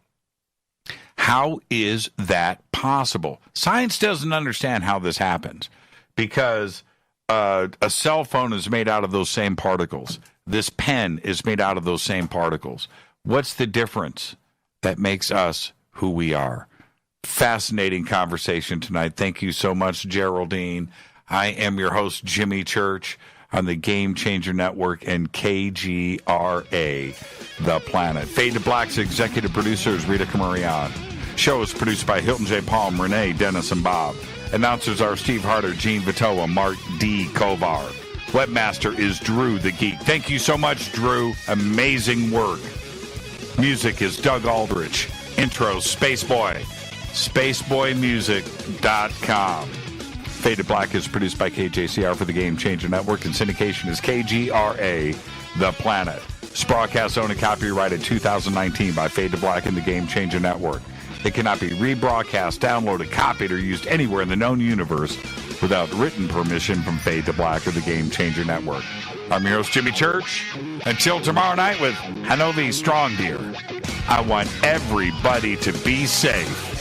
How is that possible? Science doesn't understand how this happens, because a cell phone is made out of those same particles. This pen is made out of those same particles. What's the difference that makes us who we are? Fascinating conversation tonight. Thank you so much, Geraldine. I am your host, Jimmy Church, on the Game Changer Network and KGRA, The Planet. Fade to Black's executive producer is Rita Camarion. Show is produced by Hilton J. Palm, Renee, Dennis, and Bob. Announcers are Steve Harder, Gene Vitoa, Mark D. Kovar. Webmaster is Drew the Geek. Thank you so much, Drew. Amazing work. Music is Doug Aldrich. Intro, Spaceboy. SpaceboyMusic.com. Fade to Black is produced by KJCR for the Game Changer Network, and syndication is KGRA, The Planet. This broadcast owned and copyrighted 2019 by Fade to Black and the Game Changer Network. It cannot be rebroadcast, downloaded, copied, or used anywhere in the known universe without written permission from Fade to Black or the Game Changer Network. I'm your host, Jimmy Church. Until tomorrow night with Hanovi Strong Deer, I want everybody to be safe.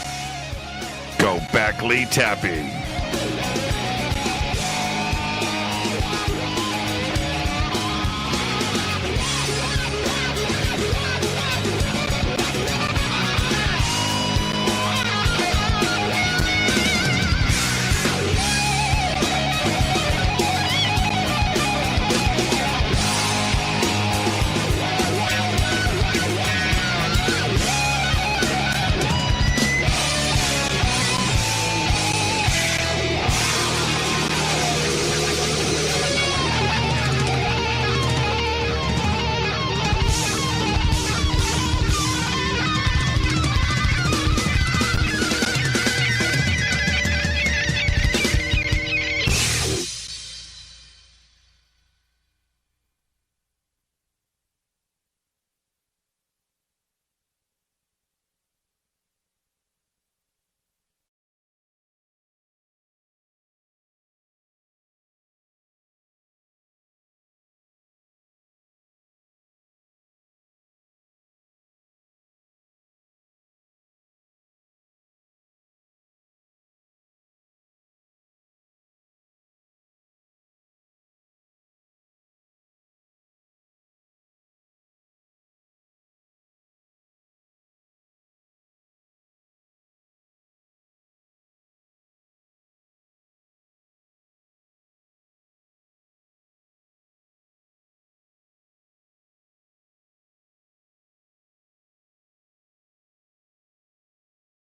Go Beckley tapping.